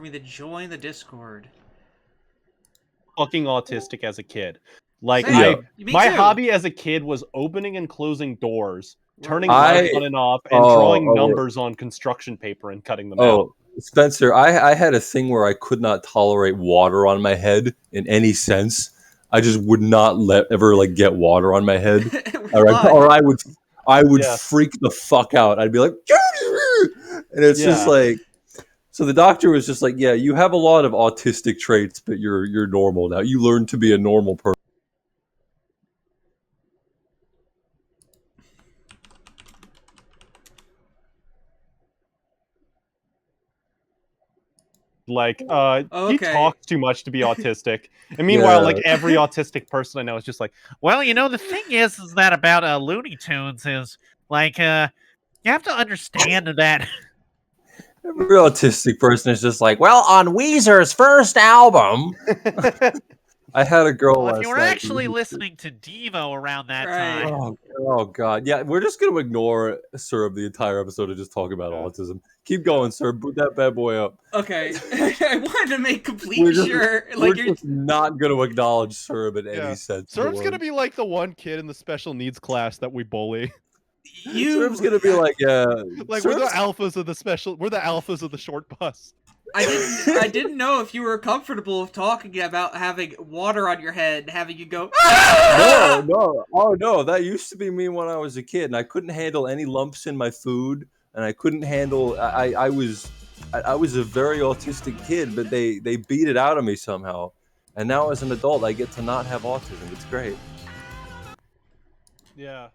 for me to join the Discord. Fucking autistic as a kid. Like, my hobby as a kid was opening and closing doors, turning lights on and off, and drawing numbers on construction paper and cutting them out. Spencer, I had a thing where I could not tolerate water on my head in any sense. I just would not ever get water on my head, or I would freak the fuck out. I'd be like, and it's just like. So the doctor was just like, yeah, you have a lot of autistic traits, but you're normal now. You learn to be a normal person. Like, he talks too much to be autistic. And meanwhile, like, every autistic person I know is just like, well, you know, the thing is that about Looney Tunes is, like, you have to understand that... Every autistic person is just like, well, on Weezer's first album... I had a girl last if you were actually listening to Devo around that time... Oh, God. Yeah, we're just going to ignore Serb the entire episode and just talk about autism. Keep going, Serb. Boot that bad boy up. Okay. I wanted to make complete sure... We're just not going to acknowledge Serb in any sense. Serb's going to be like the one kid in the special needs class that we bully. Serb's going to be like, like, we're the alphas of the special... We're the alphas of the short bus. I didn't know if you were comfortable with talking about having water on your head and having you go. No. Oh no, that used to be me when I was a kid, and I couldn't handle any lumps in my food, and I couldn't handle. I was a very autistic kid, but they beat it out of me somehow, and now as an adult, I get to not have autism. It's great. Yeah.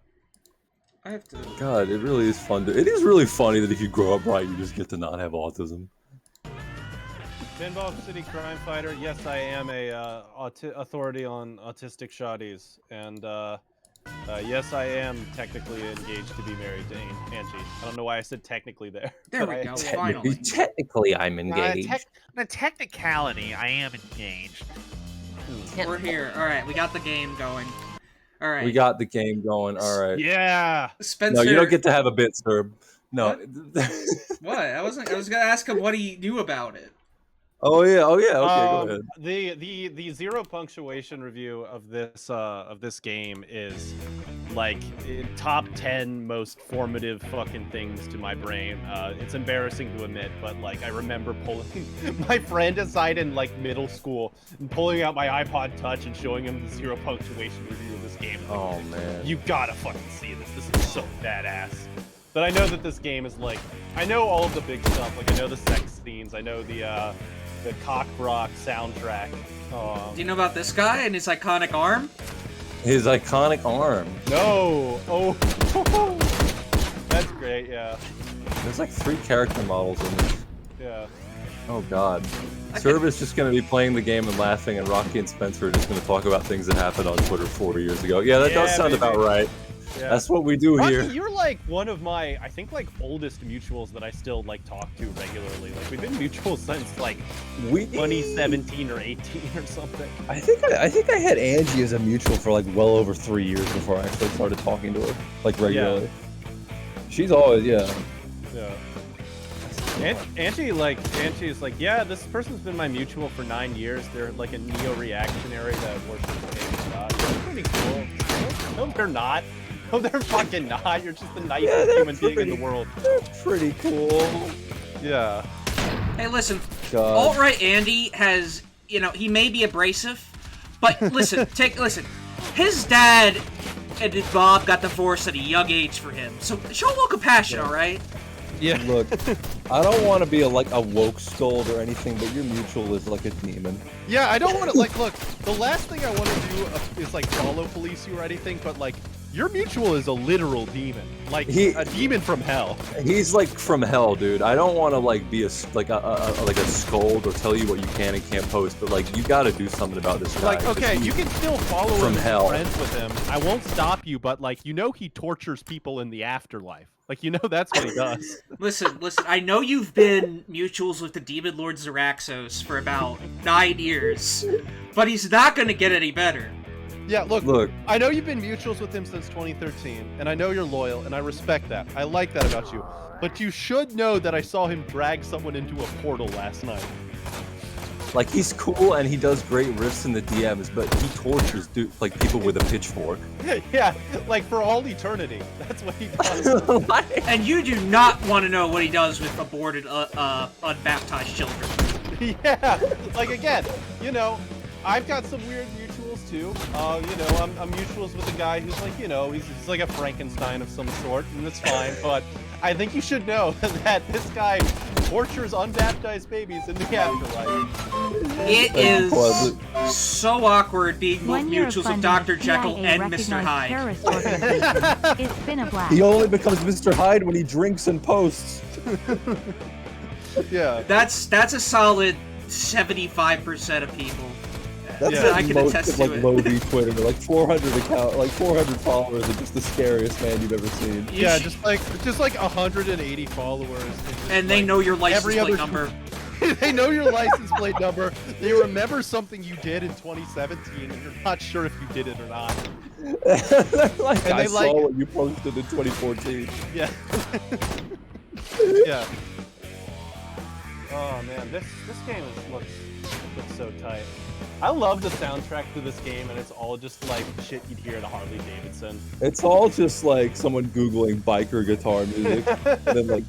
I have to. God, it really is fun. It is really funny that if you grow up right, you just get to not have autism. Pinball City Crime Fighter. Yes, I am a authority on autistic shotties, and yes, I am technically engaged to be married to Angie. I don't know why I said technically there. There we go. Finally. Technically, I'm engaged. On a technicality, I am engaged. We're here. All right, we got the game going. All right. We got the game going. All right. Yeah. Spencer. No, you don't get to have a bit, Serb. No. What? I was gonna ask him what he knew about it. Oh yeah. Okay, go ahead. The zero punctuation review of this game is like top 10 most formative fucking things to my brain. It's embarrassing to admit, but like I remember pulling my friend aside in like middle school and pulling out my iPod Touch and showing him the zero punctuation review of this game. Oh man, you gotta fucking see this. This is so badass. But I know that this game is like, I know all of the big stuff. Like I know the sex scenes. I know the Cockbrock soundtrack. Do you know about this guy and his iconic arm? His iconic arm? No. Oh. That's great, yeah. There's like 3 character models in this. Yeah. Oh god. Serb is just going to be playing the game and laughing, and Rocky and Spencer are just going to talk about things that happened on Twitter 4 years ago. Yeah, that does sound about right. Yeah. That's what we do here. You're like one of my, I think, like oldest mutuals that I still like talk to regularly. Like we've been mutuals since like 2017 or 18 or something. I think I had Angie as a mutual for like well over 3 years before I actually started talking to her like regularly. Yeah. She's always Yeah. Angie's like, yeah, this person's been my mutual for 9 years. They're like a neo-reactionary that worships David Scott. They're pretty cool. No, they're not. No, they're fucking not. You're just the nicest human being in the world. They're pretty cool. Yeah. Hey, listen. Alt-right Andy has, you know, he may be abrasive, but listen, listen. His dad and Bob got divorced at a young age for him, so show a little compassion, all right? Yeah. Look, I don't want to be a woke scold or anything, but your mutual is like a demon. Yeah, I don't want to, look, the last thing I want to do is, follow police you or anything, but, your mutual is a literal demon. A demon from hell. He's, from hell, dude. I don't want to, be a scold or tell you what you can and can't post, but, you gotta do something about this guy. Okay, you can still follow him and hell. be friends with him. I won't stop you, but, he tortures people in the afterlife. That's what he does. Listen, I know you've been mutuals with the Demon Lord Zaraxos for about 9 years, but he's not gonna get any better. Yeah, look, I know you've been mutuals with him since 2013, and I know you're loyal, and I respect that. I like that about you. But you should know that I saw him drag someone into a portal last night. Like, he's cool and he does great riffs in the DMs, but he tortures like people with a pitchfork. Yeah, like for all eternity. That's what he does. And you do not want to know what he does with aborted, unbaptized children. Yeah, like again, you know, I've got some weird mutuals too. You know, I'm mutuals with a guy who's like, you know, he's like a Frankenstein of some sort, and that's fine. But I think you should know that this guy tortures unbaptized babies in the afterlife. It is so awkward being mutuals with Dr. Jekyll and Mr. Hyde. It's been a blast. He only becomes Mr. Hyde when he drinks and posts. Yeah. That's a solid 75% of people. That's Yeah, like I can most attest of, to like, it. low-V Twitter, like 400 followers are just the scariest man you've ever seen. Yeah, just like 180 followers. And they know your license every plate other- number. They know your license plate number. They remember something you did in 2017, and you're not sure if you did it or not. Like, And I they saw like- what you posted in 2014. Yeah. Yeah. Oh man, this game looks so tight. I love the soundtrack to this game, and it's all just like shit you'd hear at a Harley Davidson. It's all just like someone Googling biker guitar music and then like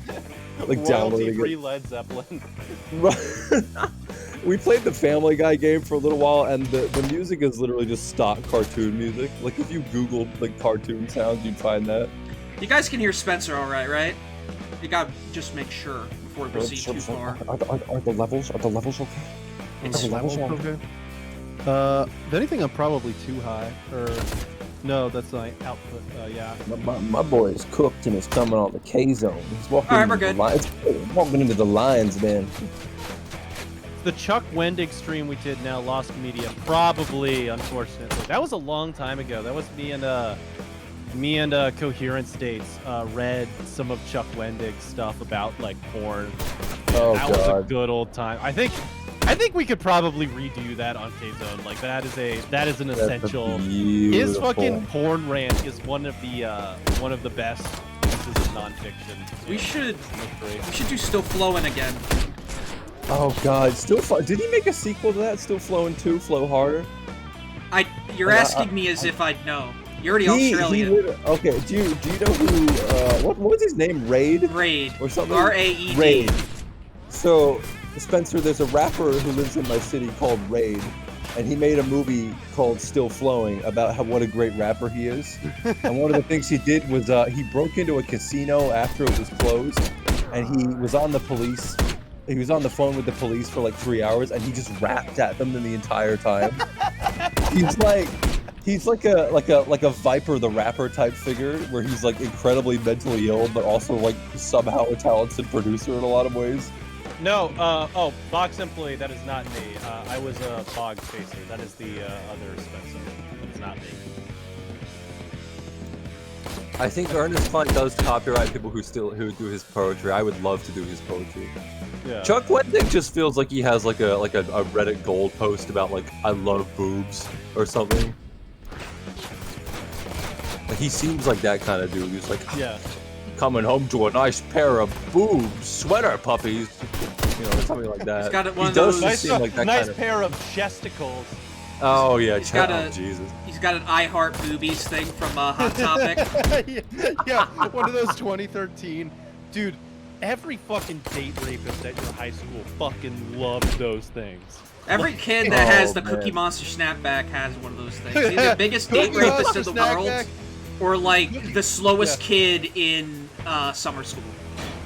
downloading Royalty-free it. Led Zeppelin. We played the Family Guy game for a little while, and the music is literally just stock cartoon music. Like, if you Googled like cartoon sounds, you'd find that. You guys can hear Spencer all right? You gotta just make sure before we proceed too far. Are the levels okay? It's Okay. If anything, I'm probably too high. Or no, that's my output. Yeah. My boy is cooked and is coming on the K zone. He's walking All right, into we're good. the lines. Walking into the lines, man. The Chuck Wendig stream we did now lost media. Probably, unfortunately, that was a long time ago. That was me and Coherent States read some of Chuck Wendig's stuff about like porn. Oh, That was a God. good old time. I think we could probably redo that on K-Zone. Like that is an essential. His fucking porn rant is one of the best pieces of nonfiction. We should do Still Flowing again. Oh God, did he make a sequel to that? Still Flowing 2, Flow Harder? You're asking me as if I'd know. You're already Australian. Okay, do you know who? What was his name? Raid or something? R-A-E-D. Raid. So, Spencer, there's a rapper who lives in my city called Raid, and he made a movie called Still Flowing about what a great rapper he is. And one of the things he did was he broke into a casino after it was closed, and he was on the police. He was on the phone with the police for like 3 hours, and he just rapped at them the entire time. He's like a Viper the rapper type figure, where he's like incredibly mentally ill, but also like somehow a talented producer in a lot of ways. No, Box employee. That is not me. I was a Bog chaser. That is the other Spencer. It's not me. I think Ernest Klein does copyright people who do his poetry. I would love to do his poetry. Yeah. Chuck Wendig just feels like he has like a Reddit gold post about like I love boobs or something. Like, he seems like that kind of dude who's like, Yeah. coming home to a nice pair of boobs, sweater puppies, something like that. He's got one he of does those- just seem like that nice kind of. pair of chesticles. Oh yeah, He's got a- Jesus. He's got an I Heart Boobies thing from Hot Topic. Yeah, one of those 2013. Dude, every fucking date rapist at your high school fucking loved those things. Every kid that has the man. Cookie Monster snapback has one of those things. He's the biggest date rapist in the world, Snapback. or like the slowest kid in summer school.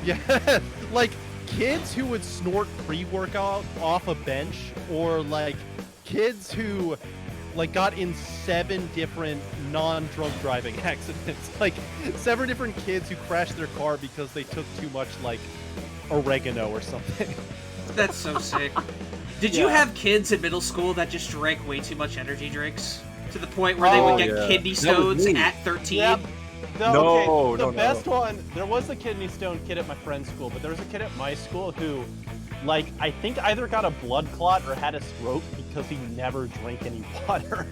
Yeah, like kids who would snort pre-workout off a bench, or like kids who like got in 7 different non-drunk driving accidents. Like 7 different kids who crashed their car because they took too much like oregano or something. That's so sick. Did you Yeah. have kids in middle school that just drank way too much energy drinks? To the point where they would get yeah. kidney That was stones me. at 13? Yep. No, the no, best one, there was a kidney stone kid at my friend's school, but there was a kid at my school who, like, I think either got a blood clot or had a stroke because he never drank any water.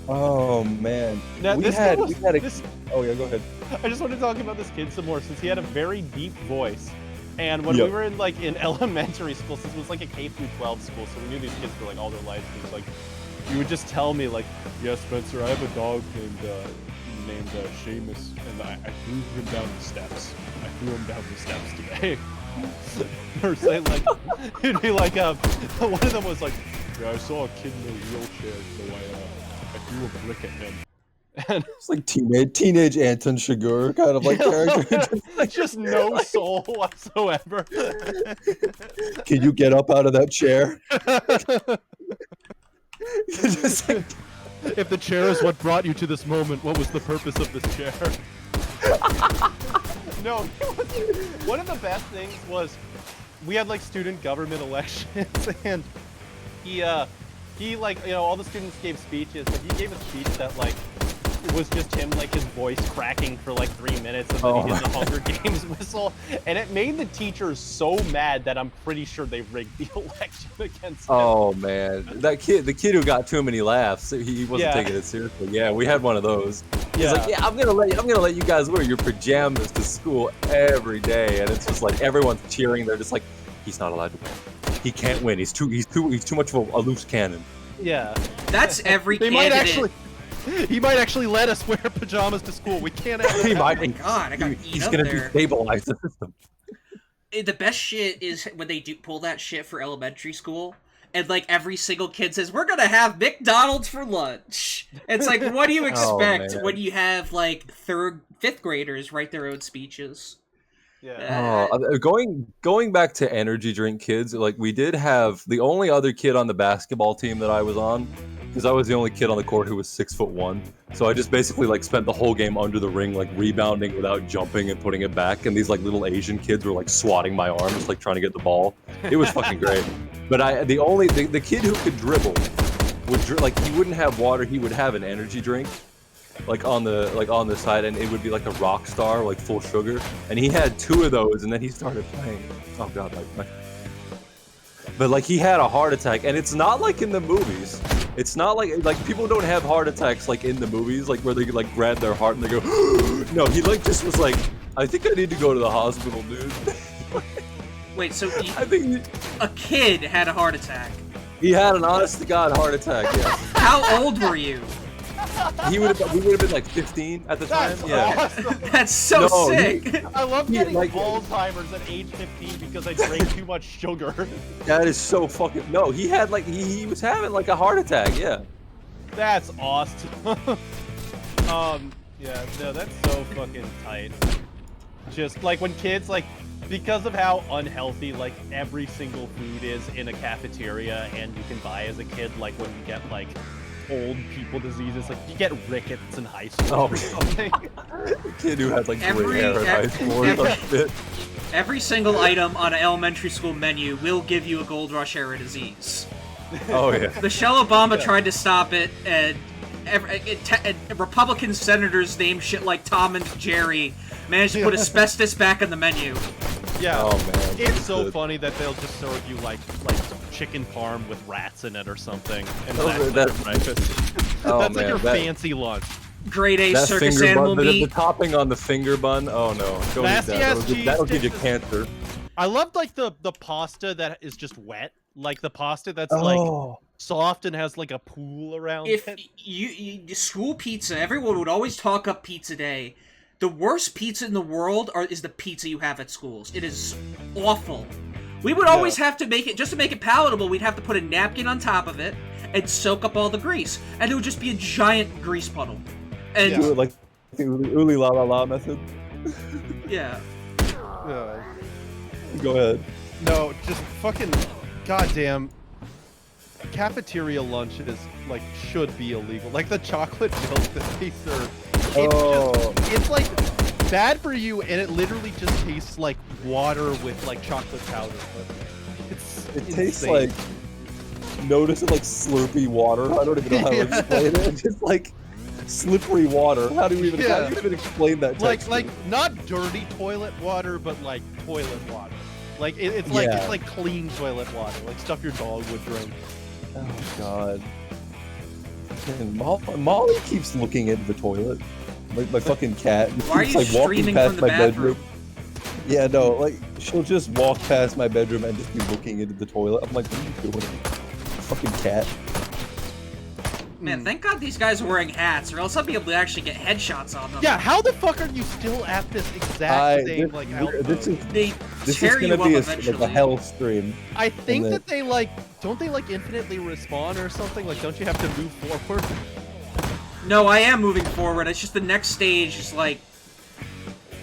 Oh man. Now, we this had kid a. Oh yeah, go ahead. I just want to talk about this kid some more, since he had a very deep voice. And when Yep. we were in elementary school, since it was like a K through 12 school, so we knew these kids for like all their lives. It was like, you would just tell me like, yeah, Spencer, I have a dog named Seamus, and I threw him down the steps. I threw him down the steps today. Or say like, it'd be like one of them was like, yeah, I saw a kid in a wheelchair, so I threw a brick at him. And It's like teenage Anton Chigurh kind of like character. just no soul whatsoever. Can you get up out of that chair? Just like, If the chair is what brought you to this moment, what was the purpose of this chair? No, one of the best things was we had like student government elections, and he like, you know, all the students gave speeches, but he gave a speech that like it was just him, like his voice cracking for like 3 minutes, and then he did the Hunger Games whistle, and it made the teachers so mad that I'm pretty sure they rigged the election against him. oh man, the kid who got too many laughs, he wasn't Yeah. taking it seriously. Yeah, we had one of those. He's Yeah. like, yeah, I'm gonna let you guys wear your pajamas to school every day, and it's just like everyone's cheering. They're just like, he's not allowed to win. He can't win. He's too much of a loose cannon. Yeah. That's every They candidate. might actually. He might actually let us wear pajamas to school. We can't have He that. might. Oh my god, I got eat He's up gonna there. destabilize the system. The best shit is when they do pull that shit for elementary school, and like every single kid says, "We're gonna have McDonald's for lunch." It's like, what do you expect man. when you have like fifth graders write their own speeches? Yeah. Going back to energy drink kids, like we did have the only other kid on the basketball team that I was on, because I was the only kid on the court who was 6'1". So I just basically like spent the whole game under the ring, like rebounding without jumping and putting it back. And these like little Asian kids were like swatting my arms, like trying to get the ball. It was fucking great. But the kid who could dribble would like he wouldn't have water, he would have an energy drink. Like on the side, and it would be like a rock star, like full sugar. And he had 2 of those, and then he started playing. Oh god, but like he had a heart attack, and it's not like in the movies. It's not like people don't have heart attacks like in the movies, like where they like grab their heart and they go. No, he like just was like, I think I need to go to the hospital, dude. Wait, so I think a kid had a heart attack? he had an honest to god heart attack. Yes, How old were you? we would have been like 15 at the time. That's Yeah. awesome. That's so No, sick. I love Yeah, getting like- Alzheimer's at age 15 because I drank too much sugar. That is so fucking no. He had like he was having like a heart attack. Yeah. That's awesome. Yeah, no, that's so fucking tight. Just like when kids like, because of how unhealthy like every single food is in a cafeteria, and you can buy as a kid, like when you get like old people diseases, like you get rickets in high school Oh. or something. The kid who had like Every- gray hair in high school or every- some shit. Every single item on an elementary school menu will give you a gold rush era disease. Oh yeah. Michelle Obama tried to stop it, and Republican senators named shit like Tom and Jerry managed to put asbestos back on the menu. Yeah. Oh man. It's so Good. funny that they'll just serve you like chicken parm with rats in it or something, and Oh, that's that- like your breakfast. Oh, That's like man, your that- fancy lunch. Grade A That circus finger animal bun, the meat. topping on the finger bun. Oh no. Don't eat Nasty that. ass That'll give you cheese cancer. I love like the pasta that is just wet, like the pasta that's Oh. like soft and has like a pool around If it. you school pizza, everyone would always talk up Pizza Day. The worst pizza in the world is the pizza you have at schools. It is awful. We would always have to make it, just to make it palatable, we'd have to put a napkin on top of it and soak up all the grease. And it would just be a giant grease puddle. And Yeah. Do it like the ooly la la la method. yeah. Go ahead. No, just fucking goddamn cafeteria lunches like should be illegal. Like the chocolate milk that they serve. It's like bad for you, and it literally just tastes like water with like chocolate powder. It tastes like notice like slurpy water. I don't even know how to explain it. It's just like slippery water. How do you even explain that texture? like not dirty toilet water, but like toilet water. Like it's like Yeah. it's like clean toilet water, like stuff your dog would drink. Oh god. And Molly keeps looking into the toilet. Like my fucking cat. Why are keeps, you like, walking streaming past from the my bathroom? bedroom. Yeah, no, like she'll just walk past my bedroom and just be looking into the toilet. I'm like, what are you doing? Fucking cat. Man, thank God these guys are wearing hats, or else I'd be able to actually get headshots on them. Yeah, how the fuck are you still at this exact same like this is They this tear is you gonna be up like eventually. a hell stream. I think And that they like don't they like infinitely respawn or something? Like don't you have to move forward? No, I am moving forward. It's just the next stage is like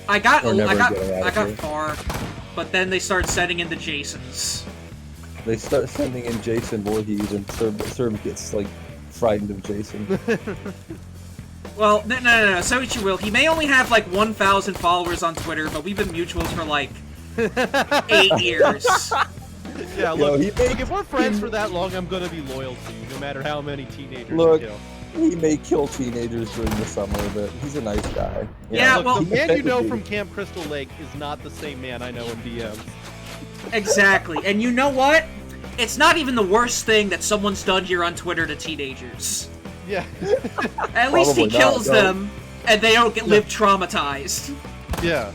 I got We're never getting out I of got here. far, but then they start sending in the Jasons. They start sending in Jason Voorhees and Serb gets like frightened of Jason. Well, no. So what you will. He may only have like 1,000 followers on Twitter, but we've been mutuals for like 8 years. Yeah, Yo, look, he made- if we're friends for that long, I'm gonna be loyal to you, no matter how many teenagers Look, you kill. He may kill teenagers during the summer, but he's a nice guy. Yeah, Look, well- the man you know He- from Camp Crystal Lake is not the same man I know in DMs. Exactly. And you know what? It's not even the worst thing that someone's done here on Twitter to teenagers. Yeah. At least he Probably not, kills no. them, and they don't live traumatized. Yeah.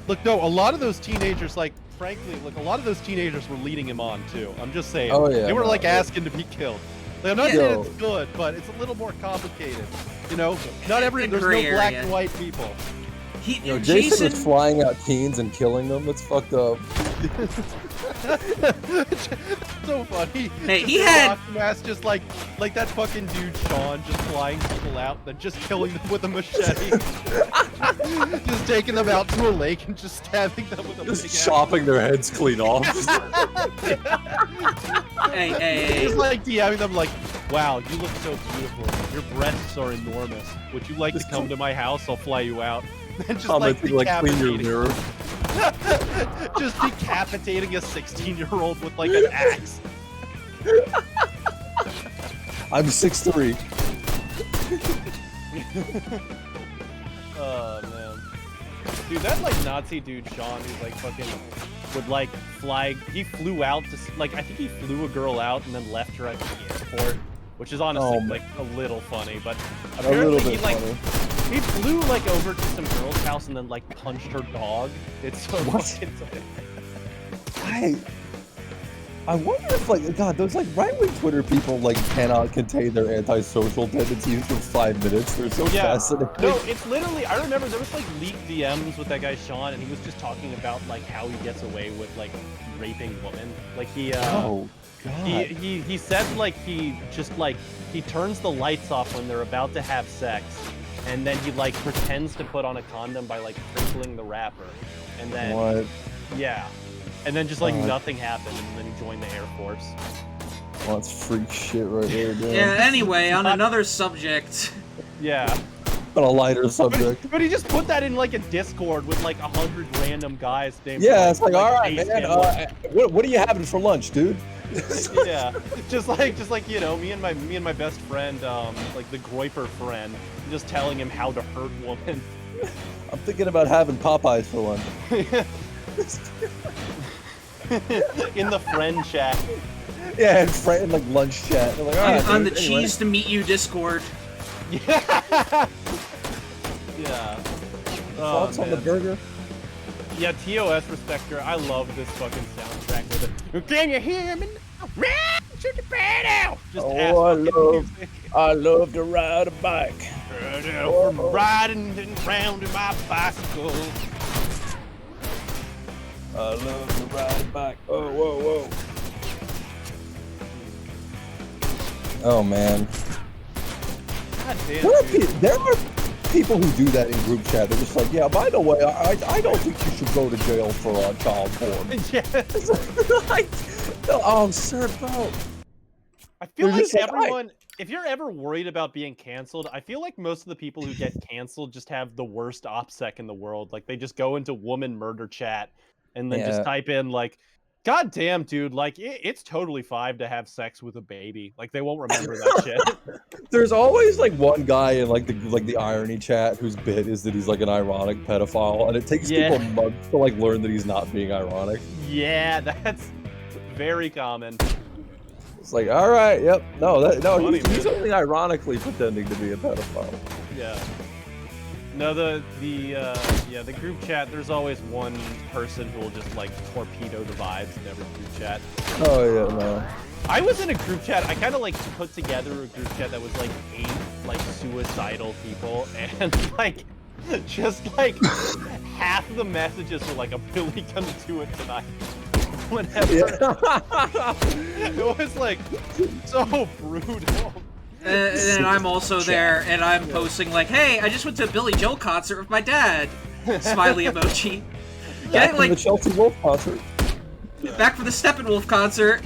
Look, no, a lot of those teenagers, like, frankly, like, a lot of those teenagers were leading him on, too. I'm just saying. Oh, yeah, They were, no, like, yeah. asking to be killed. Like, I'm not Yeah. saying it's good, but it's a little more complicated. You know? Not every, there's no Gray black area. and white people. Jason Jason was flying out teens and killing them. That's fucked up. So funny. Hey, Just he a had- rock mass, just like that fucking dude Sean, just flying people out, then just killing them with a machete. Just taking them out to a lake and just stabbing them with a Just big chopping their heads clean off. Hey. Just like DMing them like, wow, you look so beautiful. Your breasts are enormous. Would you like to come to my house? I'll fly you out. And just like Commenting like clean your decapitating, mirror. just decapitating a 16-year-old with like an axe. I'm 6'3". Oh man, dude, that like Nazi dude Sean, who's like fucking would like fly. He flew out to like I think he flew a girl out and then left her at the airport, which is honestly Oh, like a little funny. But A little apparently bit he like funny. he flew like over to some girl's house and then like punched her dog. It's so What? fucking I wonder if like God, those like right-wing Twitter people like cannot contain their antisocial tendencies for 5 minutes. They're so Yeah. fascinating. No, it's literally. I remember there was like leaked DMs with that guy Sean, and he was just talking about like how he gets away with like raping women. Like he, Oh God. he said like he just like he turns the lights off when they're about to have sex, and then he like pretends to put on a condom by like crinkling the wrapper, and then What? yeah, and then just like God. nothing happened, and then he joined the Air Force. Well, that's freak shit right there, dude. Yeah, anyway, on another subject. Yeah. On a lighter subject. But he just put that in like a Discord with like 100 random guys named. Yeah, it's like, all right, Ace man. Campbell. What are you having for lunch, dude? Yeah, just like you know, me and my best friend, like the Groiper friend, just telling him how to hurt women. I'm thinking about having Popeyes for lunch. In the friend chat. Yeah, and friend like lunch chat. They're like, all right, On the dude, anyway. cheese to meet you Discord. Yeah. Yeah. Oh, Thoughts on the man. burger? Yeah, TOS Respector, I love this fucking soundtrack with it. Can you hear me? Run to the battle! Just Oh, ass I fucking love- music. I love to ride a bike. From riding and round in my bicycle. I love to ride a bike. Oh, whoa, whoa. Oh man. God damn, There are, dude. there are people who do that in group chat. They're just like, yeah, by the way, I don't think you should go to jail for child porn. Yeah. Like, oh, sir, bro. I feel They're like just like, everyone, if you're ever worried about being canceled, I feel like most of the people who get canceled just have the worst OPSEC in the world. Like they just go into woman murder chat and then just Yeah. type in like, God damn, dude, like it's totally fine to have sex with a baby. Like they won't remember that shit. There's always like one guy in like the irony chat whose bit is that he's like an ironic pedophile, and it takes Yeah. people months to like learn that he's not being ironic. Yeah, that's very common. It's like, all right, yep, no, Funny, he's man. only ironically pretending to be a pedophile. Yeah. No, the group chat. There's always one person who will just like torpedo the vibes in every group chat. Oh yeah, no. I was in a group chat. I kind of like put together a group chat that was like 8 like suicidal people, and like just like half the messages were like, "I'm really gonna do it tonight." Whenever it was like so brutal. And I'm also there, and I'm posting like, "Hey, I just went to a Billy Joel concert with my dad." Smiley emoji. Back from like the Chelsea Wolf concert. back from the Steppenwolf concert.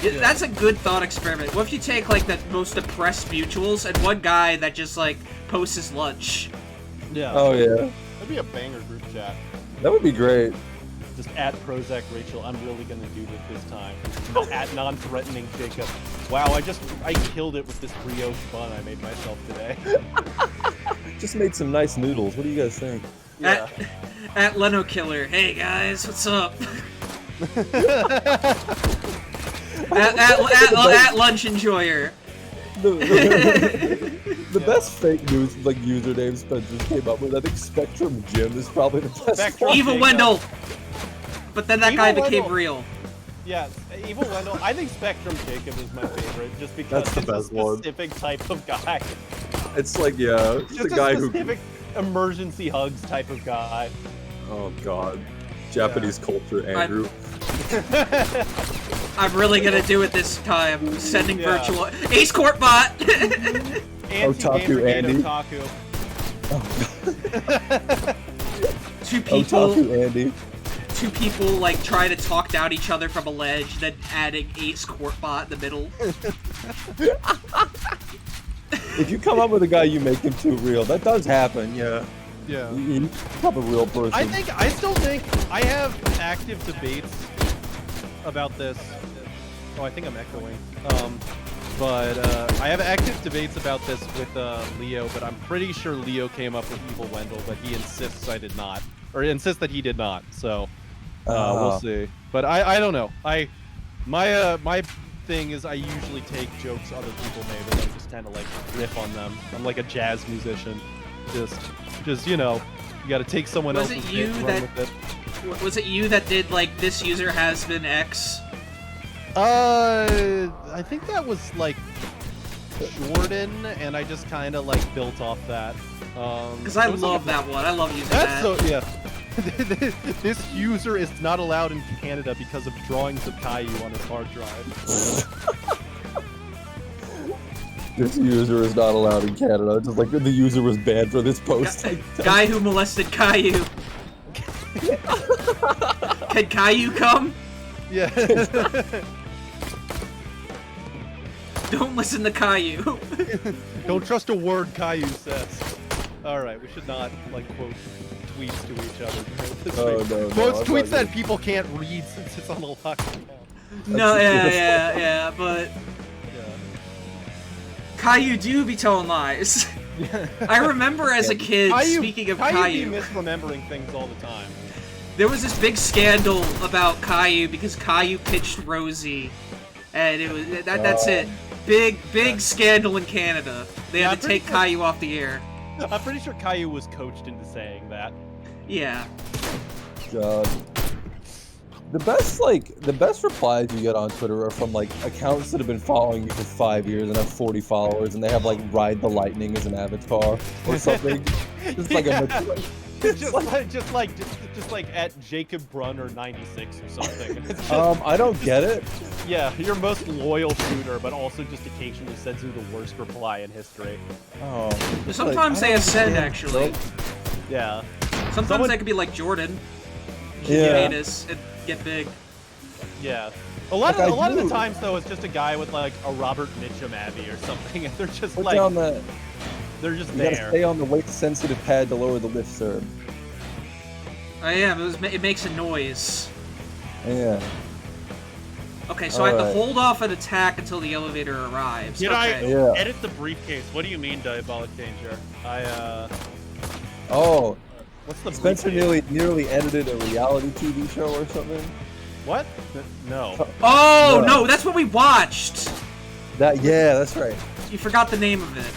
Yeah. That's a good thought experiment. What if you take like the most depressed mutuals and one guy that just like posts his lunch? Yeah. Oh yeah. That'd be a banger group chat. That would be great. Just at Prozac Rachel, I'm really gonna do it this time. At non-threatening Jacob. Wow, I killed it with this brioche bun I made myself today. Just made some nice noodles. What do you guys think? Yeah. At Leno Killer. Hey guys, what's up? at Lunch Enjoyer. The best fake news like username Spencer came up with, I think Spectrum Jim is probably the best Spectrum one. Evil Wendell. But then that Evil guy became Wendell. real. Yeah, Evil Wendell. I think Spectrum Jacob is my favorite, just because That's the it's best a one. specific type of guy. It's like, yeah, it's Just the guy a who. specific emergency hugs type of guy. Oh god, Japanese culture, Andrew. I'm really gonna do it this time. Sending Yeah. virtual Ace Court bot. Otaku Andy. Otaku. Two people like try to talk down each other from a ledge, then adding Ace Court bot in the middle. If you come up with a guy, you make him too real. That does happen, yeah. Yeah. You become a real person. I still think I have active debates about this. Oh, I think I'm echoing. But I have active debates about this with Leo, but I'm pretty sure Leo came up with Evil Wendell, but he insists I did not, or insists that he did not. So we'll see. But I don't know. My thing is I usually take jokes other people made and I just kind of like riff on them. I'm like a jazz musician. Just you know, you got to take someone Was else's it you bit and run with it. Was it you that did like this user has been X? I think that was like Jordan, and I just kind of like built off that. Because I love that one. I love using that. That's so yeah. This user is not allowed in Canada because of drawings of Caillou on his hard drive. This user is not allowed in Canada. Just like the user was banned for this post. Guy who molested Caillou. Can Caillou come? Yeah. Don't listen to Caillou. Don't trust a word Caillou says. All right, we should not like quote tweets to each other. Oh, no, Quotes I'm tweets not that people can't read since it's on the lock account. No, yeah, but Caillou do be telling lies. I remember as a kid, speaking of Caillou, be misremembering things all the time. there was this big scandal about Caillou because Caillou pitched Rosie, and it was that's it. Big scandal in Canada. They had to take Caillou off the air. I'm pretty sure Caillou was coached into saying that. Yeah. God. The best replies you get on Twitter are from like accounts that have been following you for 5 years and have 40 followers, and they have like Ride the Lightning as an avatar or something. It's like a just like at Jacob Brunner 96 or something. It's just, I don't get it. Yeah, your most loyal shooter, but also just occasionally sends you the worst reply in history. Oh. Sometimes they ascend, actually. Yeah. Sometimes they could be like Jordan. Yeah. Hate us and get big. Yeah. A lot of the times though, it's just a guy with like a Robert Mitchum Abbey or something, and they're just Put like down that. they're just You there. gotta stay on the weight-sensitive pad to lower the lift, sir. I am. It makes a noise. Yeah. Okay, so I have to hold off an attack until the elevator arrives. Did okay. Yeah. Edit the briefcase? What do you mean, Diabolic Danger? Oh. What's the Spencer briefcase? nearly edited a reality TV show or something. What? No. Oh, No. no, that's what we watched! Yeah, that's right. You forgot the name of it.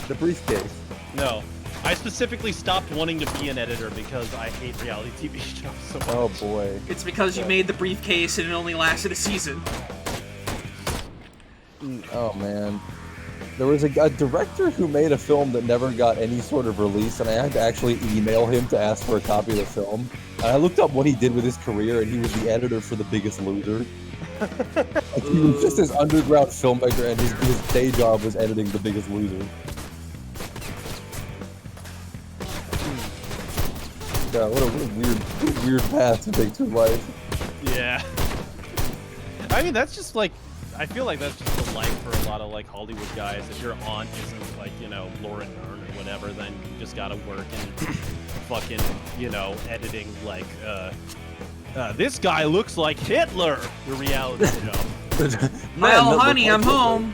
The briefcase. No. I specifically stopped wanting to be an editor because I hate reality TV shows so much. Oh boy. It's because you made the briefcase and it only lasted a season. Oh man. There was a director who made a film that never got any sort of release, and I had to actually email him to ask for a copy of the film. And I looked up what he did with his career, and he was the editor for The Biggest Loser. Like, he was just this underground filmmaker, and his day job was editing The Biggest Loser. God, what a weird path to take through life. Yeah. I mean, that's just like, I feel like that's just the life for a lot of like Hollywood guys. If your aunt isn't like, you know, Laura Dern or whatever, then you just gotta work and fucking, you know, editing like, this guy looks like Hitler, the reality show. Well, honey, I'm home.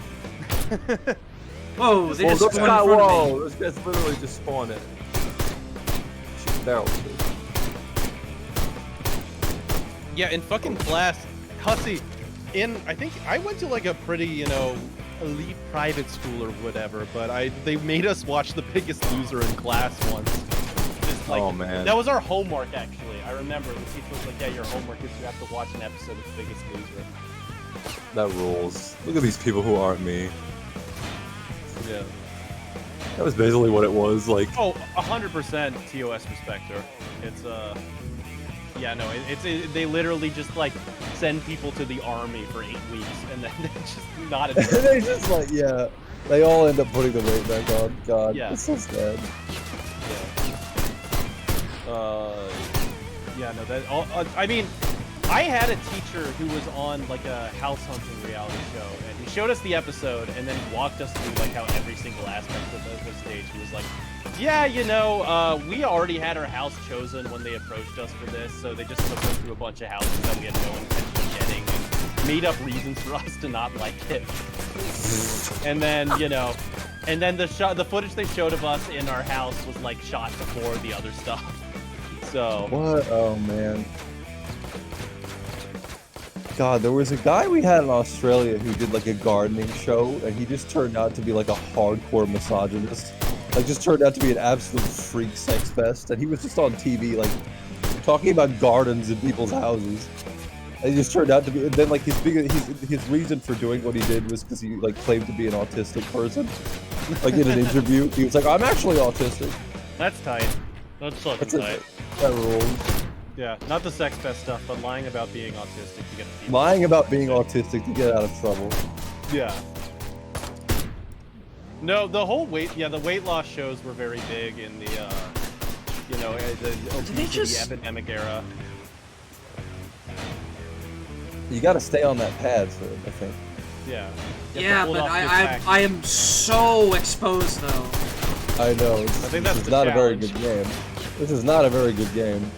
Whoa, they just spawned in front of me. This guy's literally just spawned it. Shoot barrels. Yeah, in fucking class, Hussy, I think I went to like a pretty, you know, elite private school or whatever, but they made us watch The Biggest Loser in class once. Just, like, Oh, man. That was our homework, actually. I remember the teacher was like, yeah, your homework is you have to watch an episode of The Biggest Loser. That rules. Look at these people who aren't me. Yeah. That was basically what it was. Like, Oh, 100% TOS respecter. It's, yeah, no, they literally just, like, send people to the army for 8 weeks, and then they're just not a They just like, yeah. They all end up putting the weight back on. God, Yeah. it's so sad. Yeah, no, I mean, I had a teacher who was on like a house hunting reality show, and he showed us the episode and then walked us through like how every single aspect of the stage. He was like, yeah, you know, we already had our house chosen when they approached us for this, so they just took us through a bunch of houses that we had no intention of getting and made up reasons for us to not like it. And then, you know, and then the footage they showed of us in our house was like shot before the other stuff. So What? Oh man. God, there was a guy we had in Australia who did like a gardening show, and he just turned out to be like a hardcore misogynist. Like, just turned out to be an absolute freak sex fest, and he was just on TV, like, talking about gardens in people's houses. And he just turned out to be, and then like his reason for doing what he did was because he like claimed to be an autistic person. Like in an interview, he was like, "I'm actually autistic." that's tight. That's fucking tight. That rules. Yeah, not the sex fest stuff, but lying about being autistic to get a Lying about being autistic to get out of trouble. Yeah. No, the whole the weight loss shows were very big in the, you know, the obesity epidemic era. You got to stay on that pad, sir, I think. Yeah. Yeah, but I am so exposed though. I know. I think that's this is the not a very challenge. good game. This is not a very good game.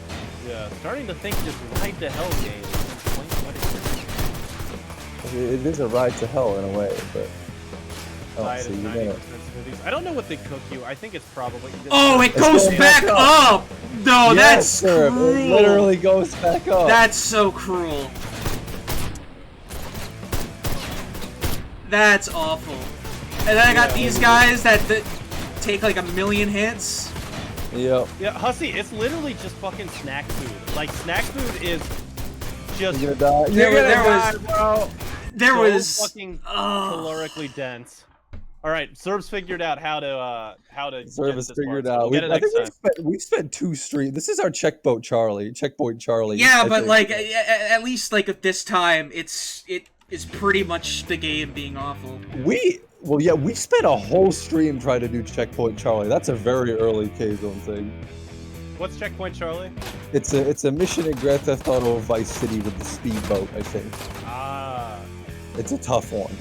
Yeah, starting to think this Ride to Hell game is It is a ride to hell in a way, but diet see, of you 90% know. smoothies. I don't know what they cook you. I think it's probably. Oh, it goes going back back up! No, Yes, that's sir, cruel. it literally goes back up. That's so cruel. That's awful. And then I got these guys that take like a million hits. Yep. Yeah, Hussy, it's literally just fucking snack food. Like, snack food is just You're gonna die. There so was fucking calorically dense. All right, Serb's figured out how to Service get this figured part, so out. we'll get it I next think time. we spent 2 streams. This is our checkpoint Charlie. Yeah, I but think. like at least like at this time, it is pretty much the game being awful. we spent a whole stream trying to do checkpoint Charlie. That's a very early K-Zone thing. What's Checkpoint Charlie? It's a mission in Grand Theft Auto Vice City with the speedboat, I think. Ah. It's a tough one.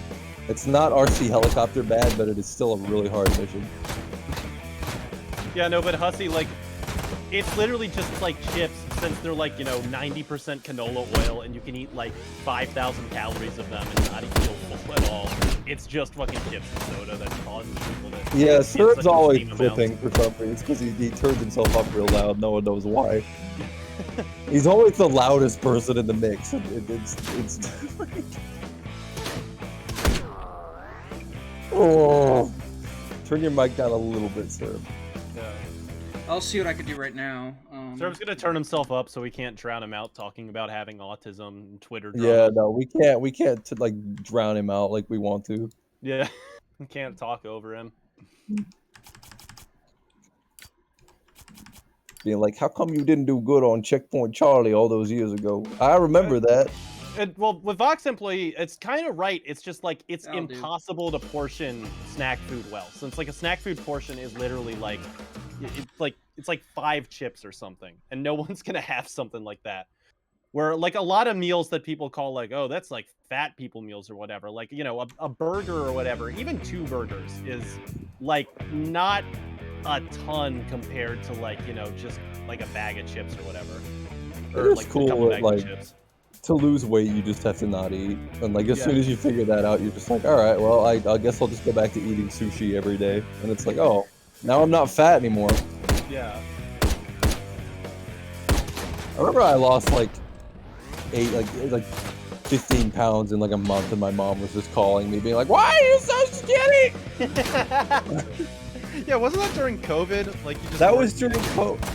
It's not RC helicopter bad, but it is still a really hard mission. Yeah, no, but Hussy, like, it's literally just like chips, since they're like, you know, 90% canola oil, and you can eat like 5,000 calories of them and not even feel full at all. It's just fucking chips and soda that causes people to. Yeah, get Serb's such always extreme amounts. flipping for some reason. It's because he turns himself up real loud. No one knows why. He's always the loudest person in the mix. It's oh, turn your mic down a little bit, Serb. Yeah. I'll see what I can do right now. Serb's gonna turn himself up so we can't drown him out talking about having autism and Twitter drama. Yeah, no, we can't like drown him out like we want to. Yeah, we can't talk over him. Being like, how come you didn't do good on Checkpoint Charlie all those years ago? I remember that. Well, with Vox Employee, it's kind of right. It's just like it's That'll do. impossible to portion snack food well. Since like a snack food portion is literally like it's like 5 chips or something, and no one's gonna have something like that. Where like a lot of meals that people call like, oh, that's like fat people meals or whatever. Like, you know, a burger or whatever, even 2 burgers is like not a ton compared to like, you know, just like a bag of chips or whatever. It is like cool a couple with, bags like, of chips. To lose weight, you just have to not eat. And like as Yeah. soon as you figure that out, you're just like, all right, well, I guess I'll just go back to eating sushi every day. And it's like, oh, now I'm not fat anymore. Yeah. I remember I lost like 15 pounds in like a month, and my mom was just calling me, being like, "Why are you so skinny?" Yeah, wasn't that during COVID? Like you just That was during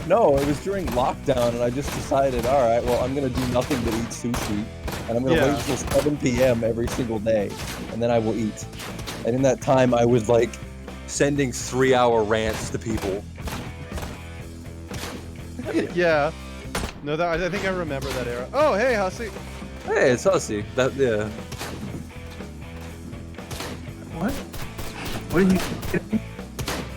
No, it was during lockdown, and I just decided, all right, well, I'm gonna do nothing but eat sushi, and I'm gonna wait till 7 p.m. every single day, and then I will eat. And in that time, I was like sending 3-hour rants to people. Yeah. No, I think I remember that era. Oh, hey, Hussy. Hey, it's Hussy. Yeah. What? What did you?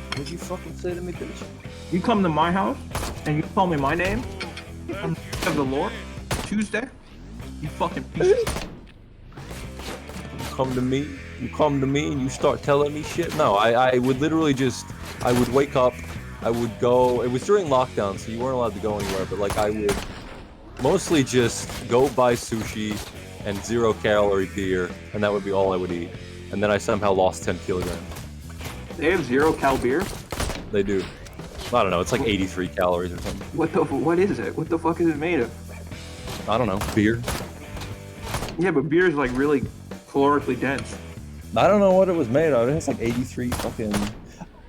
What'd you fucking say to me, bitch? You come to my house and you call me my name? On the of the Lord? Tuesday? You fucking piece of You come to me and you start telling me shit? No, I would literally just, I would wake up, I would go, it was during lockdown, so you weren't allowed to go anywhere, but like I would mostly just go buy sushi and 0-calorie beer, and that would be all I would eat. And then I somehow lost 10 kilograms. They have 0-cal beer? They do. I don't know, it's like 83 calories or something. What is it? What the fuck is it made of? I don't know, beer? Yeah, but beer is like really calorically dense. I don't know what it was made of. It has like 83 fucking,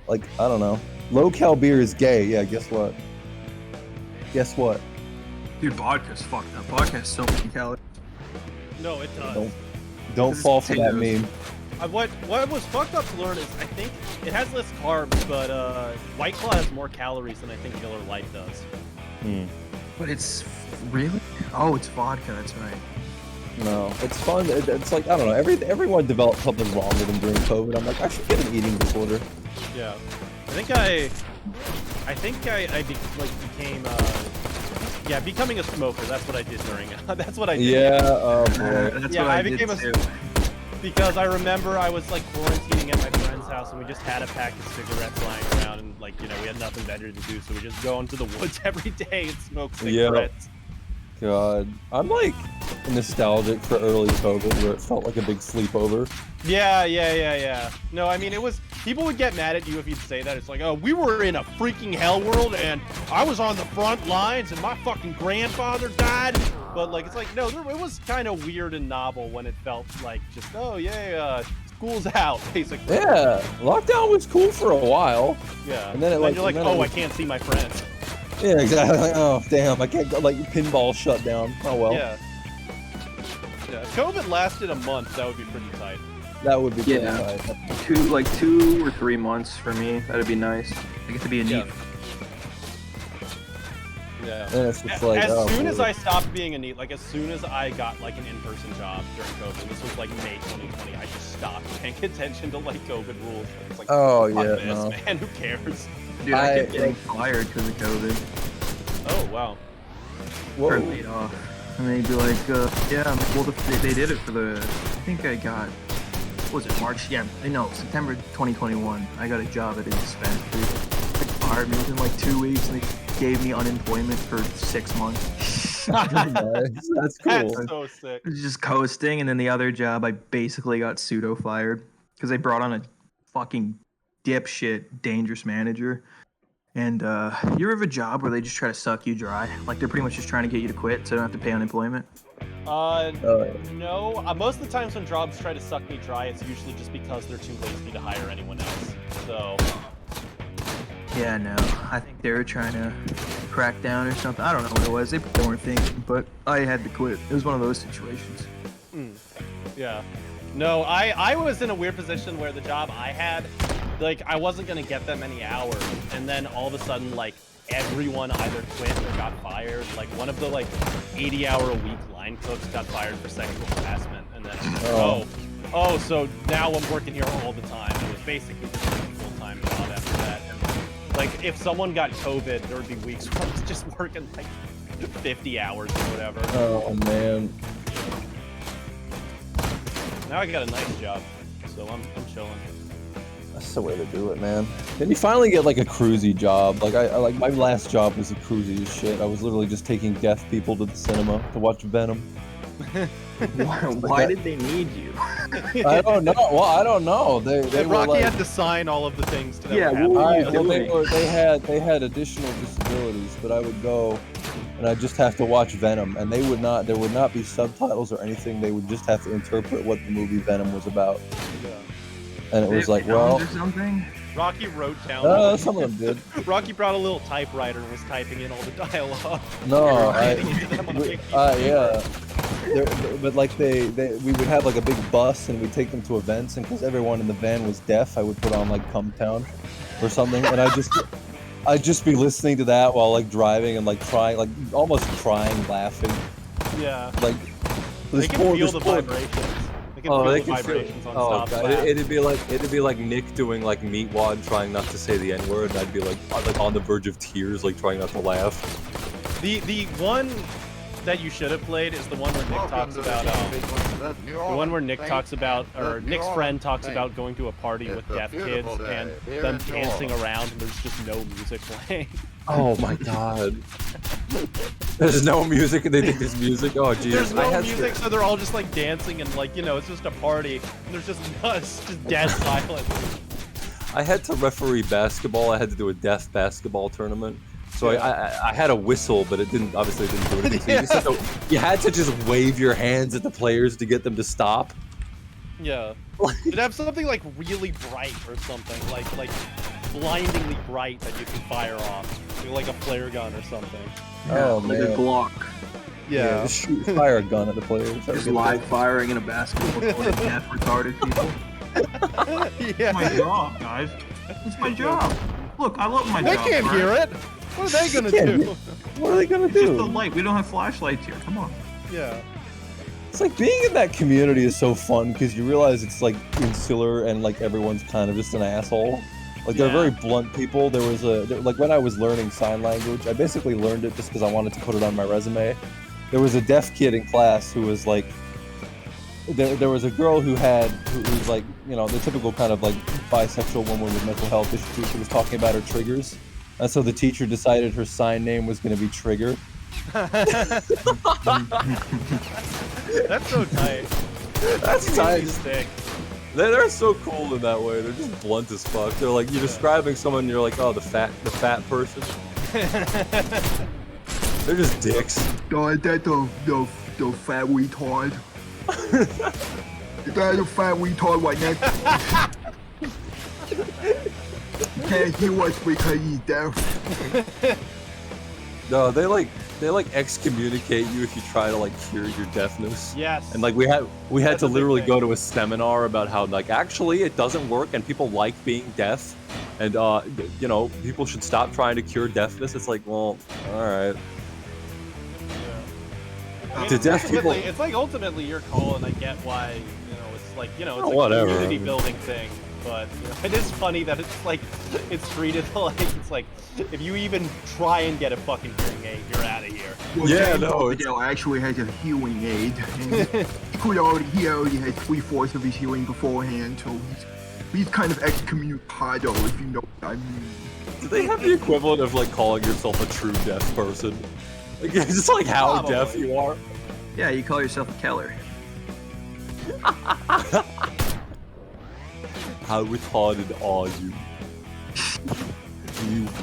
like, I don't know. Low-cal beer is gay. Yeah, guess what? Guess what? Dude, vodka's fucked up. Vodka has so many calories. No, it does. Don't fall for that potatoes. meme. What was fucked up to learn is I think it has less carbs, but White Claw has more calories than I think Miller Lite does. But it's really? Oh, it's vodka. That's right. No, it's fun. It's like, I don't know. Everyone developed something wrong with them during COVID. I'm like, I should get an eating disorder. Yeah, becoming a smoker. That's what I did during. That's what I did. Yeah. Oh boy. That's Yeah, what I became did a too. because I remember I was like quarantining at my friend's house and we just had a pack of cigarettes lying around and like, you know, we had nothing better to do, so we just go into the woods every day and smoke cigarettes. God, I'm like nostalgic for early COVID where it felt like a big sleepover. Yeah. No, I mean, it was, people would get mad at you if you'd say that. It's like, oh, we were in a freaking hell world and I was on the front lines and my fucking grandfather died. But like, it's like, no, it was kind of weird and novel when it felt like just, oh yeah, school's out, basically. Yeah, lockdown was cool for a while. Yeah. And then it, like, you're like, and then oh, it I was- can't see my friends. Yeah, exactly. Like, oh damn, I can't go. Like pinball shut down. Oh well. Yeah. Yeah. If COVID lasted a month, that would be pretty tight. That would be pretty Yeah. nice. 2 or 3 months for me. That'd be nice. I get to be a neat. Yeah. And it's just like, as oh, soon as boy. I stopped being a NEET, like as soon as I got like an in-person job during COVID, this was like May 2020, I just stopped paying attention to like COVID rules. It's like, Oh, fuck yeah, this, no. man, who cares? Dude, I kept getting fired because of COVID. Oh wow. Whoa. Or laid off. And they'd be like, yeah, well, they did it for the, I think I got, what was it, March? Yeah, no, September 2021. I got a job at a dispensary. They fired me within like 2 weeks and they gave me unemployment for 6 months. Nice. That's cool. That's so sick. It was just coasting, and then the other job, I basically got pseudo fired because they brought on a fucking dipshit dangerous manager. And you ever have a job where they just try to suck you dry? Like they're pretty much just trying to get you to quit so you don't have to pay unemployment? No. Most of the times when jobs try to suck me dry, it's usually just because they're too lazy to hire anyone else. So, Yeah, no. I think they were trying to crack down or something. I don't know what it was. They probably weren't thinking, but I had to quit. It was one of those situations. Yeah. No, I was in a weird position where the job I had, like, I wasn't gonna get that many hours, and then all of a sudden, like, everyone either quit or got fired. Like, one of the, like, 80-hour-a-week line cooks got fired for sexual harassment, and then, oh, so now I'm working here all the time. It was basically just like a full-time job after that. And, like, if someone got COVID, there would be weeks where I was just working, like, 50 hours or whatever. Oh, man. Now I got a nice job, so I'm chilling. That's the way to do it, man. Then you finally get like a cruisy job. Like I like my last job was the cruisy as shit. I was literally just taking deaf people to the cinema to watch Venom. Why did they need you? I don't know. Well, I don't know. They were Rocky like, had to sign all of the things to them. Yeah, happen. well, they had additional disabilities, but I would go and I'd just have to watch Venom, and there would not be subtitles or anything. They would just have to interpret what the movie Venom was about. And it was like, well, or something. Rocky wrote down. some of them did. Rocky brought a little typewriter and was typing in all the dialogue. No, yeah. But like we would have like a big bus and we'd take them to events, and because everyone in the van was deaf, I would put on like Come Town or something, and I'd just be listening to that while like driving and like crying, like almost crying, laughing. Yeah. Like they can feel the vibrations. They can feel the vibrations on stop. God. It'd be like Nick doing like Meatwad, trying not to say the N-word, and I'd be like on the verge of tears, like trying not to laugh. The one that you should have played is the one where Nick talks about the one where Nick talks about, or Nick's friend talks about going to a party with deaf kids and them dancing around and there's just no music playing. Oh my god. There's no music and they think there's music? Oh jeez. There's no music, so they're all just like dancing and like, you know, it's just a party and there's just dead silence. I had to referee basketball. I had to do a deaf basketball tournament. So I had a whistle, but it didn't do anything. So you had to just wave your hands at the players to get them to stop. Yeah. You'd have something like really bright or something, like blindingly bright that you can fire off, like a flare gun or something. Oh like man. a Glock. Yeah. Just fire a gun at the players. Just live firing in a basketball court at deaf retarded people. Yeah. My job, guys. It's my job. Look, I love my They job. can't hear it. What are they gonna do? What are they gonna It's just do? the light. We don't have flashlights here. Come on. Yeah. It's like being in that community is so fun because you realize it's like insular and like everyone's kind of just an asshole. Like they're very blunt people. There was like when I was learning sign language, I basically learned it just because I wanted to put it on my resume. There was a deaf kid in class who was like, there was a girl who was like, you know, the typical kind of like bisexual woman with mental health issues. She was talking about her triggers, and so the teacher decided her sign name was going to be Trigger. That's so tight. That's tight. Stick. They're so cool in that way. They're just blunt as fuck. They're like, you're describing someone, and you're like, oh, the fat person. They're just dicks. God, that the fat retard. That's a fat retard right now. Can't hear us because he's deaf. No, they like excommunicate you if you try to like cure your deafness. Yes. And like we had That's to a big literally thing. go to a seminar about how like actually it doesn't work and people like being deaf, and you know, people should stop trying to cure deafness. It's like, well, all right. I mean, To deaf people- it's like ultimately your call, and I get why, you know, it's like, you know, it's Oh, a whatever. community building thing. But you know, it is funny that it's like it's treated like it's like if you even try and get a fucking hearing aid, you're out of here. Well, Yeah, James no, Armadale actually has a hearing aid. And he already had 3/4 of his hearing beforehand, so he's kind of excommunicado, if you know what I mean. Do they have the equivalent of like calling yourself a true deaf person? Like it's just like how Probably. deaf you are. Yeah, you call yourself a Keller. How retarded are you?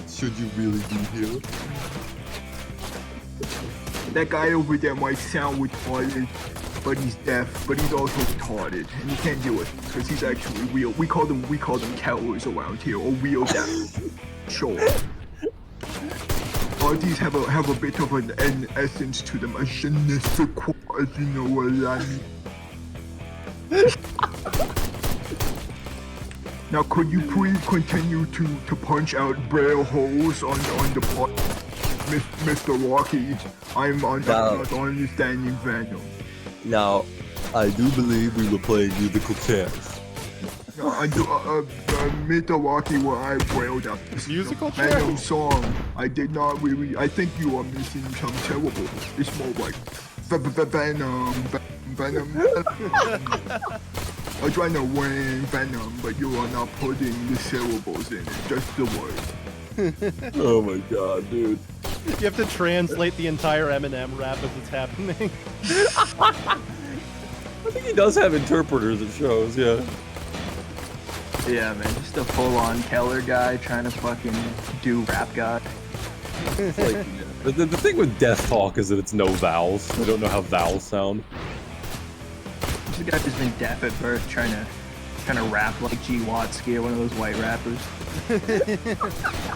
Should you really be here? That guy over there might sound retarded. but he's deaf, but he's also retarded, and he can't deal with it because he's actually real. We call them cowards around here, or real deaf. Sure. Autis have a bit of an essence to them, a je ne sais quoi, if you know what I mean. Now, could you please continue to punch out braille holes on the pot, Mr. Rocky? I'm not understanding Venom. Now, I do believe we were playing musical chairs. No, I do, Mr. Rocky, where I brailled out this Musical Venom chairs? song. I did not really. I think you are missing some terrible. It's more like Venom. I'm trying to win Venom, but you are not putting the syllables in it, just the word. Oh my god, dude. You have to translate the entire Eminem rap as it's happening. I think he does have interpreters at shows, yeah. Yeah, man, just a full-on Keller guy trying to fucking do rap god. It's like, the thing with Death Talk is that it's no vowels. I don't know how vowels sound. This guy who's been deaf at birth trying to rap like G Watsky or one of those white rappers.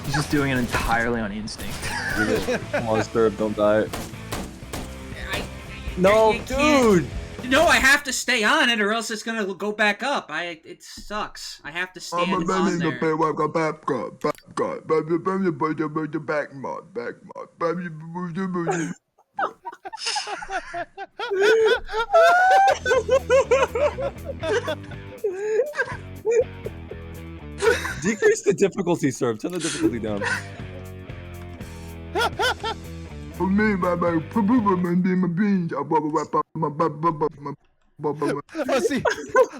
He's just doing it entirely on instinct. Come on, Serb, don't die. No, No, dude! No, I have to stay on it or else it's gonna go back up. It sucks. I have to stand on there. Decrease the difficulty, Serb. Turn the difficulty down. For me,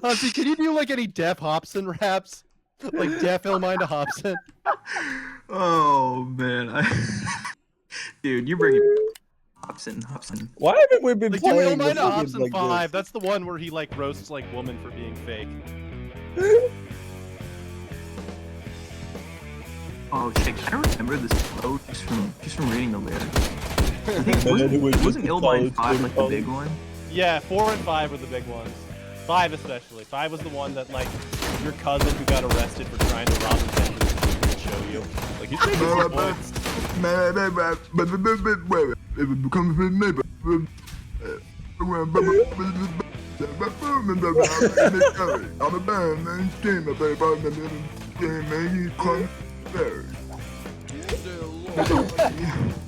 Hussy, can you do like any Def Hobson raps? Like Def Illmind Hobson? Oh man, dude, you're bringing Hobson. Why haven't we been Like do playing Illmind the games Hobson like 5, this? that's the one where he like roasts like woman for being fake. Oh shit, I remember this quote just from reading the lyrics. I think wasn't Illmind 5 like the big one? Yeah, 4 and 5 were the big ones. 5 especially. 5 was the one that like your cousin who got arrested for trying to rob a bank would show you. Like he's making some points.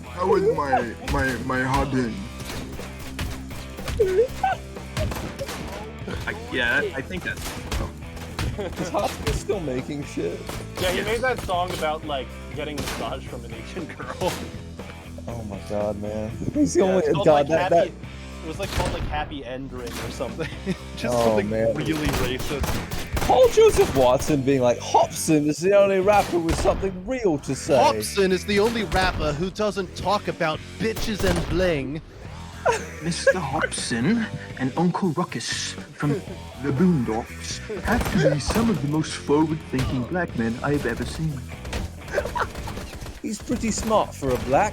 How was my hobby? I think that's. Is Hospital still making shit? Yeah, he made that song about like getting a massage from an Asian girl. Oh my god, man. He's the Yeah, only it's called, god like, that. It was like called like Happy End Ring or something. Just Oh, something man. really racist. Paul Joseph Watson being like, Hobson is the only rapper with something real to say. Hobson is the only rapper who doesn't talk about bitches and bling. Mr. Hobson and Uncle Ruckus from the Boondocks have to be some of the most forward-thinking black men I've ever seen. He's pretty smart for a black.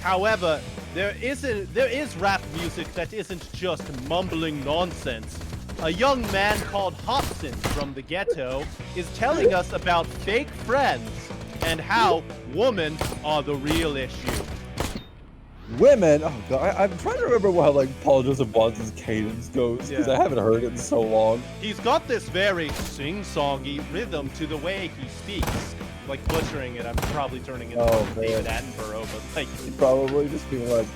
However, there is rap music that isn't just mumbling nonsense. A young man called Hobson from the ghetto is telling us about fake friends and how women are the real issue. Women, oh god, I'm trying to remember how like Paul Joseph Watson's cadence goes because Yeah. I haven't heard it in so long. He's got this very sing-songy rhythm to the way he speaks. Like butchering it, I'm probably turning into Oh, David man. Attenborough, but like He'd probably just be like,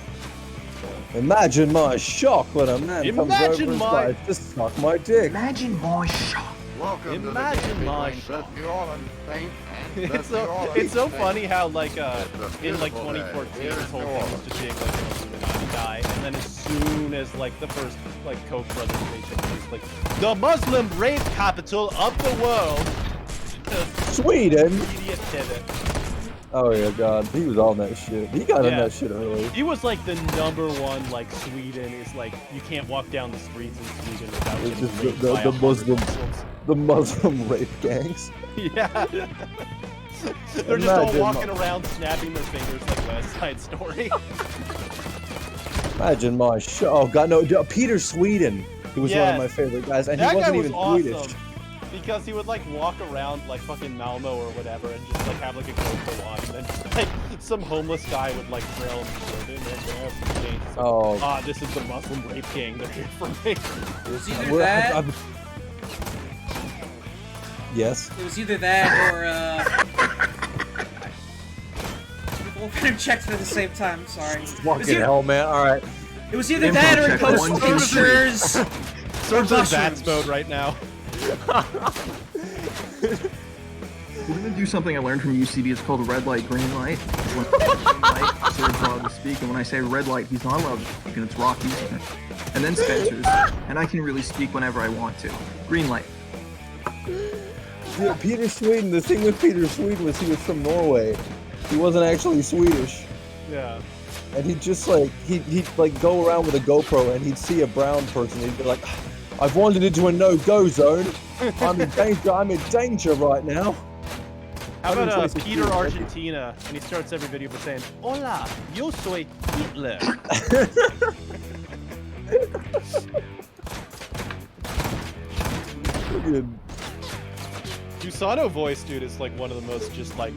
imagine my shock when a man comes Imagine over his my- wife to suck my dick. Imagine my shock. imagine my shock. It's so funny how like in like 2014 this whole thing was just being like an Illuminati guy, and then as soon as like the first like Koch brothers station was like the Muslim rape capital of the world, just Sweden? immediate pivot. Oh yeah, god, he was on that shit. He got in Yeah. that shit early. He was like the #1 like Sweden is like you can't walk down the streets in Sweden without It's getting just raped the by a Muslim- Muslims. The Muslim rape gangs. Yeah. They're just all Imagine walking around snapping their fingers like West Side Story. Imagine my show. Oh god, no, Peter Sweden. He was one of my favorite guys, and he That guy wasn't was even awesome. Swedish. Because he would like walk around like fucking Malmo or whatever and just like have like a GoPro on, and then just, like some homeless guy would like trail him. Ah, this is the Muslim rape gang. They're here for me. It was either that. Yes. It was either that or We'll kind of checked at the same time. Sorry. Fucking hell, man. All right. It was either that or Ghost Pictures. Serb's in Bats mode right now. We're gonna do something I learned from UCB. It's called red light, green light. When green light, Serb's allowed to speak, and when I say red light, he's not allowed to speak, and it's Rocky's turn. And then Spencer's, and I can really speak whenever I want to. Green light. Yeah, Peter Sweden. The thing with Peter Sweden was he was from Norway. He wasn't actually Swedish. Yeah. And he'd just like he'd like go around with a GoPro, and he'd see a brown person. And he'd be like, "I've wandered into a no-go zone. I'm in danger. I'm in danger right now." How about Peter Argentina? And he starts every video by saying, "Hola, yo soy Hitler." Usano voice, dude, is like one of the most just like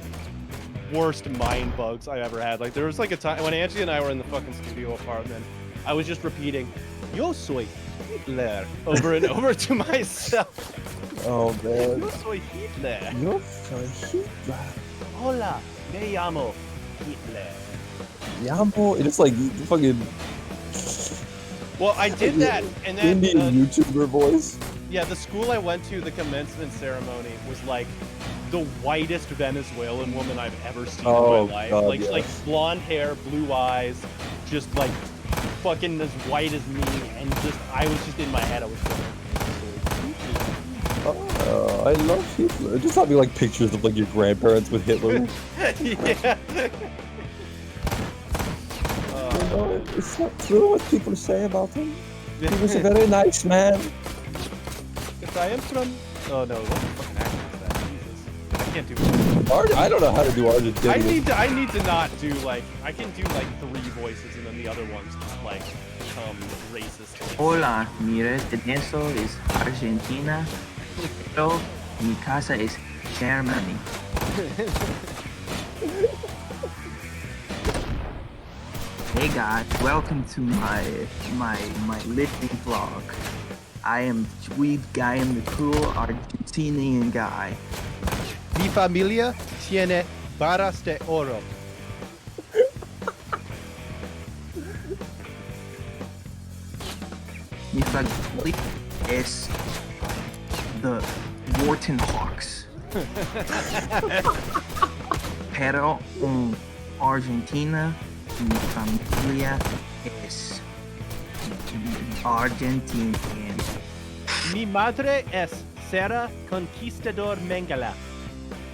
worst mind bugs I ever had. Like there was like a time when Angie and I were in the fucking studio apartment, I was just repeating, "Yo soy Hitler," over and over to myself. Oh man. Yo soy Hitler. Yo soy Hitler. Hola, me llamo Hitler. Llamo? It's like fucking. Well, I did that, and then Indian YouTuber voice. Yeah, the school I went to, the commencement ceremony was like the whitest Venezuelan woman I've ever seen in my life. God, like yeah. like blonde hair, blue eyes, just like fucking as white as me, and just I was just in my head. I was going, Oh, I love Hitler. Just having like pictures of like your grandparents with Hitler. yeah. You know, it's not true what people say about him. He was a very nice man. Yes, I am from. Oh no, what the fucking accent is that? Jesus, I can't do. I don't know how to do Argentinian. I need to not do like I can do like 3 voices and then the other ones just like become racist. Hola, mi residencia es Argentina, pero mi casa es Germany. Hey guys, welcome to my living vlog. I am Swede guy, I am the cool Argentinian guy. Mi familia tiene barras de oro. Mi familia es the Wharton Hawks. Pero Argentina, mi familia es Argentinian. Mi madre es Sara Conquistador Mengala.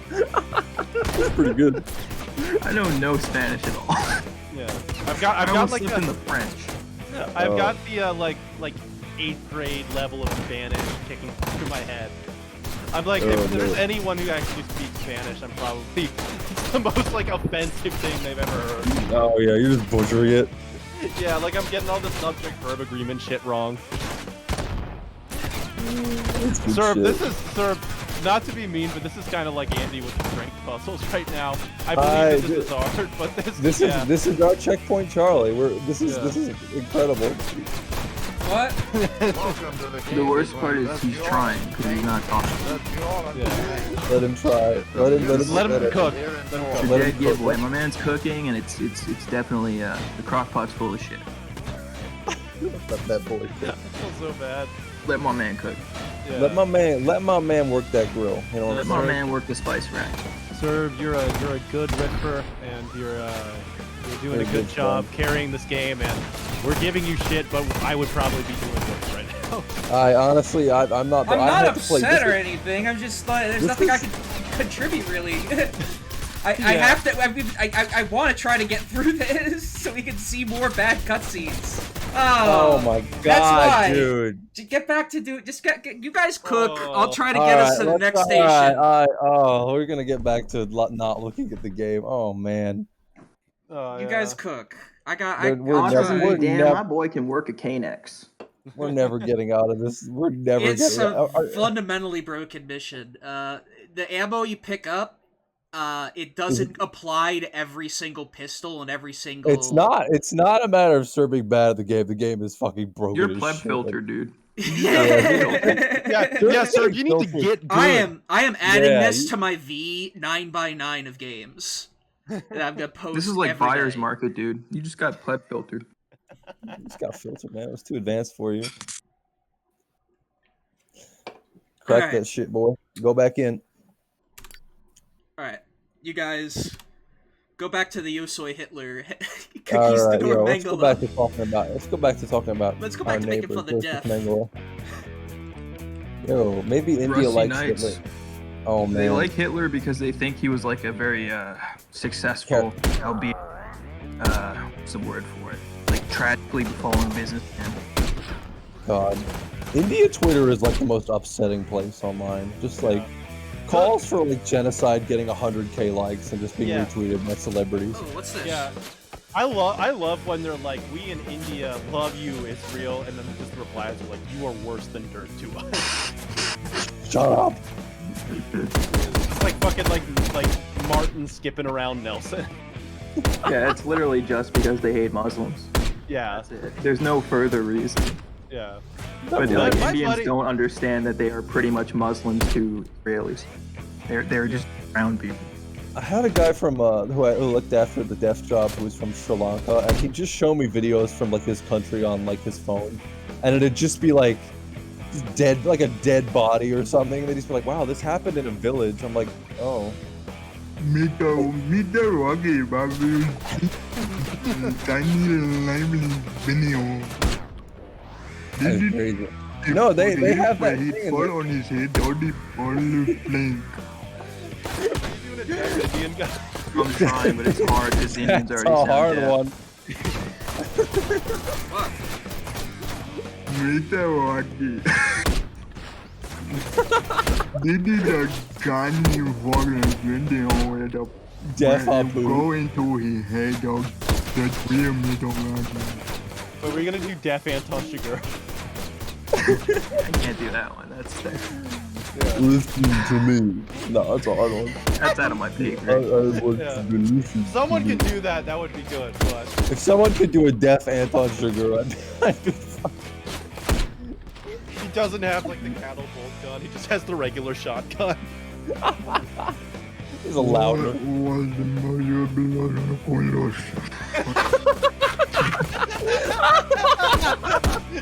That's pretty good. I know no Spanish at all. Yeah, I've got like in the French. I've got the like 8th grade level of Spanish kicking through my head. I'm like, if there's anyone who actually speaks Spanish, I'm probably the most like offensive thing they've ever heard. Oh yeah, you're just butchering it. Yeah, like I'm getting all the subject-verb agreement shit wrong. Serb, this is Serb. Not to be mean, but this is kind of like Andy with the strength puzzles right now. I believe this is hard, but this is our checkpoint, Charlie. This is incredible. What? The worst part is he's trying because he's not talking. Yeah. Let him try. Let him cook. Let him giveaway. My man's cooking, and it's definitely the crock pot's full of shit. Let that boy cook. I feel so bad. Let my man cook. Yeah. Let my man work that grill. You know what Let I'm my saying? man work the spice rack. Serb, you're a good ripper, and you're doing a good job carrying this game, and we're giving you shit, but I would probably be doing worse right now. I honestly, I'm not. I'm I not have to play upset this or anything. I'm just like, there's this nothing I is- can contribute really. I have to. I want to try to get through this so we can see more bad cutscenes. Oh my god, that's why. dude! Get back to do. Just get you guys cook. I'll try to get us to the next station. We're gonna get back to not looking at the game. Oh man. You guys cook. Autism, damn, my boy can work a K-Nex. We're never getting out of this. We're never It's getting out. a fundamentally broken mission. The ammo you pick up, it doesn't apply to every single pistol and every single. It's not. It's not a matter of Serb being bad at the game. The game is fucking broken. You're as pleb shit. filter, dude. Yeah, sir, you need to get good. I am adding this to my V 9x9 of games that I'm gonna post. This is like every buyer's day. market, dude. You just got pleb filtered. You just got filtered, man. It was too advanced for you. Crack Alright. that shit, boy. Go back in. All right, you guys, go back to the Yosoi Hitler cookies All to right, yo, let's Mangala. go back to talking about. Let's go back to talking about. Let's go back our to making fun neighbor, of the Joseph deaf. Mengele. Yo, maybe India Rusty likes Knights. Hitler. Oh man, They like Hitler because they think he was like a very successful, albeit what's the word for it? Like tragically befallen businessman. God. India Twitter is like the most upsetting place online. Just like calls for like genocide getting 100k likes and just being retweeted by celebrities. Oh, what's this? Yeah. I love when they're like, we in India love you, Israel, and then just the replies are like, you are worse than dirt to us. Shut up. It's like fucking like Martin skipping around Nelson. Yeah, it's literally just because they hate Muslims. Yeah. That's it. There's no further reason. Yeah. But My like, buddy- Indians don't understand that they are pretty much Muslims to Israelis. They're just brown people. I had a guy from who looked after the deaf job who was from Sri Lanka, and he'd just show me videos from like his country on like his phone, and it'd just be like dead, like a dead body or something. And they'd just be like, "Wow, this happened in a village." I'm like, "Oh." Mr. Rocky, baby. Tiny lively video. That's crazy. No, they have that He thing. fall on his head, all the plank. Indian guy. I'm trying, but it's hard because Indians It's already a hard sound one. Mr. Rocky. This is a gunny foreign video where the Deaf when Abu. you go into his head, that's real Mr. Rocky. So we're gonna do Deaf Anton Chigurh. I can't do that one. That's Listen to me. No, that's a hard one. that's out of my pay I grade. want Yeah. to listen. Someone to could me. do that. That would be good. But If someone could do a deaf Anton Sugar, I'd be he doesn't have like the cattle bolt gun. He just has the regular shotgun. It's a loud What one. was the mother blood of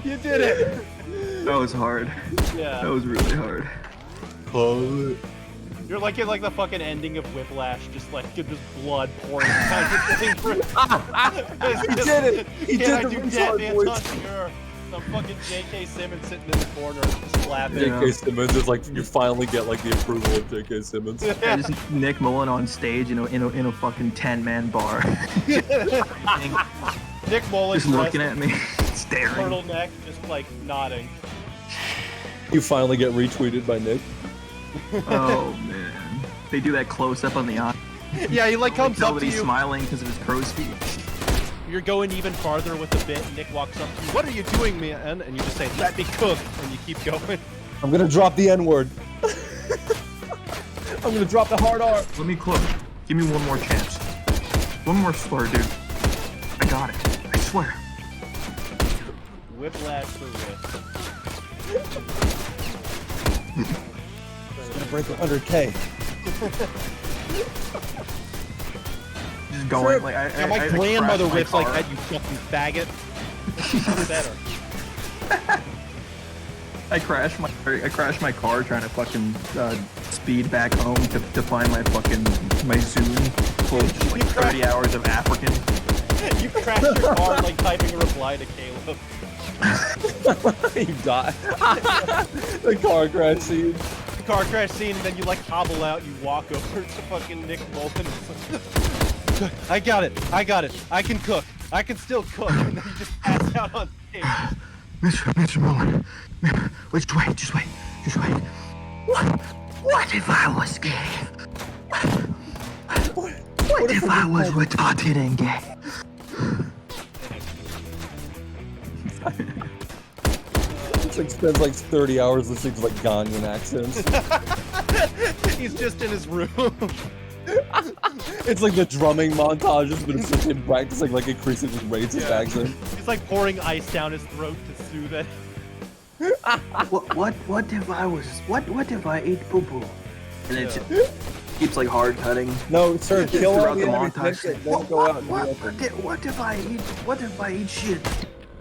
You did it. That was hard. That Yeah. was really hard. You're like in like the fucking ending of Whiplash, just like just blood pouring down your thing. He did it! He Can did I the do retard Deaf Anton voice. Chigurh? Some fucking J.K. Simmons sitting in the corner just laughing. Yeah. J.K. Simmons is like, you finally get like the approval of J.K. Simmons. Yeah, just Nick Mullen on stage in a fucking 10-man bar. Nick Mullen Just looking at me, staring. turtleneck, just like nodding. You finally get retweeted by Nick. Oh man. They do that close up on the eye. Yeah, he like comes Tell up that to he's you. smiling because of his crow's feet. You're going even farther with the bit. Nick walks up to you. What are you doing, man? And you just say, "Let me cook," and you keep going. I'm gonna drop the N-word. I'm gonna drop the hard R. Let me cook. Give me one more chance. One more slur, dude. I got it. I swear. Whiplash for wrist. It's gonna break 100K. Just going like Yeah, my grandmother whips like that, you fucking faggot. That's better. I crashed my car trying to fucking speed back home to find my fucking Zune full of like 30 hours of African. You crashed your car like typing a reply to Caleb. You die. The car crash scene. The car crash scene, and then you like hobble out, you walk over to fucking Nick Mullen. I got it. I can cook. I can still cook. And then you just pass out on stage. Mr. Mullen, just wait. What if I was gay? What if I was retarded and gay? It's like spends like 30 hours listening to like Ghanaian accents. He's just in his room. It's like the drumming montages, but it's just him practicing like increasingly racist accent. He's like pouring ice down his throat to soothe it. What if I ate poo poo? And it keeps like hard cutting. No, sir, kill all throughout the montage. What What if I eat shit?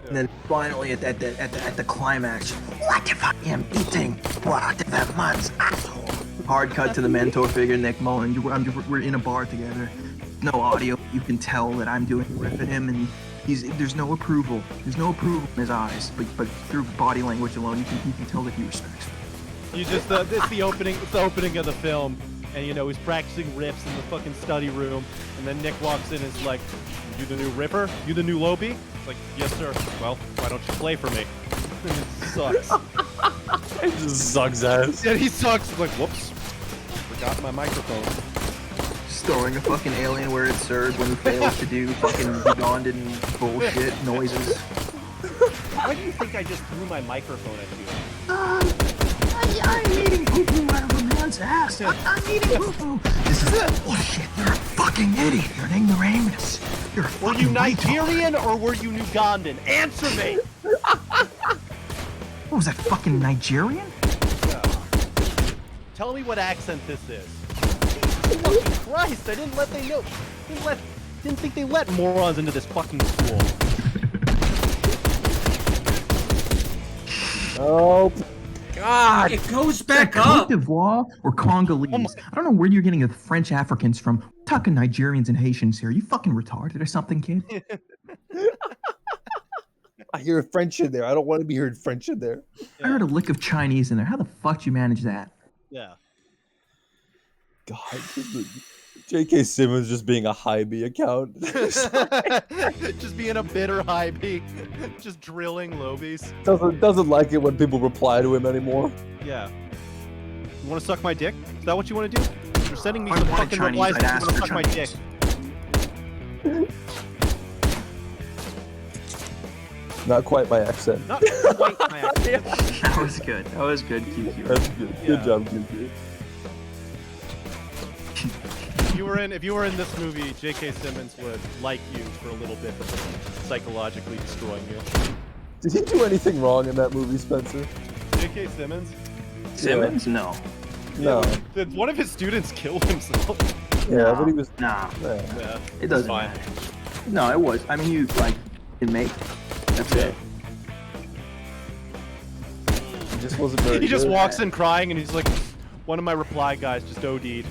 And then finally at the climax, what if I am eating what if that man's asshole? Hard cut to the mentor figure, Nick Mullen. We're in a bar together. No audio. You can tell that I'm doing a riff at him, and there's no approval. There's no approval in his eyes, but through body language alone, you can tell that he respects me. You just it's the opening. It's the opening of the film, and you know he's practicing riffs in the fucking study room, and then Nick walks in and is like, "You the new Ripper? You the new Lobie?" It's like, "Yes, sir." Well, why don't you play for me? And it sucks. It just sucks ass. Yeah, he sucks. It's like, whoops, forgot my microphone. Just throwing a fucking alien where it's Serb when he fails to do fucking Ugandan bullshit noises. Why do you think I just threw my microphone at you? I'm eating poo-poo out of a man's ass. I'm eating poo-poo. This is bullshit. You're a fucking idiot. You're an ignoramus. You're a fucking Were you Nigerian or were you Ugandan? Answer me! What was that, fucking Nigerian? Tell me what accent this is. Jesus fucking Christ! I didn't let they know. Didn't think they let morons into this fucking school. Oh, God! It goes back Cote up. d'Ivoire or Congolese? I don't know where you're getting the French Africans from. We're talking Nigerians and Haitians here. You fucking retarded or something, kid? I hear French in there. I don't want to be hearing French in there. I heard a lick of Chinese in there. How the fuck did you manage that? Yeah. God, J.K. Simmons just being a high B account. Just being a bitter high B. Just drilling lobies. Doesn't like it when people reply to him anymore. Yeah. You want to suck my dick? Is that what you want to do? You're sending me I some want fucking Chinese, replies I'd that you ask want to for suck my dick. Chinese. Not quite my accent. Not quite my accent. That was good. That was good, QQ. That's good. Yeah. Good job, QQ. If you were in this movie, J.K. Simmons would like you for a little bit before psychologically destroying you. Did he do anything wrong in that movie, Spencer? J.K. Simmons? Simmons? No. No. Did one of his students kill himself? Yeah, but he was. Nah. Yeah. Yeah. It doesn't fine. matter. No, it was. I mean, you, like, can make. That's it. He just wasn't very He just good. walks in crying and he's like, one of my reply guys just OD'd.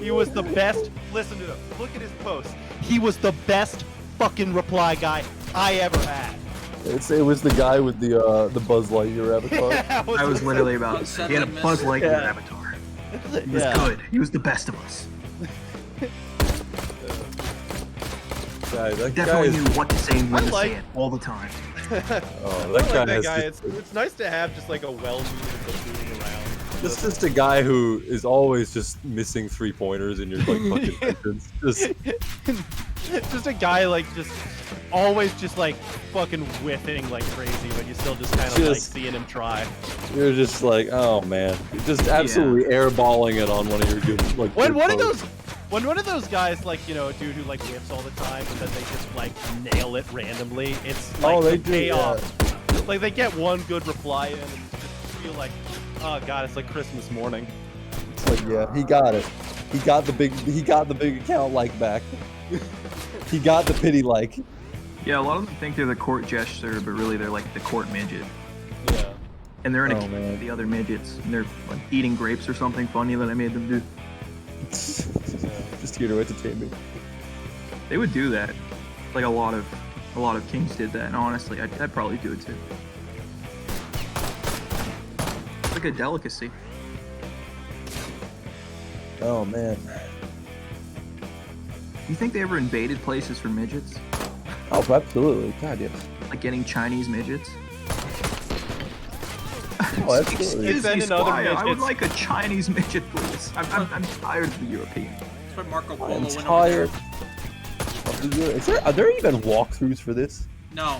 He was the best. Listen to him. Look at his post. He was the best fucking reply guy I ever had. It was the guy with the Buzz Lightyear avatar. Yeah, I was literally about. He had a Buzz Lightyear avatar. He was good. He was the best of us. Guy, that guy Definitely is, knew what to say and when to like- say it all the time. oh, I that guy like that has guy. just, It's nice to have just like a well-meaning buffoon around. it's just a guy who is always just missing 3-pointers in your like fucking sentence. Just a guy like just always just like fucking whiffing like crazy, but you still just kind of like Just- seeing him try. You're just like, oh man, you're just absolutely airballing it on one of your good like. When good one of posts. those, when one of those guys like a dude who like whiffs all the time, but then they just like nail it randomly. It's like they the do, payoff. Like they get one good reply in and just feel like, oh god, it's like Christmas morning. It's like, yeah, he got it. He got the big account like back. He got the pity like. Yeah, a lot of them think they're the court jester, but really they're like the court midget. Yeah. And they're in a Oh, cage man. with the other midgets. And they're like eating grapes or something funny that I made them do. Just here to entertain me. They would do that. Like a lot of kings did that, and honestly, I'd probably do it too. It's like a delicacy. Oh man. You think they ever invaded places for midgets? Oh, absolutely. God, yes. Like getting Chinese midgets? Oh, absolutely. It's been in other Squire, I would midgets. like a Chinese midget, please. I'm tired of the European. That's what Marco Polo I'm went over there. tired. Are there even walkthroughs for this? No.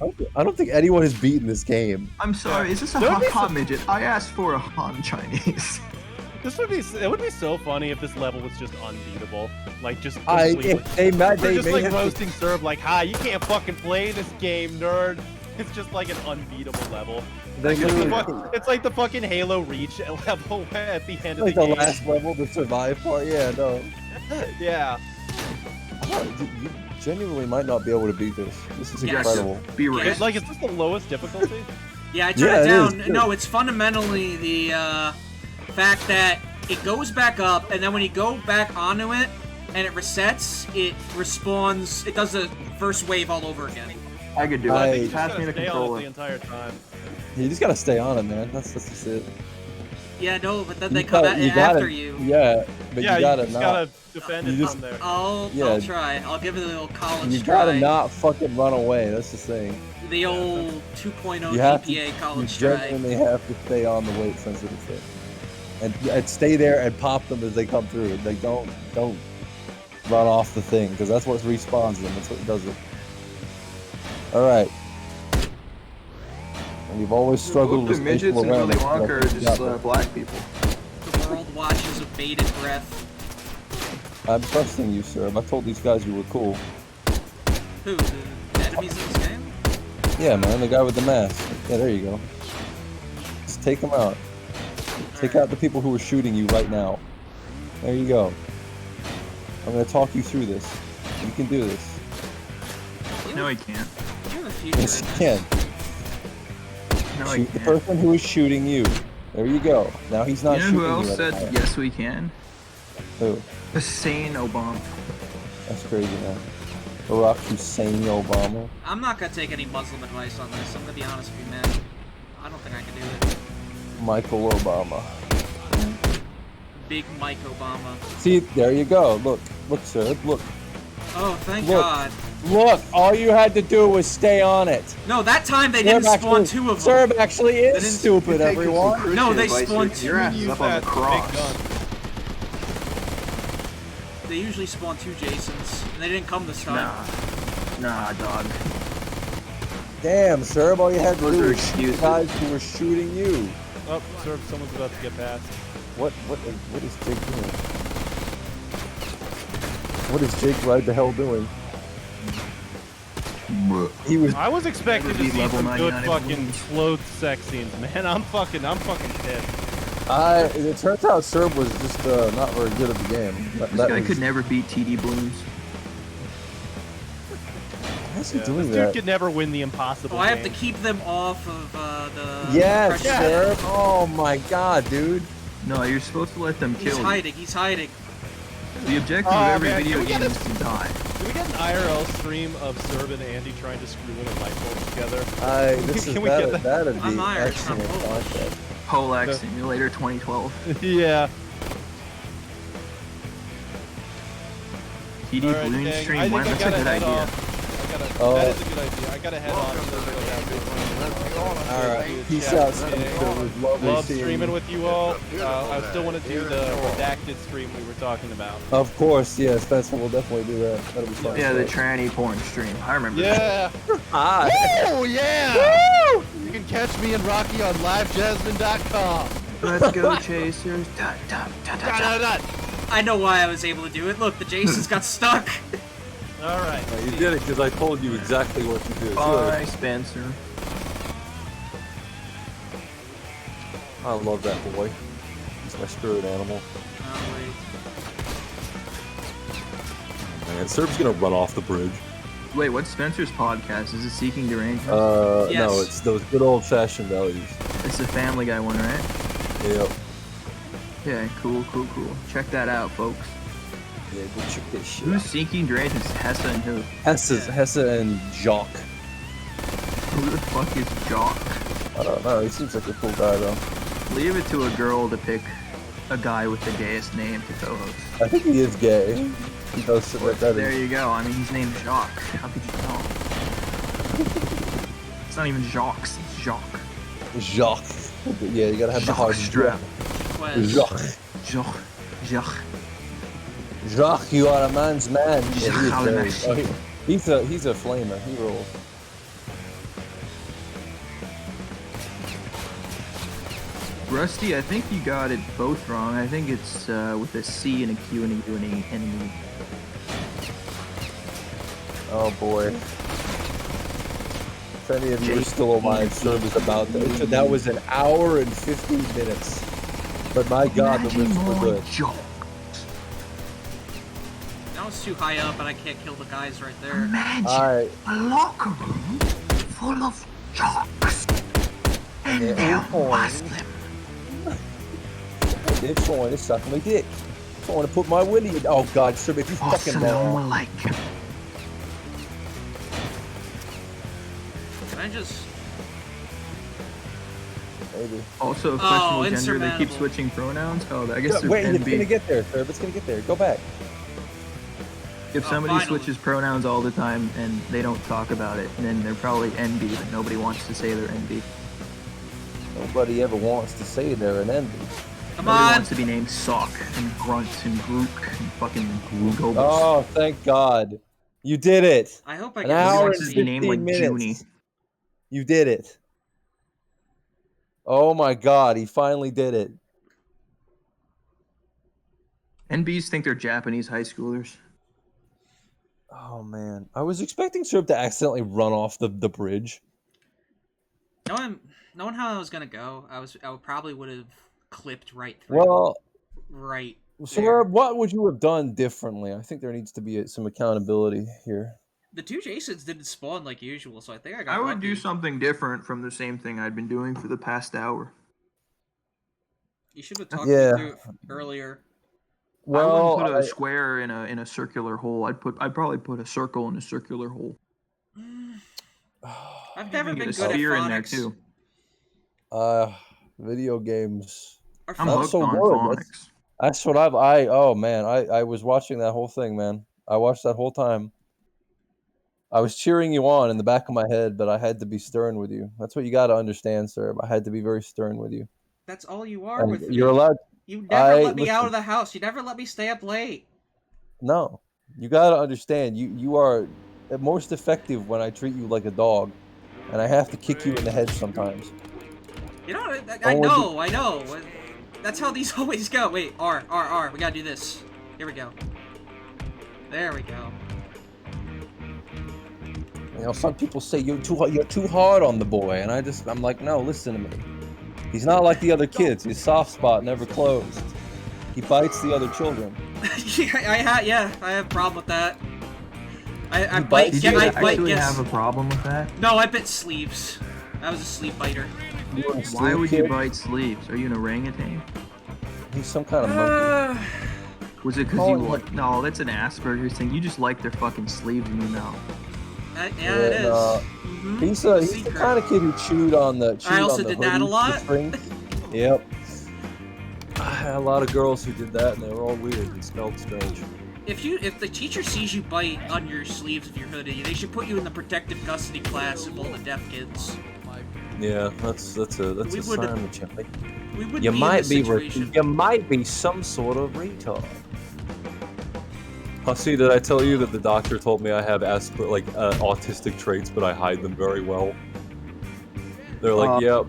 I don't think anyone has beaten this game. I'm sorry, is this a Han midget? I asked for a Han Chinese. It would be so funny if this level was just unbeatable. Like just They like roasting Serb like, "Ha, you can't fucking play this game, nerd." It's just like an unbeatable level. It's like the fucking Halo Reach level at the end of the game. Like the last level, the survive part. Yeah, no. Yeah. You genuinely might not be able to beat this. This is Yes. incredible. Be right. Like, is this the lowest difficulty? Yeah, I turned it down. is. No, it's fundamentally the fact that it goes back up, and then when you go back onto it, and it resets, it respawns. It does the first wave all over again. I could do I- it. Pass me the Stay on it controller. the entire time. You just gotta stay on it, man. That's just it. Yeah, no, but then You they come gotta- you after gotta- you. Yeah, but Yeah, you gotta just not. gotta defend it you just- from there. I'll Yeah. try. I'll give it a little college You try. gotta not fucking run away. That's the thing. The old 2.0 You have DPA You college try. genuinely have to stay on the weight sensitive thing, and stay there and pop them as they come through. Like don't run off the thing because that's what respawns them. That's what does it. All right. And you've always struggled Look, with the midgets spatial and Willy awareness, Wonka but are I just got that. black people. The world watches with bated breath. I'm trusting you, sir. I told these guys you were cool. Who? The enemies in this game? Yeah, man, the guy with the mask. Yeah, there you go. Just take him out. Take out the people who are shooting you right now. There you go. I'm gonna talk you through this. You can do this. No, I can't. You have a future Yes, in you this. can. No, I Shoot the can't. person who is shooting you. There you go. Now he's not You know shooting who else you said anymore. yes we can? Who? Hussein Obama. That's crazy, man. Barack Hussein Obama. I'm not gonna take any Muslim advice on this. I'm gonna be honest with you, man. I don't think I can do it. Michael Obama. Big Mike Obama. See, there you go. Look, sir. Look, Oh, thank Look. God. look. All you had to do was stay on it. No, that time they didn't spawn two of them. Serb actually is stupid, everyone. No, they spawned two. Your ass is Use up on the that big cross. gun. They usually spawn two Jasons, and they didn't come this time. Nah, dog. Damn, Serb. All you had to Those do are was shoot excuses. guys who were shooting you. Oh, Serb, someone's about to get past. What is Jake doing? What is Jake right the hell doing? He was. I was expecting to Beat see level some good 99 fucking balloons. clothed sex scenes, man. I'm fucking pissed. It turns out Serb was just not very good at the game. This guy could never beat TD Blooms. Why is he Yeah, doing this dude that? could never win the impossible. Oh, I have to game. keep them off of the. Yes, pressure. Serb. Oh my God, dude. No, you're supposed to let them He's kill you. hiding. He's hiding. The objective Oh, of every man, video can we game get is to die. Can we get an IRL stream of Serb and Andy trying to screw in a light bulb together? This is Can we get that'd be I'm Irish, I'm excellent Polish. content. Polax Simulator 2012. Yeah. TD All right, Balloon dang, stream. I think Wow, I that's a gotta good head idea. off. Oh. That is a good idea. I gotta head off. All right, peace out, Serb. It was lovely Love seeing streaming you. with you all. I still want to do the redacted stream we were talking about. Of course, yeah, Spencer will definitely do that. That'll be fun. Yeah, the tranny porn stream. I remember that. Yeah. Ah, Oh yeah. You can catch me and Rocky on livejasmine.com. Let's go, chasers. Dot, dot, dot, dot, dot. I know why I was able to do it. Look, the Jasons got stuck. All right. You did it because I told you exactly what to do. Bye, Spencer. I love that boy. He's my spirit animal. Oh, wait. Man, Serb's gonna run off the bridge. Wait, what's Spencer's podcast? Is it Seeking Derangement? Yes. No, it's those good old-fashioned values. It's the Family Guy one, right? Yep. Okay, cool. Check that out, folks. Yeah, go check this shit Who's out. Seeking Derangement? Hessa and who? Hesse and Jock. Who the fuck is Jock? I don't know. He seems like a cool guy though. Leave it to a girl to pick a guy with the gayest name to co-host. I think he is gay. He does sit like that. There you go. I mean, he's named Jacques. How could you know? It's not even Jacques. It's Jacques. Jacques. Yeah, you gotta have the hard strap. Quest. Jacques. Jacques. Jacques, you are a man's man. Jacques Yeah, he is Allen. very- oh, he's a flamer. He rolls. Rusty, I think you got it both wrong. I think it's with a C and a Q and a U and an E. Oh boy. If any of you are still alive, Serb is about that. That was an hour and 15 minutes. But my god, the lifts were good. That was too high up, and I can't kill the guys right there. Imagine Alright. a locker room full of jocks. And they're they'll all watch pointing. them. They're trying to suck my dick. Trying to put my willy in. Oh god, Serb, if you fucking Awesome know. like. Can I just... Maybe. Also, a questionable gender. They keep insurmountable. switching pronouns. Oh, I guess Wait, there's it's gonna NB. get there, Serb. It's gonna get there. Go back. If somebody finally. switches pronouns all the time and they don't talk about it, then they're probably NB, but nobody wants to say they're NB. Nobody ever wants to say they're an envy. Come Nobody on! wants to be named Sock and Grunt and Grook and fucking Gobus. Oh, thank God. You did it. I hope I An get hour Nobody and wants to be 15 named like minutes. Junie. You did it. Oh my God, he finally did it. NBs think they're Japanese high schoolers. Oh man, I was expecting Serb to accidentally run off the bridge. Knowing how I was gonna go, I probably would have clipped right through. Well, right. Serb, what would you have done differently? I think there needs to be some accountability here. The two Jasons didn't spawn like usual, so I think I got I would lucky. do something different from the same thing I'd been doing for the past hour. You should have talked Yeah. me through it earlier. I Well, wouldn't put a square in a circular hole. I'd probably put a circle in a circular hole. I've never Get been a good at sphere in there phonics. too. Video games. Or I'm Not hooked so on good. phonics. That's what oh man, I was watching that whole thing, man. I watched that whole time. I was cheering you on in the back of my head, but I had to be stern with you. That's what you got to understand, sir. I had to be very stern with you. That's all you are And with me. you're allowed. You never let me out listen. of the house. You never let me stay up late. No, you got to understand. You are at most effective when I treat you like a dog, and I have to kick you in the head sometimes. You know, I know. That's how these always go. Wait, R. We gotta do this. Here we go. There we go. You know, some people say you're too hard on the boy, and I'm like, no, listen to me. He's not like the other kids. His soft spot never closed. He bites the other children. I have a problem with that. I bite- bite. Did Yeah, you I bite. actually Yes. have a problem with that? No, I bit sleeves. I was a sleeve biter. You a Why sleep would you kid? bite sleeves? Are you an orangutan? He's some kind of monkey. Was it because Oh, you like? No, that's an Asperger's thing. You just like their fucking sleeves in your mouth. Yeah, it is. Mm-hmm. He's the Secret. kind of kid who chewed on the. I also on the did that a hoodie, lot. the strings. Yep. I had a lot of girls who did that, and they were all weird and smelled strange. If the teacher sees you bite on your sleeves of your hoodie, they should put you in the protective custody class of all the deaf kids. Yeah, that's a We sign would- of Jimmy. We would You be might in this be situation. you might be some sort of retard. Hussy, did I tell you that the doctor told me I have autistic traits, but I hide them very well? They're like, yep.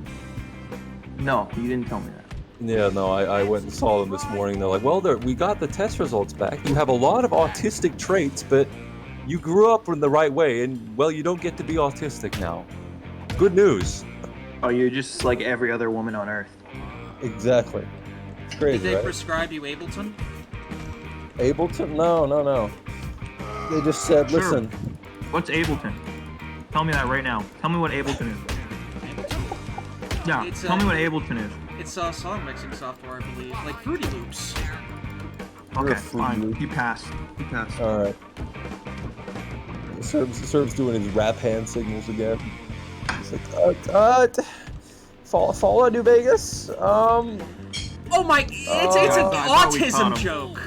No, you didn't tell me that. Yeah, no, I went and saw them this morning. They're like, well, we got the test results back. You have a lot of autistic traits, but you grew up in the right way, and, well, you don't get to be autistic now. Good news. Oh, you're just like every other woman on Earth. Exactly. It's crazy, Did they right? prescribe you Ableton? Ableton? No. They just said, Sure. listen. What's Ableton? Tell me that right now. Tell me what Ableton is. Yeah, It's, tell me what Ableton is. It's song mixing software, I believe, like Fruity Loops. Okay, Fruity fine. Loop. You passed. You passed. All right. Serb's doing his rap hand signals again. He's like, follow New Vegas. Oh my! It's an I thought we autism caught him. joke.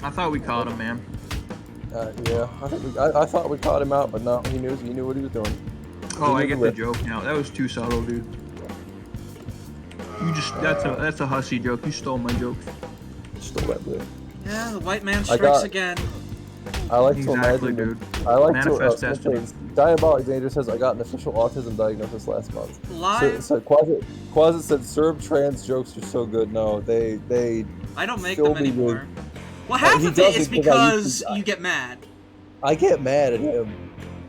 I thought we caught him, man. Yeah. I thought we caught him out, but no, he knew what he was doing. Oh, I He get knew the it. joke now. That was too subtle, dude. You just that's a hussy joke. You stole my joke. Stole that bit. Yeah, the white man I strikes got- again. I like to Exactly, imagine. dude. I like Manifest to. destiny. Diabolic Danger says I got an official autism diagnosis last month. Live. So Quasit said Serb trans jokes are so good. No, they. I don't make fill them me anymore. with- Well, half he of it is doesn't, 'cause I used because to- you get mad. I get mad at him.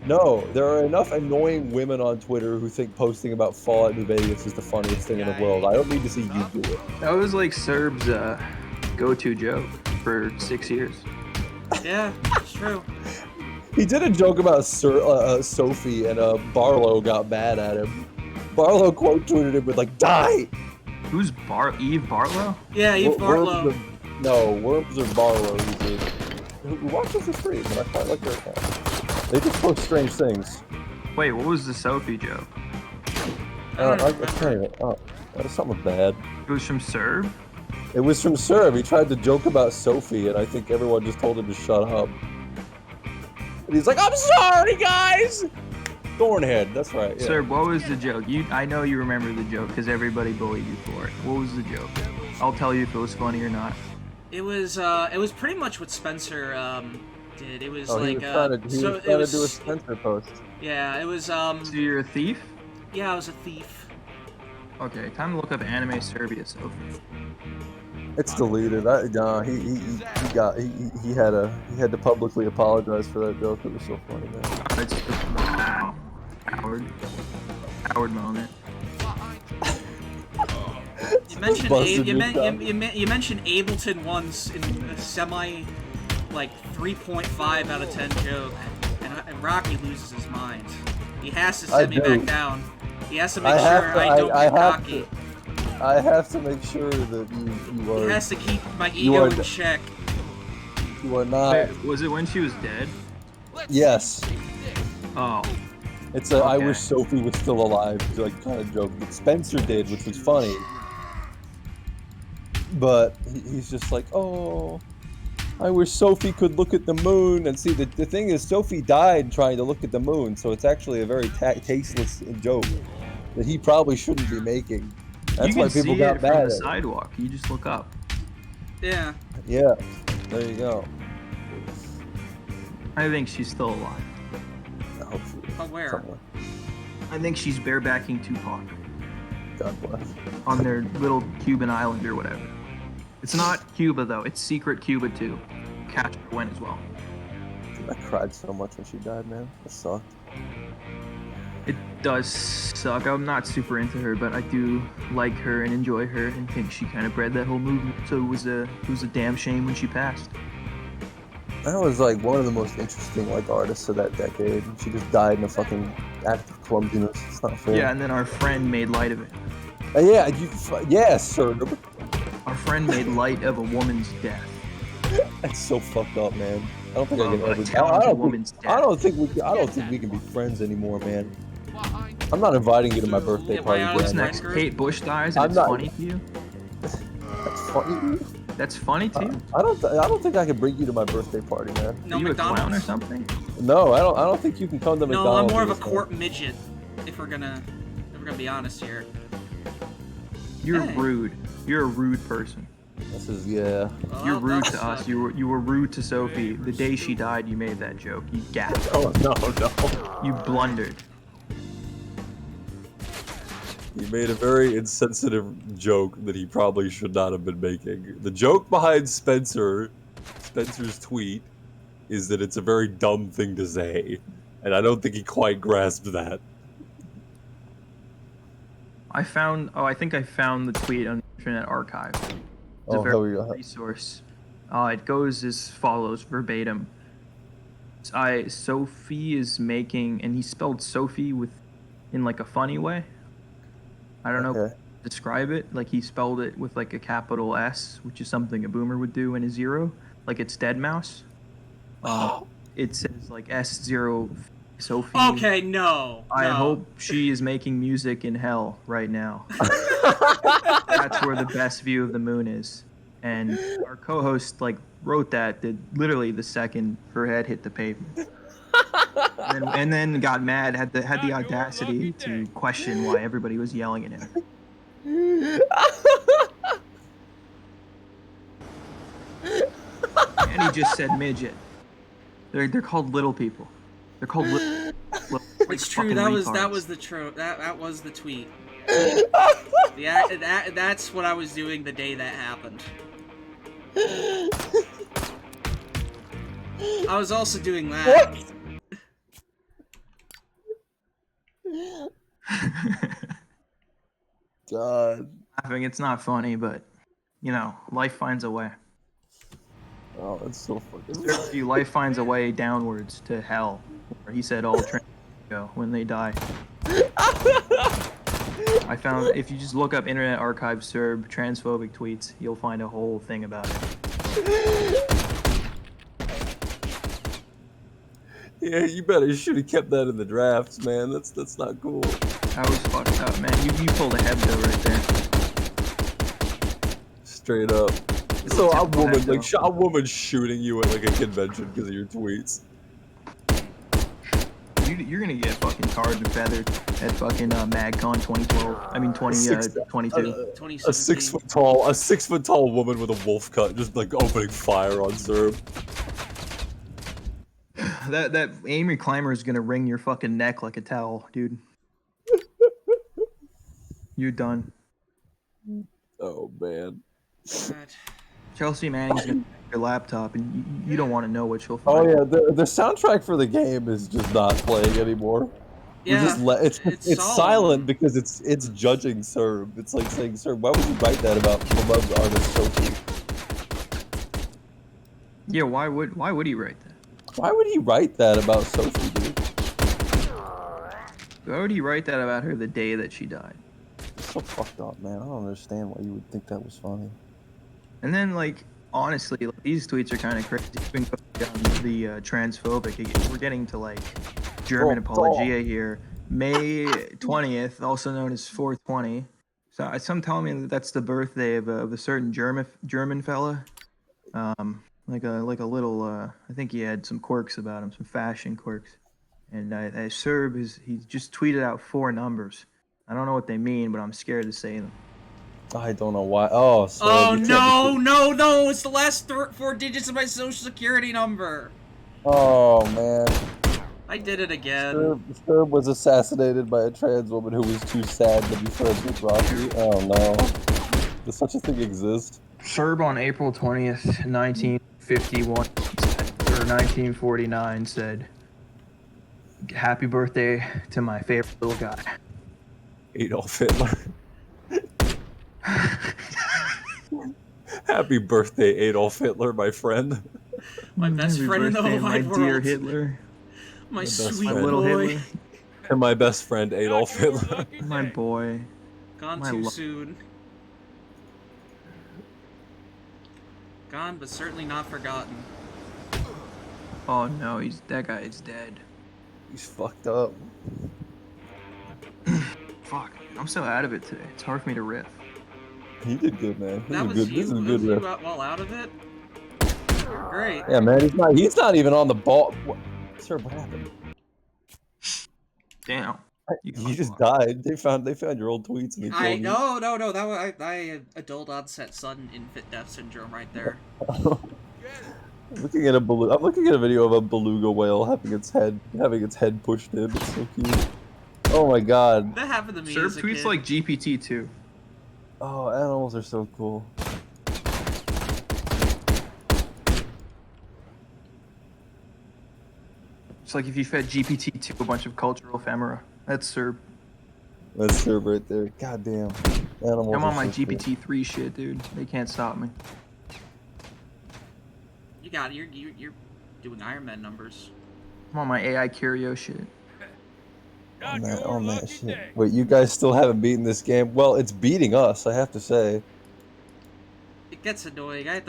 No, there are enough annoying women on Twitter who think posting about Fallout New Vegas is the funniest thing in the world. I don't need to see you do it. That was like Serb's go-to joke for 6 years. Yeah, it's true. He did a joke about Sophie, and Barlow got mad at him. Barlow quote tweeted him with like, "Die." Who's Eve Barlow? Yeah, Eve Barlow. Worms or Barlow. Who watches the stream, and I quite like their account. They just post strange things. Wait, what was the Sophie joke? I can't even. Oh, that was something bad. It was from Serb? It was from Serb. He tried to joke about Sophie, and I think everyone just told him to shut up. And he's like, "I'm sorry, guys." Thornhead, that's right. Yeah. Serb, what was the joke? I know you remember the joke because everybody bullied you for it. What was the joke? I'll tell you if it was funny or not. It was pretty much what Spencer did. It was Oh, like he was trying to do a Spencer post. Yeah, it was So you're a thief? Yeah, I was a thief. Okay, time to look up anime Serbia, Sophie. It's deleted. He had to publicly apologize for that joke. It was so funny, man. It's Howard moment. You mentioned Busted you your mentioned Ableton once in a semi like 3.5 out of 10 joke, and Rocky loses his mind. He has to send me back down. He has to make sure I don't get cocky. I have to make sure that you are. He has to keep my ego in check. You are not. Wait, was it when she was dead? Yes. Oh. It's a I wish Sophie was still alive like kind of joke that Spencer did, which was funny. But he's just like, oh, I wish Sophie could look at the moon. And see, the thing is, Sophie died trying to look at the moon, so it's actually a very tasteless joke that he probably shouldn't be making. That's why people got mad from at the it. sidewalk. You just look up. Yeah. Yeah, there you go. I think she's still alive. Hopefully. But where? Somewhere. I think she's barebacking Tupac God bless. on their little Cuban island or whatever. It's not Cuba though. It's secret Cuba too. Castro went as well. I cried so much when she died, man. It sucked. It does suck. I'm not super into her, but I do like her and enjoy her and think she kind of bred that whole movement. So it was a damn shame when she passed. That was like one of the most interesting like artists of that decade. She just died in a fucking act of clumsiness. It's not fair. Yeah, and then our friend made light of it. Yes, sir. Our friend made light of a woman's death. That's so fucked up, man. I don't think I Of can a ever. talented woman's death. I don't think we can be friends anymore, man. I'm not inviting you to my birthday party. why What's Brandon. next? Kate Bush dies and I'm it's not- funny to you? That's funny. to you? That's funny to you? I don't think I can bring you to my birthday party, man. No Are you a clown or McDonald's. something? No, I don't think you can come to No, McDonald's. I'm more of a with us, man. court midget. If we're gonna be honest here. You're Hey. rude. You're a rude person. This is yeah. Well, You're rude that's, to us. You were rude to Sophie. The day she died, you made that joke. You gasped. Oh no. You blundered. He made a very insensitive joke that he probably should not have been making. The joke behind Spencer's tweet is that it's a very dumb thing to say, and I don't think he quite grasped that. I think I found the tweet on the Internet Archive. It's Oh, a here we very go. resource. It goes as follows, verbatim. Sophie is making, and he spelled Sophie in like a funny way. I don't know Okay. how to describe it. Like he spelled it with like a capital S, which is something a boomer would do, and a zero, like it's dead mouse. It says like S0 Sophie. Okay, no. I no. hope she is making music in hell right now. That's where the best view of the moon is. And our co-host like wrote that literally the second her head hit the pavement. and then got mad, had the audacity to question why everybody was yelling at him. And he just said midget. They're called little people. They're called little It's true. That was the that was the tweet. Yeah, that's what I was doing the day that happened. I was also doing that. God. Laughing, it's not funny, but you know, life finds a way. Oh, that's so fucking. Life finds a way downwards to hell. Where he said all trans go when they die. I found if you just look up Internet Archive Serb transphobic tweets, you'll find a whole thing about it. Yeah, you should have kept that in the drafts, man. That's not cool. That was fucked up, man. You pulled a Hebdo right there. Straight up. So a woman shooting you at like a convention because of your tweets. You're gonna get fucking tarred and feathered at fucking MagCon 2012. I mean 2022. A 6 foot tall woman with a wolf cut just like opening fire on Serb. That Amy Climber is gonna wring your fucking neck like a towel, dude. You're done. Oh man. Chelsea Manning's gonna take your laptop, and you don't want to know what she'll find. Oh yeah, the soundtrack for the game is just not playing anymore. Yeah, it's silent because it's judging Serb. It's like saying, Serb, why would you write that about beloved artist Sophie? Yeah, why would he write that? Why would he write that about Sophie, dude? Why would he write that about her the day that she died? It's so fucked up, man. I don't understand why you would think that was funny. And then, like, honestly, like, these tweets are kind of crazy. Down the transphobic. We're getting to, like, German apologia here. May 20th, also known as 420. So some tell me that that's the birthday of a certain German fella. Like a little. I think he had some quirks about him, some fashion quirks. And Serb he just tweeted out 4 numbers. I don't know what they mean, but I'm scared to say them. I don't know why. Oh, Serb, oh no! It's the last 4 digits of my social security number. Oh man. I did it again. Serb was assassinated by a trans woman who was too sad to be friends with Rocky. Oh no. Does such a thing exist? Serb on April 20th, 1951 or 1949 said, "Happy birthday to my favorite little guy, Adolf Hitler." Happy birthday, Adolf Hitler, my friend. My best friend in the whole wide world. My dear Hitler. My sweet little boy. Hitler. And my best friend, Adolf Hitler. My boy. Gone too soon. Gone, but certainly not forgotten. Oh no, that guy is dead. He's fucked up. Fuck, I'm so out of it today. It's hard for me to riff. He did good, man. This is a good riff. Well out of it? Great. Yeah, man, he's not even on the ball. Sir, what happened? Damn. You just died. They found your old tweets and they killed you. No. That was I adult onset sudden infant death syndrome right there. I'm looking at a video of a beluga whale having its head pushed in. It's so cute. Oh my god. That happened to me. Serb as a tweets kid. like GPT too. Oh, animals are so cool. It's like if you fed GPT-2 a bunch of cultural ephemera. That's Serb. That's Serb right there. God damn. Animals. I'm on my so GPT-3 shit, dude. They can't stop me. You got it. You're doing Iron Man numbers. I'm on my AI Curio shit. On that shit. Wait, you guys still haven't beaten this game? Well, it's beating us, I have to say. It gets annoying. I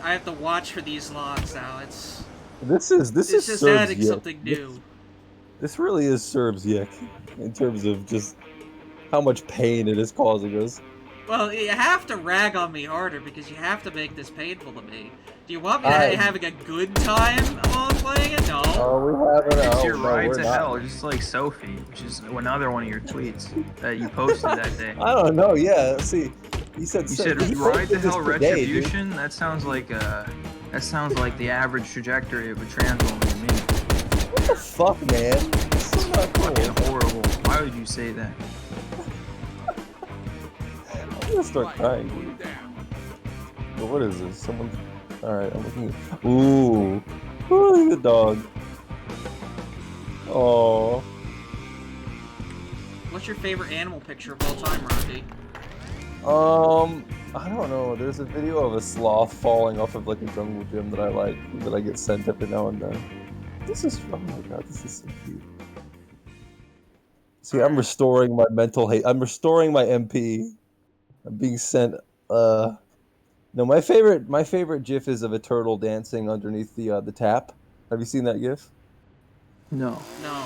have to watch for these logs now. This is just Serb's adding yick. something new. This really is Serb's yick in terms of just how much pain it is causing us. Well, you have to rag on me harder because you have to make this painful to me. Do you want me having a good time while I'm playing it? No. Oh, we haven't. It's your ride to hell, just like Sophie, which is another one of your tweets that you posted that day. I don't know. Yeah, see, you said ride to hell Retribution. That sounds like the average trajectory of a trans woman to me. What the fuck, man? It's so not cool. Fucking horrible. Why would you say that? I'm gonna start crying, dude. But what is this? Someone. Alright, I'm looking at. Ooh. Ooh, the dog. Oh. What's your favorite animal picture of all time, Rocky? I don't know. There's a video of a sloth falling off of like a jungle gym that I like, that I get sent every now and then. This is, oh my god, this is so cute. See, I'm restoring my mental hate. I'm restoring my MP. I'm being sent, no, my favorite GIF is of a turtle dancing underneath the tap. Have you seen that GIF? No. No.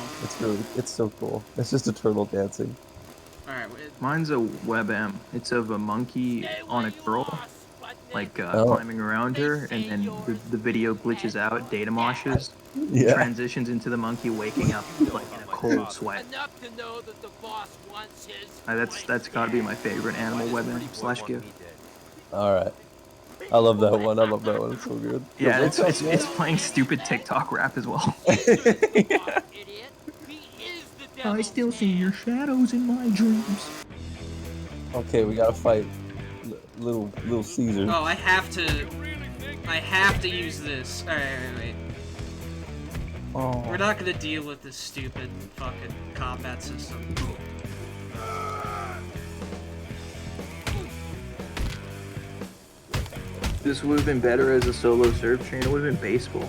It's so cool. It's just a turtle dancing. Alright, Mine's a WebM. It's of a monkey on a girl, like climbing around her, and then the video glitches out, data moshes, transitions into the monkey waking up like in a cold sweat. That's gotta be my favorite animal WebM / GIF. Alright. I love that one. I love that one. It's so good. Yeah, it's playing stupid TikTok rap as well. I still see your shadows in my dreams. Okay, we gotta fight little Caesar. Oh, I have to use this. Alright, wait. Oh. We're not gonna deal with this stupid fucking combat system. This would have been better as a solo serve train. It would have been baseball.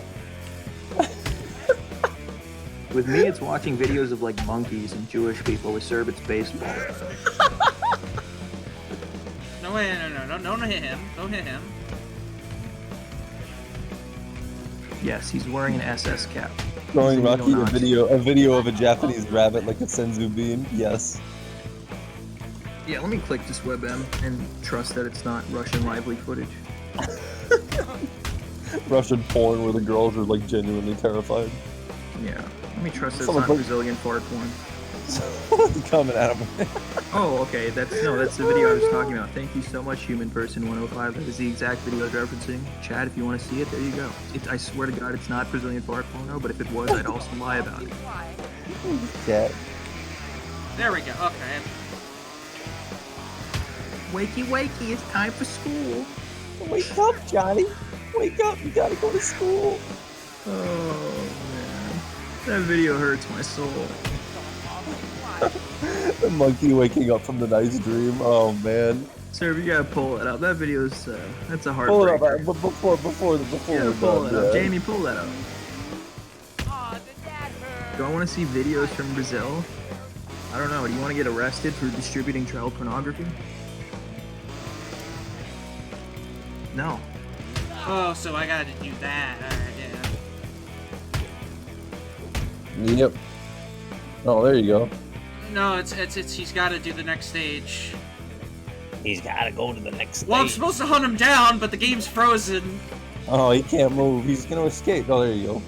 With me, it's watching videos of like monkeys and Jewish people. With Serb, it's baseball. No way, no, don't hit him. Don't hit him. Yes, he's wearing an SS cap. Showing Rocky a video of a Japanese rabbit like a senzu bean. Yes. Yeah, let me click this WebM and trust that it's not Russian lively footage. Russian porn where the girls are like genuinely terrified. Yeah, let me trust that it's not Brazilian fart porn. Coming at him. Oh, okay, that's the video I was talking about. Thank you so much, Human Person 105. That is the exact video I was referencing. Chad, if you want to see it, there you go. I swear to God, it's not Brazilian fart porno, but if it was, I'd also lie about it. Cat. There we go. Okay. Wakey, wakey, it's time for school. Wake up, Johnny. Wake up, you gotta go to school. Oh, man. That video hurts my soul. The monkey waking up from the nice dream. Oh, man. Sir, you gotta pull it up. That video's, that's a heartbreaker. Pull it up, before yeah, pull it up. Jamie, pull that up. Do I want to see videos from Brazil? I don't know. Do you want to get arrested for distributing child pornography? No. Oh, so I gotta do that. Alright, yeah. Yep. Oh, there you go. No, it's he's gotta do the next stage. He's gotta go to the next stage. Well, I'm supposed to hunt him down, but the game's frozen. Oh, he can't move. He's gonna escape. Oh, there you go.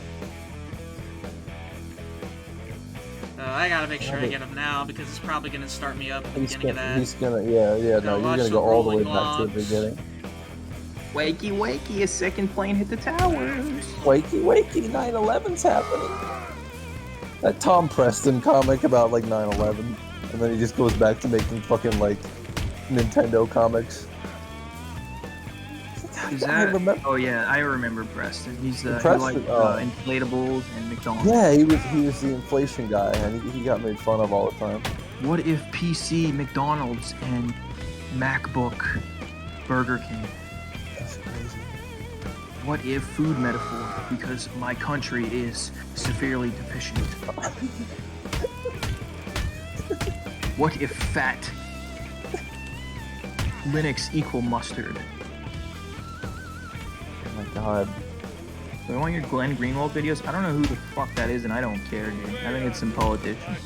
I gotta make sure I get him now, because it's probably gonna start me up at the beginning of that. He's gonna, yeah, no, you're gonna go all the way back to the beginning. Wakey, wakey, a second plane hit the towers. Wakey, wakey, 9/11's happening. That Tom Preston comic about like 9/11, and then he just goes back to making fucking like Nintendo comics. Is that? Oh yeah, I remember Preston. He's he liked inflatables and McDonald's. Yeah, he was the inflation guy, and he got made fun of all the time. What if PC, McDonald's, and MacBook, Burger King? That's crazy. What if food metaphor? Because my country is severely deficient. What if fat? Linux equal mustard. Oh my god. Do I want your Glenn Greenwald videos? I don't know who the fuck that is, and I don't care, dude. I think it's some politician.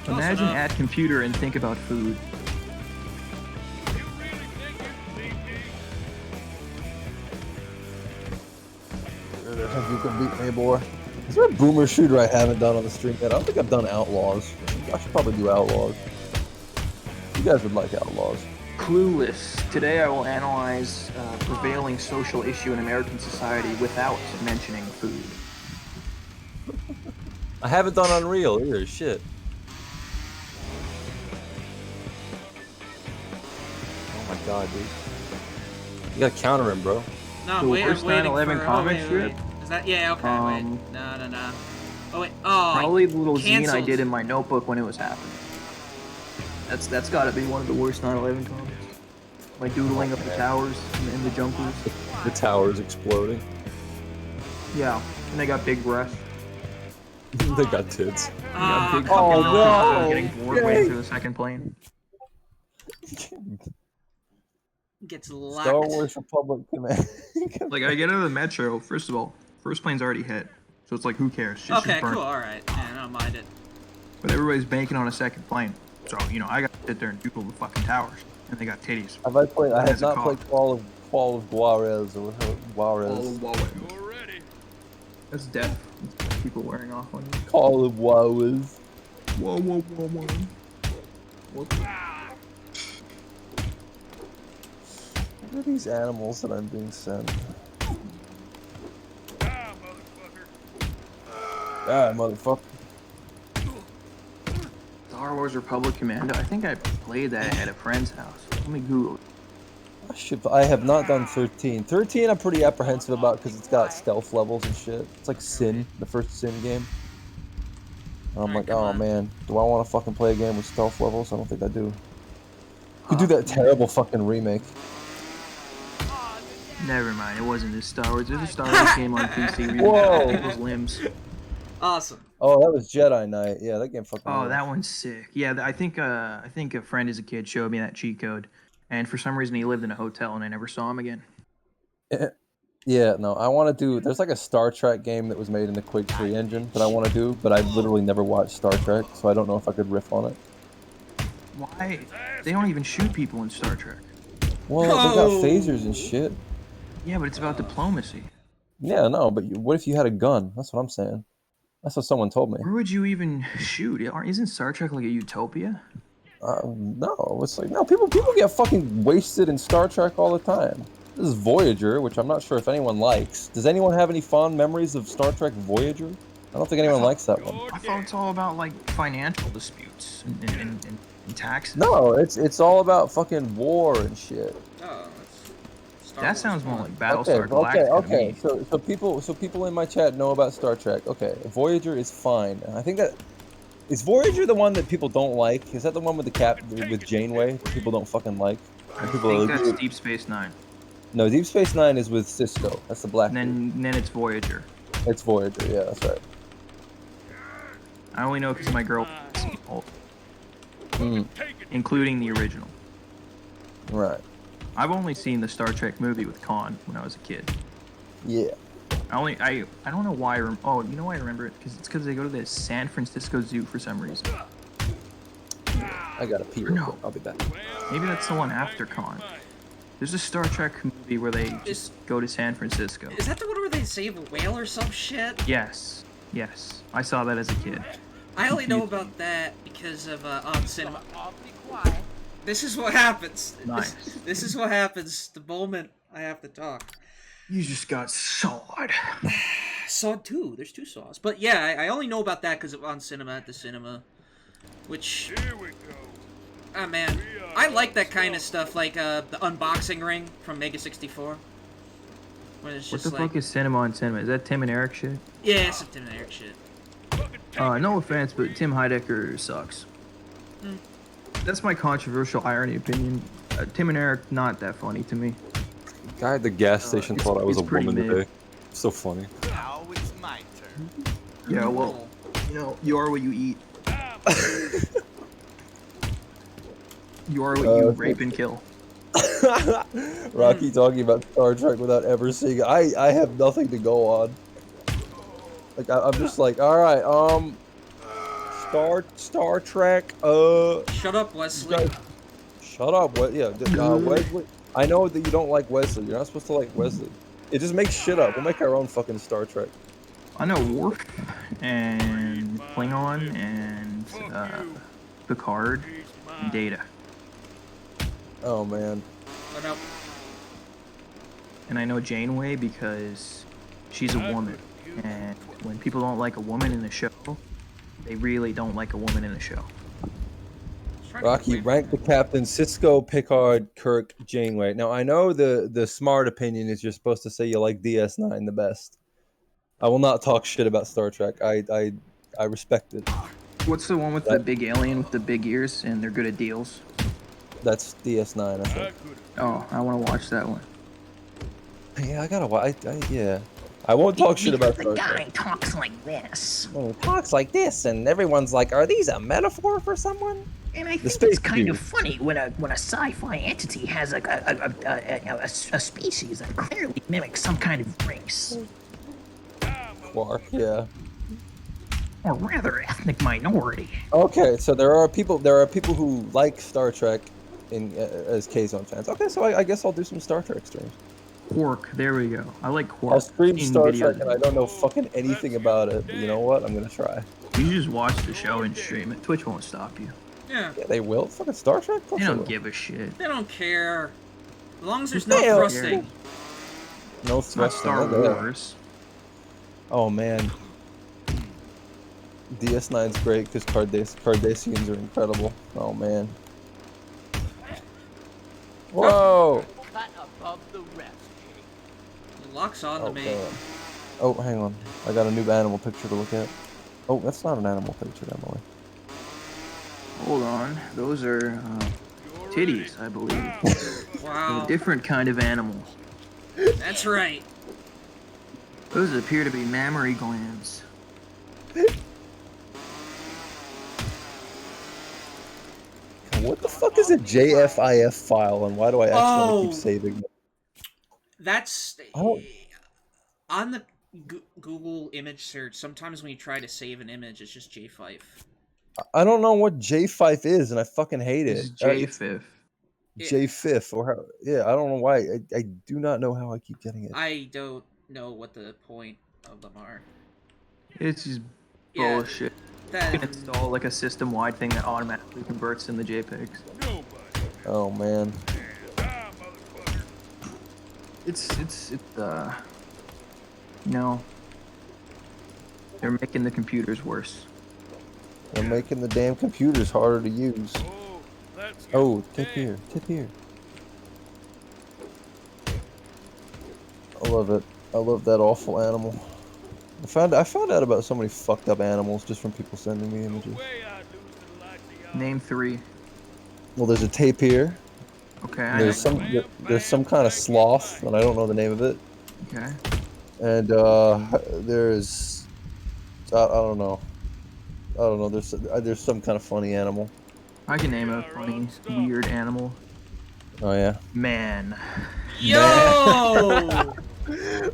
Imagine at computer and think about food. You can beat me, boy. Is there a boomer shooter I haven't done on the stream yet? I don't think I've done Outlaws. I should probably do Outlaws. You guys would like Outlaws. Clueless. Today I will analyze prevailing social issue in American society without mentioning food. I haven't done Unreal either. Shit. Oh my god, dude. You gotta counter him, bro. No, I'm The waiting worst for... 9/11 comic strip? Is that... Yeah, okay, wait. No. Oh, wait. Oh, Probably the little zine I canceled. did in my notebook when it was happening. That's gotta be one of the worst 9/11 comics. My doodling of the towers and the jumpers. The tower's exploding. Yeah, and they got big breasts. They got tits. They got big Oh, fucking noses no! getting bored waiting for the second plane. Gets locked. Star Wars Republic Command. Like, I get out of the metro, first of all, first plane's already hit. So it's like, who cares? Shit's Okay, just burnt. cool, alright. Yeah, I don't mind it. But everybody's banking on a second plane. So, you know, I got to sit there and doodle the fucking towers. And they got titties. Have I played? I have Has a not cock. played Call of Juarez or Juarez. That's death. It's people wearing off on you. Call of Juarez. Whoa. What? What are these animals that I'm being sent? Ah, motherfucker. Star Wars Republic Commando. I think I played that at a friend's house. Let me Google it. I have not done 13. 13 I'm pretty apprehensive about because it's got stealth levels and shit. It's like Sin, the first Sin game. And I'm like, oh man, do I want to fucking play a game with stealth levels? I don't think I do. Could do that terrible fucking remake. Never mind, it wasn't this Star Wars. There's a Star Wars game on PC. Whoa. People's limbs. Awesome. Oh, that was Jedi Knight. Yeah, that game fucking. Oh, rules. that one's sick. Yeah, I think a friend as a kid showed me that cheat code, and for some reason he lived in a hotel, and I never saw him again. Yeah, no, I want to do. There's like a Star Trek game that was made in the Quake 3 engine that I want to do, but I literally never watched Star Trek, so I don't know if I could riff on it. Why? They don't even shoot people in Star Trek. Well, they got phasers and shit. Yeah, but it's about diplomacy. Yeah, no, but what if you had a gun? That's what I'm saying. That's what someone told me. Where would you even shoot? Isn't Star Trek like a utopia? No, it's like no people get fucking wasted in Star Trek all the time. This is Voyager, which I'm not sure if anyone likes. Does anyone have any fond memories of Star Trek Voyager? I don't think anyone likes that one. I thought it's all about like financial disputes and taxes. No, it's all about fucking war and shit. Oh, that sounds more like Battlestar Galactica. Okay. So people in my chat know about Star Trek. Okay, Voyager is fine. I think that is Voyager the one that people don't like. Is that the one with with Janeway that people don't fucking like? And people I think that's Deep Space Nine. No, Deep Space Nine is with Cisco. That's the black. And then it's Voyager. It's Voyager. Yeah, that's right. I only know because my girl, including the original. Right. I've only seen the Star Trek movie with Khan when I was a kid. Yeah. I don't know why. Oh, you know why I remember it? Because they go to the San Francisco Zoo for some reason. I gotta pee real quick. I'll be back. Maybe that's the one after Khan. There's a Star Trek movie where they just go to San Francisco. Is that the one where they save a whale or some shit? Yes. I saw that as a kid. I only know about that because of on cinema. This is what happens. Nice. This is what happens the moment I have to talk. You just got sawed. Saw 2. There's 2 saws. But yeah, I only know about that because of on cinema at the cinema. Which... Here we go. Ah, man. I like that kind of stuff, like the unboxing ring from Mega 64. When it's What just the fuck is Cinema on Cinema? Is that Tim and Eric shit? Yeah, it's some Tim and Eric shit. No offense, but Tim Heidecker sucks. That's my controversial irony opinion. Tim and Eric, not that funny to me. Guy at the gas station thought I was a pretty woman mid. today. So funny. Now it's my turn. Yeah, well, you know, you are what you eat. You are what you rape and kill. Rocky talking about Star Trek without ever seeing it. I have nothing to go on. Like I'm just like, all right, Star Trek. Shut up, Wesley. Shut up, Wesley. I know that you don't like Wesley. You're not supposed to like Wesley. It just makes shit up. We'll make our own fucking Star Trek. I know Worf and Klingon and Picard and Data. Oh man. Oh, no. And I know Janeway because she's a woman. And when people don't like a woman in the show, they really don't like a woman in the show. Rocky, rank the captains: Cisco, Picard, Kirk, Janeway. Now I know the smart opinion is you're supposed to say you like DS9 the best. I will not talk shit about Star Trek. I respect it. What's the one with the big alien with the big ears and they're good at deals? That's DS9, I think. Oh, I want to watch that one. Yeah, I gotta watch. Yeah, I won't talk shit about Star The guy Trek. talks like this. Oh, he talks like this, and everyone's like, "Are these a metaphor for someone?" And I think space it's kind of dude. funny when a sci-fi entity has a species that clearly mimics some kind of race, Quark, yeah. or rather ethnic minority. Okay, so there are people who like Star Trek as K-Zone fans. Okay, so I guess I'll do some Star Trek streams. Quark, there we go. I like Quark. I'll stream Seen Star videos Trek of and I it. don't know fucking anything about it, but you know what? I'm gonna try. You just watch the show and stream it. Twitch won't stop you. Yeah. Yeah, they will. Fucking Star Trek? Of course They they don't will. give a shit. They don't care. As long as there's no They don't thrusting. No It's not thrusting. Star Oh, yeah. Wars. Oh man. DS9's great because Cardassians are incredible. Oh man. Whoa! Cut above the rest. It locks on to me. damn. Oh, hang on. I got a new animal picture to look at. Oh, that's not an animal picture, Emily. Hold on. Those are titties, I believe. Wow. A different kind of animal. That's right. Those appear to be mammary glands. What the fuck is a JFIF file and why do I accidentally Oh. keep saving it? That's Oh. on the Google image search. Sometimes when you try to save an image, it's just JFIF. I don't know what JFIF is and I fucking hate it. This is JFIF. JFIF or how, yeah, I don't know why. I do not know how I keep getting it. I don't know what the point of them are. It's just Yeah, bullshit. that- You can install like a system-wide thing that automatically converts into JPEGs. Oh man. It's you know, they're making the computers worse. They're making the damn computers harder to use. Oh, tip here, tip here. I love it. I love that awful animal. I found out about so many fucked up animals just from people sending me images. Name 3. Well, there's a tapir. Okay, I There's know. there's some kind of sloth, and I don't know the name of it. Okay. And there's I don't know. I don't know. There's some kind of funny animal. I can name a funny, weird animal. Oh yeah. Man. Yo!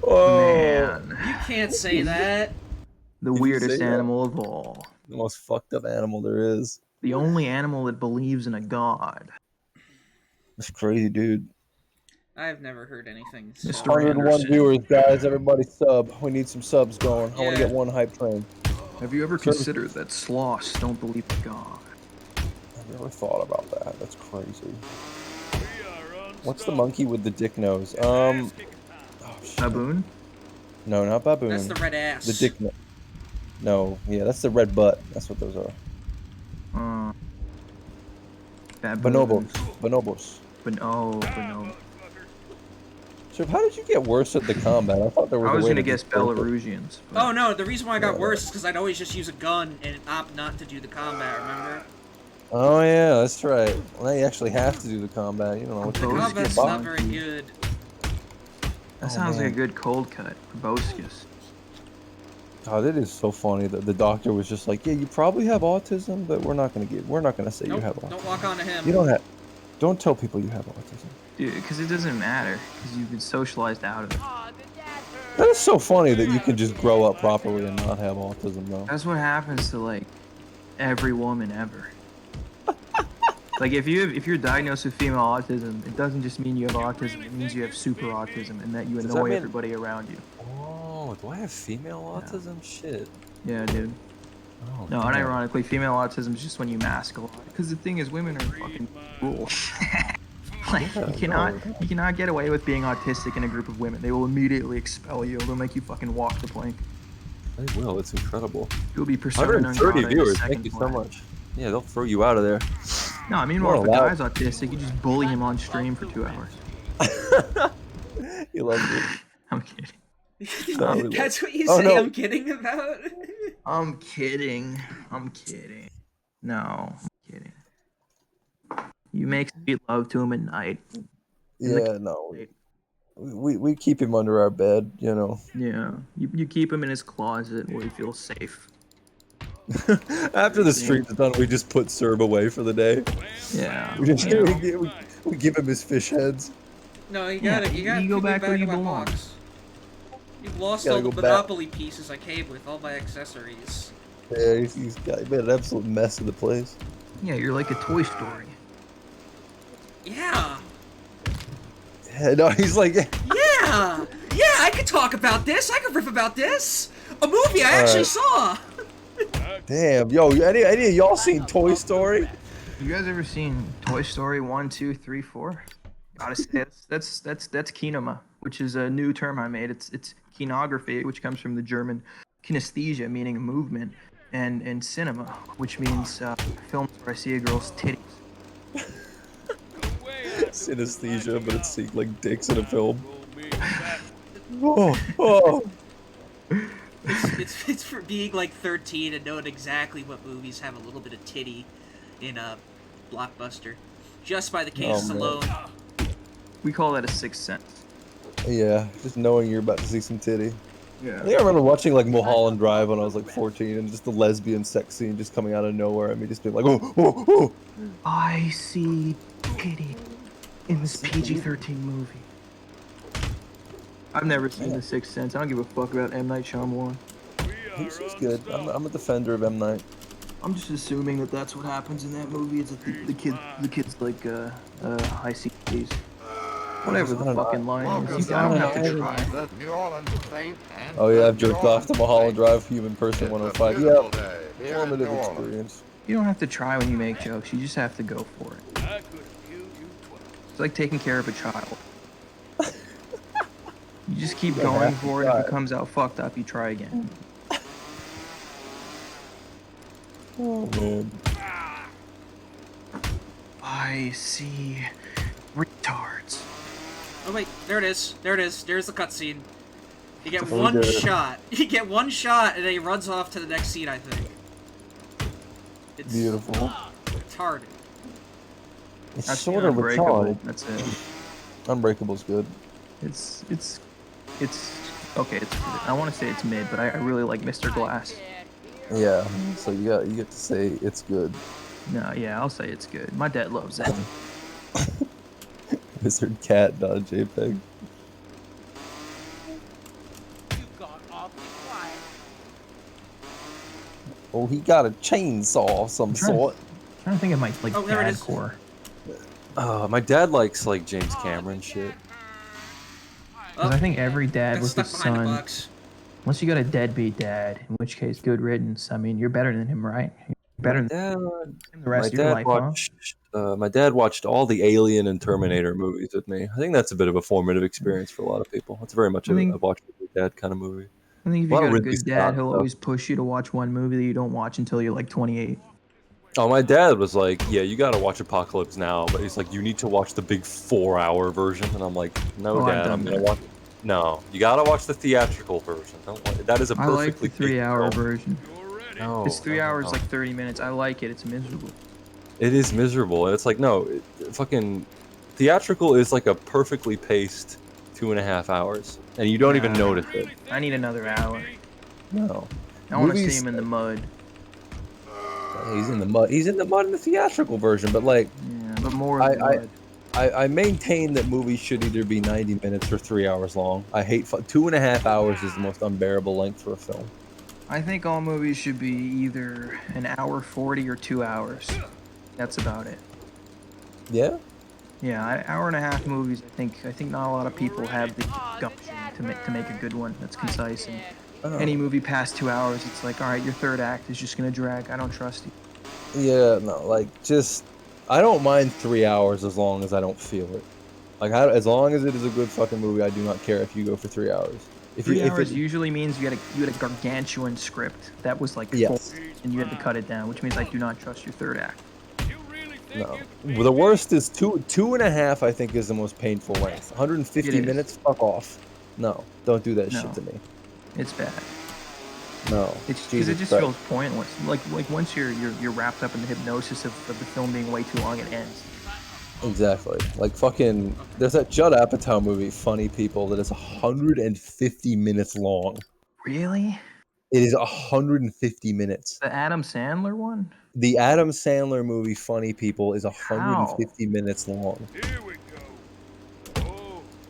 Oh. Man. You can't say that. The Did you weirdest say that? animal of all. The most fucked up animal there is. The only animal that believes in a god. That's crazy, dude. I've never heard anything. So... Mr. 101 Anderson. viewers, guys. Everybody sub. We need some subs going. I want to Yeah. get one hype train. Have you ever considered that sloths don't believe in God? I've never thought about that. That's crazy. What's the monkey with the dick nose? Oh, shit. Baboon? No, not baboon. That's the red ass. The dick. No, yeah, that's the red butt. That's what those are. Baboons. Bonobos. Bonobo. So how did you get worse at the combat? I thought there was. I was a way gonna to guess just go for it. Belarusians. but- Oh no, the reason why I got Yeah. worse is because I'd always just use a gun and opt not to do the combat, remember? Oh yeah, that's right. Well, now you actually have to do the combat. You don't know what The to do. Just combat's get not by. very good. That Oh, sounds like a man. good cold cut. Proboscis. God, it is so funny that the doctor was just like, "Yeah, you probably have autism, but we're not gonna say you have Nope, autism. don't walk onto him. You don't have. Don't tell people you have autism." Dude, because it doesn't matter. Because you've been socialized out of it. That is so funny that you can just grow up properly and not have autism, though. That's what happens to, like, every woman ever. Like, if you're diagnosed with female autism, it doesn't just mean you have autism. It means you have super autism and that you Does that annoy mean- everybody around you. Oh, do I have female autism? Shit. Yeah, dude. Oh, No, damn. unironically, female autism is just when you mask a lot. Because the thing is, women are fucking cool. Like, Yeah, you cannot get away with being autistic in a group of women. They will immediately expel you. They'll make you fucking walk the plank. They will. It's incredible. You'll be persona non 130 grata in viewers. second Thank you so flat. much. Yeah, they'll throw you out of there. No, I mean, Well, well, if a guy's autistic, you just bully him on stream for 2 hours. He loves it. I'm kidding. That's what you Oh, say no. I'm kidding about? I'm kidding. No, I'm kidding. You make sweet love to him at night. Yeah, no. We keep him under our bed, you know. Yeah, you keep him in his closet where he feels safe. After the stream's done, we just put Serb away for the day. Yeah. We just you know. we give him his fish heads. No, you Yeah, gotta you go put me back where you in my belong. box. You've lost Gotta all the go back. Monopoly pieces I came with, all my accessories. Yeah, he's made an absolute mess of the place. Yeah, you're like a Toy Story. Yeah. Yeah, no, he's like, Yeah! Yeah, I could talk about this. I could riff about this. A movie I actually saw. damn, yo, any of y'all seen Toy Story? You guys ever seen Toy Story 1, 2, 3, 4? Gotta say, that's kinema, which is a new term I made. It's kinography, which comes from the German kinesthesia, meaning movement, and cinema, which means films where I see a girl's titties. Synesthesia, but it's like dicks in a film. Oh. It's for being like 13 and knowing exactly what movies have a little bit of titty in a blockbuster, just by the cases man. alone. We call that a sixth sense. Yeah, just knowing you're about to see some titty. Yeah. I think I remember watching like Mulholland Drive when I was like 14, and just the lesbian sex scene just coming out of nowhere, and me just being like, oh. I see titty in this PG-13 movie. I've never seen The Sixth Sense. I don't give a fuck about M. Night Shyamalan. He's good. I'm a defender of M. Night. I'm just assuming that that's what happens in that movie. Is that the kids like high C titties. Whatever the fucking line is. I don't have to try. Oh yeah, I've jerked off to Mulholland Drive, Human Person 105. Yeah, formative experience. You don't have to try when you make jokes. You just have to go for it. It's like taking care of a child. You just keep going for it. If it comes out fucked up, you try again. Oh man. I see retards. Oh wait, there it is. There it is. There's the cutscene. You get Oh, one good. shot. You get one shot, and then he runs off to the next scene. I think. It's Beautiful. retarded. It's I've sort seen of Unbreakable. retarded. That's it. Unbreakable's good. It's okay. I want to say it's mid, but I really like Mr. Glass. Yeah. So you get to say it's good. No, yeah, I'll say it's good. My dad loves it. Wizard Cat, not a JPEG. Oh, he got a chainsaw of some sort. I'm trying to think of my like Oh, there it dad is. core. My dad likes like James Cameron shit. Because I think every dad Got with stuck his behind the son, box. unless you got a deadbeat dad, in which case, good riddance. I mean, you're better than him, right? You're better than him the rest of your life, My dad watched all the Alien and Terminator movies with me. I think that's a bit of a formative experience for a lot of people. It's very much a watch with your dad kind of movie. I think if A you lot of got a Ridley good dad, Scott he'll stuff. always push you to watch one movie that you don't watch until you're like 28. Oh, my dad was like, "Yeah, you got to watch Apocalypse Now," but he's like, "You need to watch the big 4-hour version," and I'm like, "No, Oh, I've Dad, done I'm gonna that. watch." No, you gotta watch the theatrical version. That is a I like perfectly the 3-hour paced film. version. No, It's 3 no, hours, no. like 30 minutes. I like it. It's miserable. It is miserable, and it's like fucking theatrical is like a perfectly paced 2.5 hours, and you don't even notice it. I need another hour. No. I want to see Movies- him in the mud. He's in the mud. He's in the mud in the theatrical version, but like, Yeah, but more of the mud. I maintain that movies should either be 90 minutes or 3 hours long. I hate 2.5 hours is the most unbearable length for a film. I think all movies should be either an hour 40 or 2 hours. That's about it. Yeah. Yeah, hour and a half movies. I think not a lot of people have the gumption to make a good one that's concise. And any movie past 2 hours, it's like, all right, your third act is just gonna drag. I don't trust you. Yeah, no, like just I don't mind 3 hours as long as I don't feel it. Like as long as it is a good fucking movie, I do not care if you go for 3 hours. If 3 you, if hours it, usually means you had a gargantuan script that was like Yes. full, and you had to cut it down, which means I do not trust your third act. No. Well, the worst is 2.5, I think, is the most painful length. 150 It is. minutes? Fuck off. No, don't do that No. shit to me. It's bad. No. It's because Jesus it just Christ. feels pointless. Like once you're wrapped up in the hypnosis of the film being way too long, it ends. Exactly. Like fucking, there's that Judd Apatow movie, Funny People, that is 150 minutes long. Really? It is 150 minutes. The Adam Sandler one? The Adam Sandler movie, Funny People, is 150 minutes long.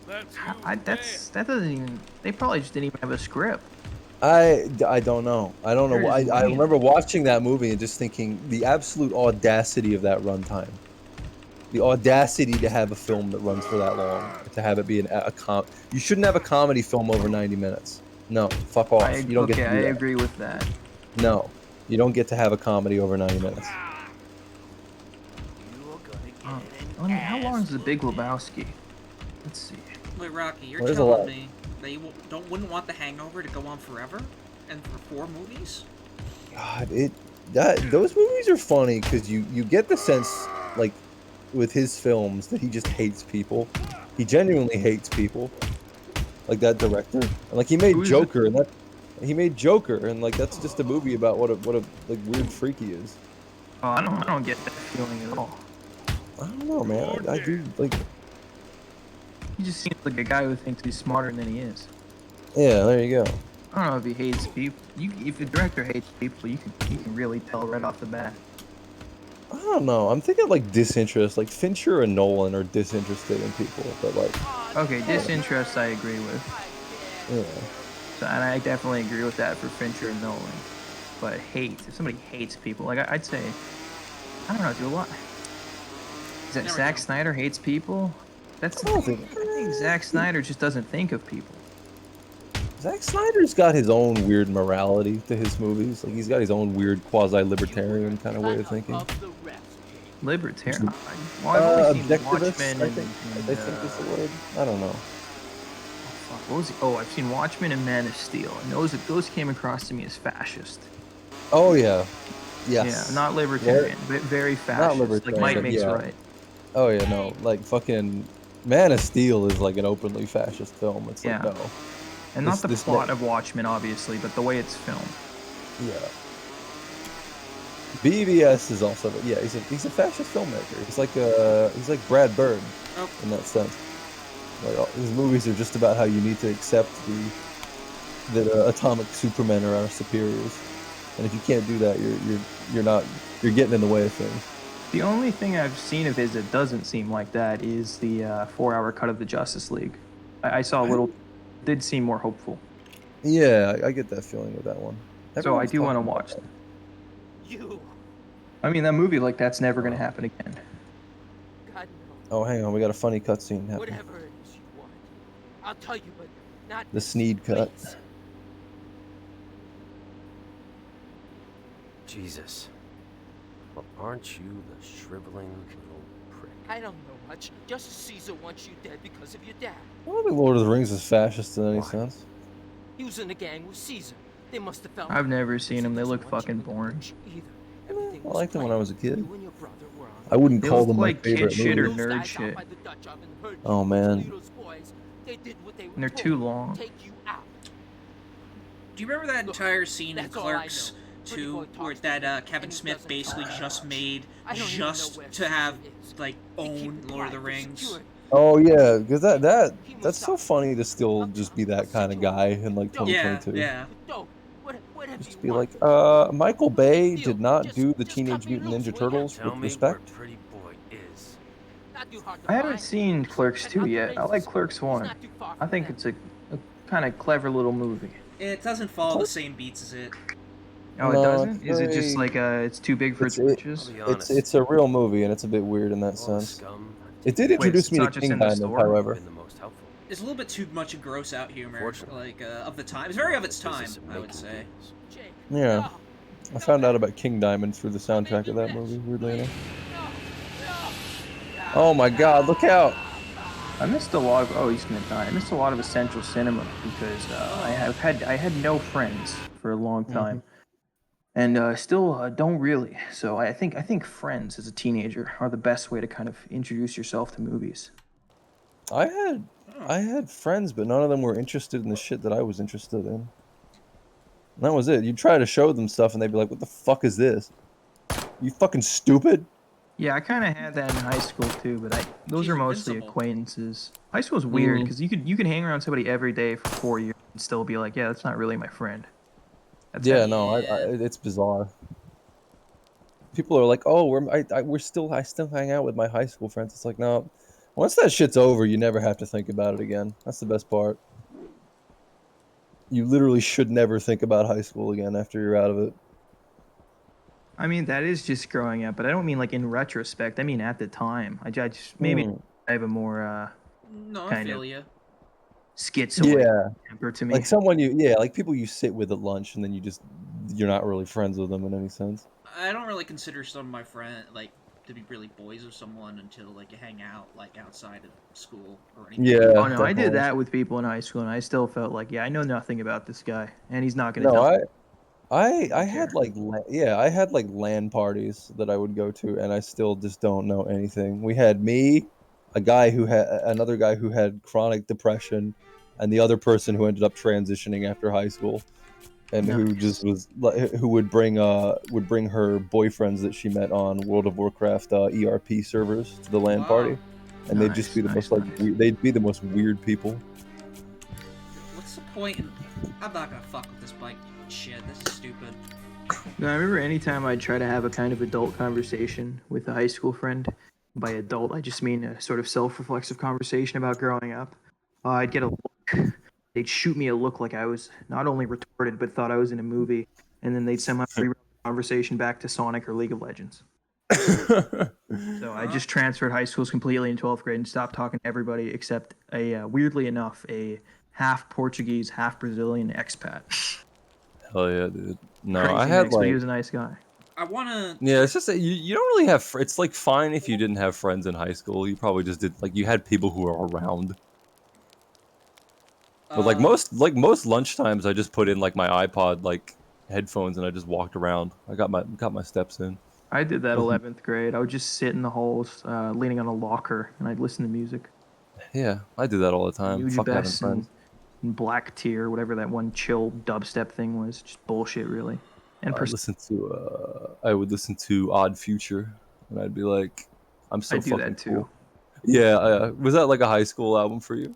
That doesn't even. They probably just didn't even have a script. I don't know. I don't know. There's I way- remember watching that movie and just thinking the absolute audacity of that runtime. The audacity to have a film that runs for that long, to have it be you shouldn't have a comedy film over 90 minutes. No, fuck off. You don't get to do I that. agree with that. No, you don't get to have a comedy over 90 minutes. How long is The Big Lebowski? Let's see. Wait, Rocky, you're There's a telling lot. me that you wouldn't want The Hangover to go on forever, and for 4 movies? God, those movies are funny because you get the sense, like, with his films, that he just hates people. He genuinely hates people. Like that director. And like he made Joker, and like that's just a movie about what a like weird freak he is. Oh, I don't get that feeling at all. I don't know, man. I do like. He just seems like a guy who thinks he's smarter than he is. Yeah, there you go. I don't know if he hates people. If the director hates people, you can really tell right off the bat. I don't know. I'm thinking like disinterest. Like Fincher and Nolan are disinterested in people, but like. Okay, disinterest I agree with. Yeah. So, and I definitely agree with that for Fincher and Nolan. But hate, if somebody hates people, like I'd say, I don't know, do a lot. Is that Zack Snyder hates people? That's I think Zack Snyder just doesn't think of people. Zack Snyder's got his own weird morality to his movies. Like he's got his own weird quasi-libertarian kind of way of thinking. Libertarian? Well, I've only seen Objectivist, Watchmen I and think is the word. I don't know. What was he? Oh, I've seen Watchmen and Man of Steel, and those came across to me as fascist. Oh yeah, yes. Yeah, not libertarian, but very fascist. Not libertarian. Like Mike makes yeah. right. Oh yeah, no, like fucking Man of Steel is like an openly fascist film. It's like no. And not the plot of Watchmen, obviously, but the way it's filmed. Yeah. BVS is also he's a fascist filmmaker. He's like Brad Bird in that sense. Like his movies are just about how you need to accept that atomic supermen are our superiors, and if you can't do that, you're getting in the way of things. The only thing I've seen of his that doesn't seem like that is the 4-hour cut of the Justice League. I saw a little, did seem more hopeful. Yeah, I get that feeling with that one. So I do want to watch that. I mean, that movie, like, that's never going to happen again. Oh, hang on, we got a funny cutscene happening. Whatever it is you want, I'll tell you, but not The Sneed cut. Jesus. Well, aren't you the shriveling little prick? I don't know much. Justice Caesar wants you dead because of your dad. I don't think Lord of the Rings is fascist in any sense. He was in a gang with Caesar. They must have found I've never seen them. They look fucking boring. I liked them when I was a kid. I wouldn't call them my favorite kid shit or movies. nerd shit. Oh man. And they're too long. Do you remember that entire scene in Clerks 2 where that Kevin Smith basically just made just to have like own Lord of the Rings? Oh yeah, because that's so funny to still just be that kind of guy in like 2022. Yeah. Just be like, Michael Bay did not do the Teenage Mutant Ninja Turtles with respect. I haven't seen Clerks 2 yet. I like Clerks 1. I think it's a kind of clever little movie. It doesn't follow the same beats as it. Oh, it doesn't? Is it just like it's too big for its britches? It's a real movie and it's a bit weird in that sense. It did introduce me to King Diamond, however. It's a little bit too much gross out humor, like of the time. It's very of its time, I would say. Yeah, I found out about King Diamond through the soundtrack of that movie. Weirdly enough. Oh my God! Look out! I missed a lot of. Oh, he's gonna die. I missed a lot of essential cinema because I had no friends for a long time, and still don't really. So I think Friends as a teenager are the best way to kind of introduce yourself to movies. I had friends, but none of them were interested in the shit that I was interested in. And that was it. You try to show them stuff, and they'd be like, "What the fuck is this? You fucking stupid." Yeah, I kind of had that in high school too, but those are mostly acquaintances. High school's weird because you can hang around somebody every day for 4 years and still be like, yeah, that's not really my friend. Yeah, no, it's bizarre. People are like, "Oh, I still hang out with my high school friends." It's like, no, once that shit's over, you never have to think about it again. That's the best part. You literally should never think about high school again after you're out of it. I mean, that is just growing up, but I don't mean like in retrospect. I mean at the time. I just maybe I have a more No, I kind feel of you. schizoid temper to me. Like like people you sit with at lunch, and then you're not really friends with them in any sense. I don't really consider some of my friends like to be really boys with someone until like you hang out like outside of school or anything. Yeah. Oh no, I did that with people in high school, and I still felt like, yeah, I know nothing about this guy, and he's not gonna tell me. I had like I had like LAN parties that I would go to, and I still just don't know anything. We had me, another guy who had chronic depression, and the other person who ended up transitioning after high school, and who just was who would bring her boyfriends that she met on World of Warcraft ERP servers to the LAN party, and they'd just be the most they'd be the most weird people. What's the point in... I'm not gonna fuck with this bike shit. This is stupid. No, I remember anytime I'd try to have a kind of adult conversation with a high school friend. By adult, I just mean a sort of self-reflexive conversation about growing up. I'd get a look. They'd shoot me a look like I was not only retarded, but thought I was in a movie. And then they'd somehow reroute the conversation back to Sonic or League of Legends. So I just transferred high schools completely in 12th grade and stopped talking to everybody except weirdly enough, a half Portuguese, half Brazilian expat. Hell yeah, dude. No, Crazy I had mix, but like... he was a nice guy. I wanna... Yeah, it's just that you don't really have... It's like fine if you didn't have friends in high school. You probably just did... Like, you had people who were around. But like most lunchtimes, I just put in like my iPod like headphones and I just walked around. I got my steps in. I did that 11th grade. I would just sit in the halls, leaning on a locker, and I'd listen to music. Yeah, I do that all the time. Fuck having friends. And Black Tear, whatever that one chill dubstep thing was, just bullshit, really. And I would listen to Odd Future, and I'd be like, I'm so fucking that too. cool. Yeah, was that like a high school album for you?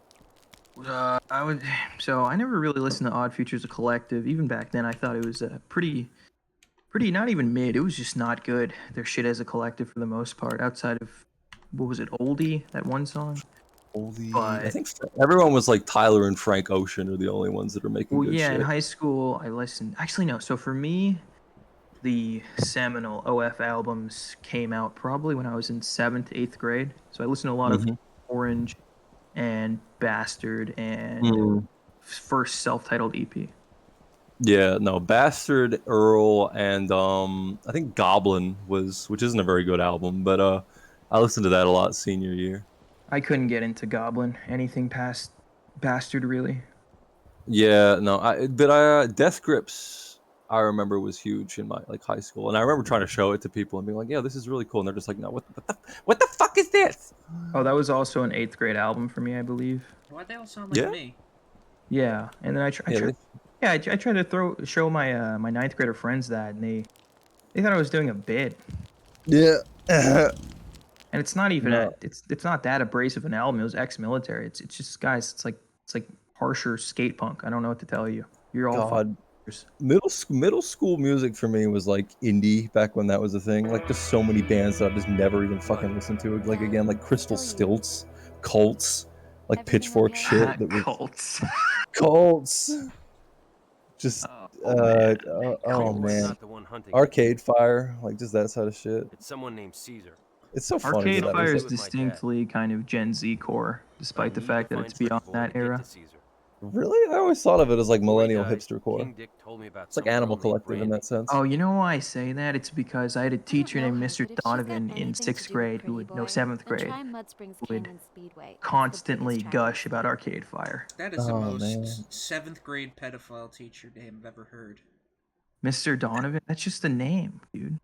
So I never really listened to Odd Future as a collective. Even back then, I thought it was pretty not even mid. It was just not good. Their shit as a collective for the most part. Outside of what was it, Oldie? That one song. Oldie. But I think everyone was like Tyler and Frank Ocean are the only ones that are making good shit. In high school I listened. Actually, no. So for me, the seminal OF albums came out probably when I was in 7th, 8th grade. So I listened to a lot of Orange and Bastard and first self-titled EP. Yeah, no, Bastard, Earl, and I think Goblin which isn't a very good album, but I listened to that a lot senior year. I couldn't get into Goblin, anything past Bastard, really. Yeah, no, Death Grips, I remember was huge in my like high school, and I remember trying to show it to people and being like, "Yeah, this is really cool," and they're just like, "No, what the fuck is this?" Oh, that was also an 8th grade album for me, I believe. Why'd they all sound like me? Yeah, and then I tried to show my my 9th grader friends that, and they thought I was doing a bit. Yeah. And it's not even it's not that abrasive an album. It was ex-military. It's just, guys, it's like harsher skate punk. I don't know what to tell you. You're all middle school music for me was like indie back when that was a thing. Like there's so many bands that I've just never even fucking listened to. Like again, like Crystal Stilts, Cults, like Pitchfork shit. That was Cults. Just oh man, Arcade Fire, like just that sort of shit. It's someone named Caesar. It's so funny. Arcade Fire is distinctly kind of Gen Z core, despite the fact that it's beyond that era. Really? I always thought of it as like millennial Before he hipster died, core. King Dick told me about It's like some Animal girl named Collective in Brandy. that sense. Oh, you know why I say that? It's because I had a teacher named Mr. Donovan in 6th grade who would, no, 7th grade, would constantly gush about Arcade Fire. That is the most man. 7th grade pedophile teacher name I've ever heard. Mr. Donovan? That's just a name, dude.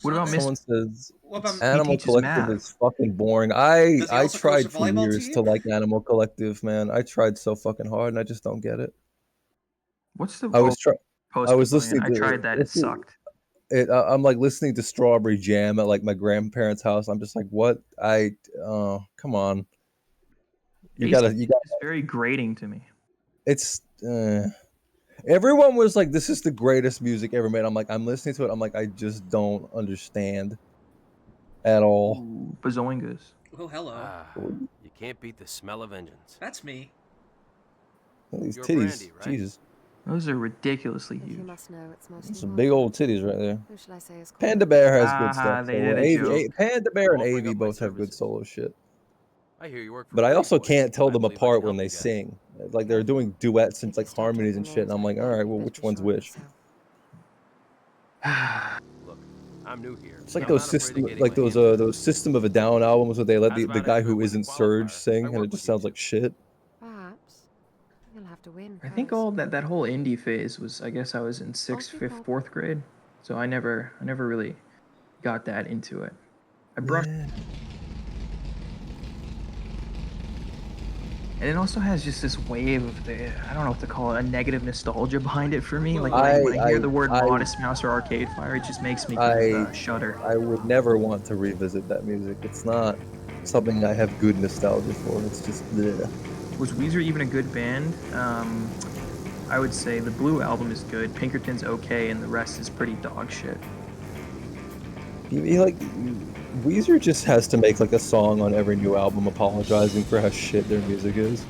What about Someone Mr. says What about Animal teaches Collective math. is fucking boring. I Does he also coach tried the for volleyball years team? to like Animal Collective, man. I tried so fucking hard, and I just don't get it. What's the I was Post listening I to tried that. It sucked. I'm like listening to Strawberry Jam at like my grandparents' house. I'm just like, what? Come on. You It's gotta. very grating to me. It's. Everyone was like, "This is the greatest music ever made." I'm like, I'm listening to it. I'm like, I just don't understand at all. Ooh, Bazoingas. Oh, hello. Ah, you can't beat the smell of vengeance. That's me. These You're titties, Brandy, right? Jesus, Those are ridiculously huge. some big old titties right there. Who shall I say is Panda Bear has Ah, good stuff. they So did a joke. Panda Bear and I'll bring Avi up my both have good services. solo shit. I hear you work for But I Pretty also Boy. can't tell I them believe I apart can when help they you guys. sing. Like they're doing duets and like harmonies and shit. And I'm like, all right, well, which one's which? Look, I'm new here. It's like I'm those not afraid system, of getting like my hands dirty. those System of a Down albums where they let How's the about guy if we who win the isn't Surge qualifier? sing, I and it work just with you sounds like shit. Perhaps. You'll have to win. I think all that whole indie phase was, I guess I was in 6th, 5th, 4th grade. So I never really got that into it. I brushed. And it also has just this wave of I don't know what to call it, a negative nostalgia behind it for me. Like when I hear the word Modest Mouse or Arcade Fire, it just makes me shudder. I would never want to revisit that music. It's not something I have good nostalgia for. It's just bleh. Was Weezer even a good band? I would say the Blue album is good, Pinkerton's okay, and the rest is pretty dog shit. Weezer just has to make like a song on every new album apologizing for how shit their music is.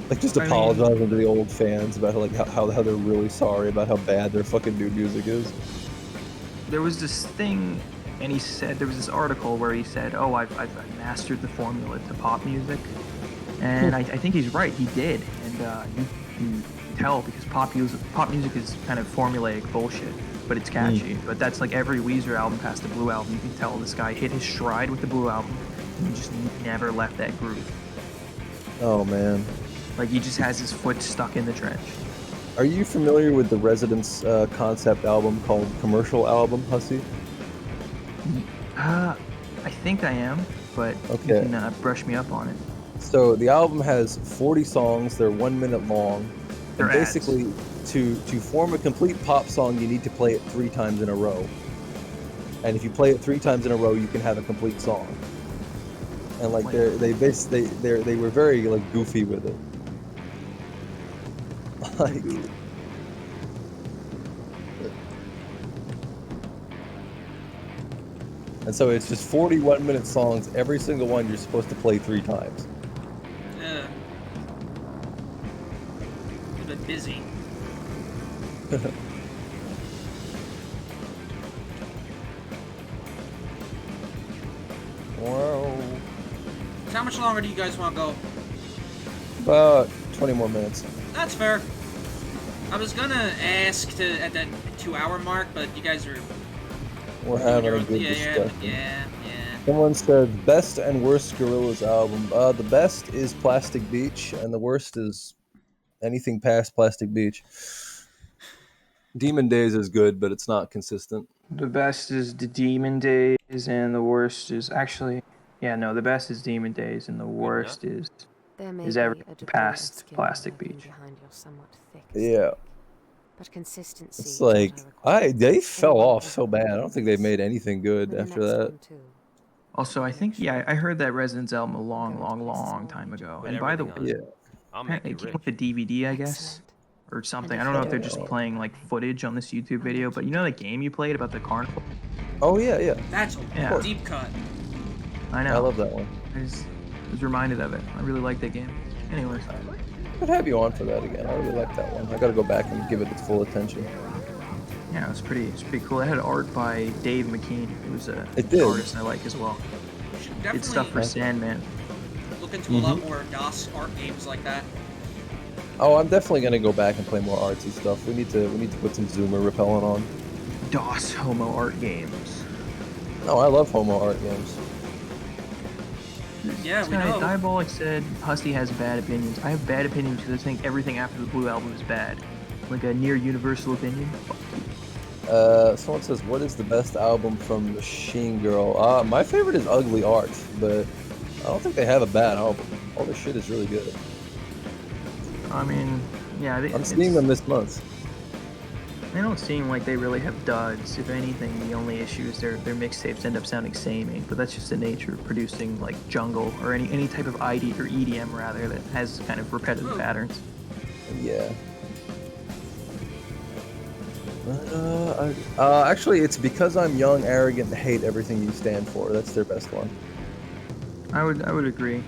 Like just apologizing to the old fans about how they're really sorry about how bad their fucking new music is. There was this thing, and he said there was this article where he said, "Oh, I've mastered the formula to pop music," and I think he's right. He did, and you can tell because pop music is kind of formulaic bullshit. But it's catchy. But that's like every Weezer album past the Blue album. You can tell this guy hit his stride with the Blue album, and he just never left that groove. Oh man. Like he just has his foot stuck in the trench. Are you familiar with the Residents concept album called Commercial Album, Hussy? I think I am, but you can brush me up on it. So the album has 40 songs. They're 1 minute long. They're and basically, to form a complete pop song, you need to play it 3 times in a row. And if you play it 3 times in a row, you can have a complete song. And like they were very like goofy with it. Like, and so it's just 40 1-minute songs. Every single one you're supposed to play 3 times. Yeah. A bit busy. Wow. So how much longer do you guys want to go? About 20 more minutes. That's fair. I was gonna ask at that 2-hour mark, but you guys are. We're having a good discussion. Yeah. Someone said best and worst Gorillaz album. The best is Plastic Beach, and the worst is anything past Plastic Beach. Demon Days is good, but it's not consistent. The best is the Demon Days, and the worst is the best is Demon Days, and the worst is everything past Plastic Beach. Yeah. But consistency. It's like they fell off so bad. I don't think they made anything good after that. Also, I think I heard that Residents album a long time ago. And by the way, it came with a DVD, I guess, or something. I don't know if they're just playing like footage on this YouTube video, but you know the game you played about the carnival? Oh yeah. That's a deep cut. I know. I love that one. I was reminded of it. I really like that game. Anyways. I'd have you on for that again. I really like that one. I gotta go back and give it its full attention. Yeah, it's pretty cool. It had art by Dave McKean, who's an artist I like as well. Did stuff for Sandman. look into a lot more DOS art games like that. Oh, I'm definitely gonna go back and play more artsy stuff. We need to put some zoomer repellent on. DOS homo art games. No, I love homo art games. Yeah, we know. Diabolic said Husty has bad opinions. I have bad opinions because I think everything after the Blue Album is bad. Like a near universal opinion. Someone says, what is the best album from Machine Girl? My favorite is Ugly Art, but I don't think they have a bad album. All their shit is really good. I mean, yeah. I'm seeing them this month. They don't seem like they really have duds. If anything, the only issue is their mixtapes end up sounding samey, but that's just the nature of producing like jungle or any type of ID or EDM rather that has kind of repetitive patterns. Yeah. Actually, it's Because I'm Young, Arrogant, and Hate Everything You Stand For. That's their best one. I would agree.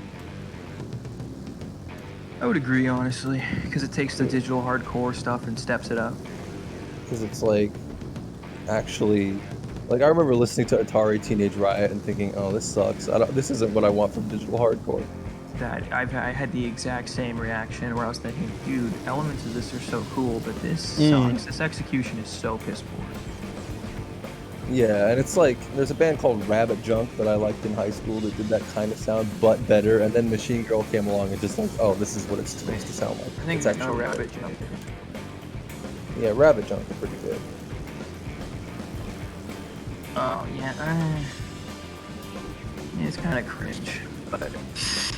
I would agree, honestly, because it takes the digital hardcore stuff and steps it up. Because it's like, actually, like I remember listening to Atari Teenage Riot and thinking, oh, this sucks. This isn't what I want from digital hardcore. I had the exact same reaction where I was thinking, dude, elements of this are so cool, but this sucks. This execution is so piss poor. Yeah, and it's like, there's a band called Rabbit Junk that I liked in high school that did that kind of sound, but better, and then Machine Girl came along and just like, oh, this is what it's supposed to sound like. I think it's actually Rabbit Junk. Yeah, Rabbit Junk are pretty good. Oh, yeah. It's kind of cringe, but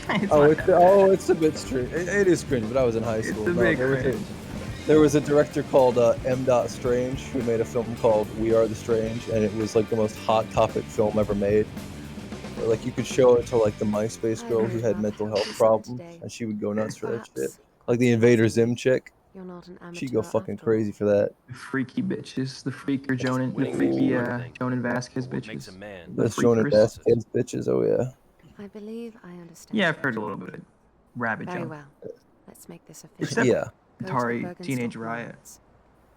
it's a bit strange. It is cringe, but I was in high school. It's a bit cringe. There was a director called M. Strange who made a film called We Are the Strange, and it was like the most hot topic film ever made. Where, like you could show it to like the MySpace girl who had mental health problems, and she would go nuts for that shit. Like the Invader Zim chick, she'd go fucking crazy for that. The freaky bitches, the freaker Jonan Vasquez bitches. That's Jonan Vasquez bitches. Oh yeah. I believe I understand. Yeah, I've heard a little bit of Rabbit Very Junk. well. Let's make this official. Except yeah. Atari Teenage Riot.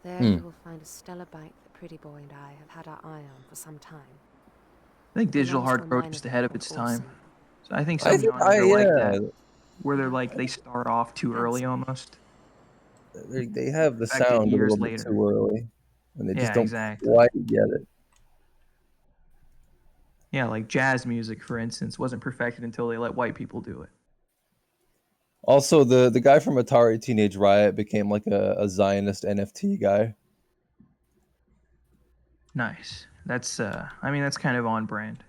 There you will find a stellar bite that Pretty Boy and I have had our eye on for some time. I think digital hardcore is just ahead of its time. So I think some genres are like that, where they're like they start off too early almost. They have the sound a little bit too early, and they just don't quite get it. Yeah, like jazz music, for instance, wasn't perfected until they let white people do it. Also, the guy from Atari Teenage Riot became like a Zionist NFT guy. Nice. That's I mean that's kind of on brand.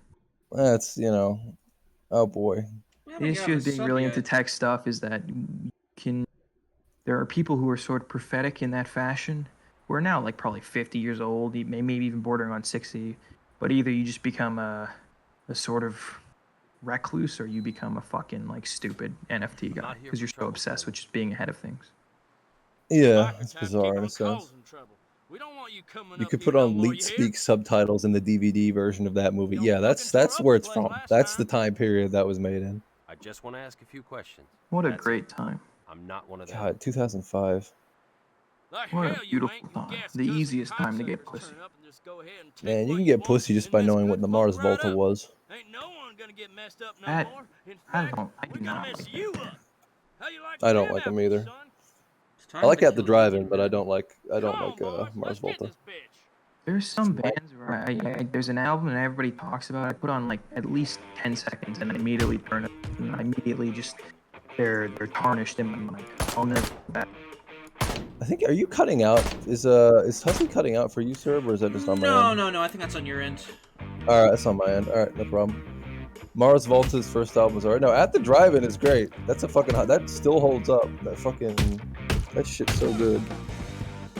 That's oh boy. The issue of being really into tech stuff is that there are people who are sort of prophetic in that fashion. We're now like probably 50 years old, maybe even bordering on 60. But either you just become a sort of recluse or you become a fucking like stupid NFT guy because you're so obsessed with just being ahead of things. Yeah, it's bizarre in a sense. You could put on Leet Speak subtitles in the DVD version of that movie. Yeah, that's where it's from. That's the time period that was made in. I just want to ask a few questions. What a great time. I'm not one of them. God, 2005. What a beautiful time. The easiest time to get pussy. Man, you can get pussy just by knowing what the Mars Volta was. I do not like that. I don't like them either. I like At the Drive-In, but I don't like Mars Volta. There's some bands where there's an album and everybody talks about it. I put on like at least 10 seconds and I immediately turn it. And I immediately just they're tarnished in my mind. I'll never go back. I think, are you cutting out? Is Husky cutting out for you, Serb, or is that just on my end? No, I think that's on your end. Alright, that's on my end. Alright, no problem. Mars Volta's first album was alright. No, At the Drive-In is great. That's a fucking hot, that still holds up. That shit's so good.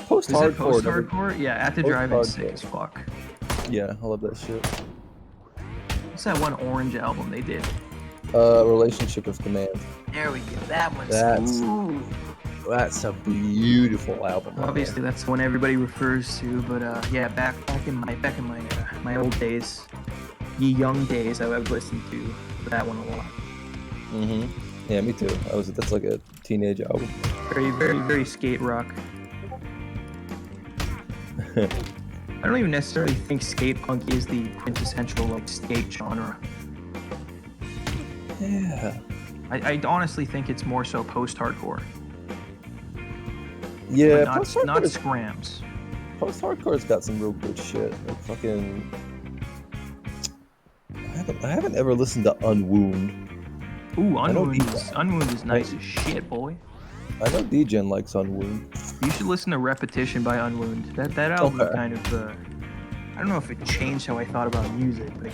Post-hardcore. Post-hardcore? Yeah, At the Drive-In sick as fuck. Yeah, I love that shit. What's that one orange album they did? Relationship with Command. There we go. That one's That's a beautiful album. Obviously, that's the one everybody refers to. But yeah, back in my old days, ye young days, I would listen to that one a lot. Mhm. Yeah, me too. That's like a teenage album. Very, very, very skate rock. I don't even necessarily think skate punk is the quintessential like skate genre. Yeah. I honestly think it's more so post-hardcore. Yeah, But not scrams. Post-hardcore's got some real good shit. Like fucking. I haven't ever listened to Unwound. Ooh, Unwound is nice as shit, boy. I know DJen likes Unwound. You should listen to Repetition by Unwound. That album kind of I don't know if it changed how I thought about music, but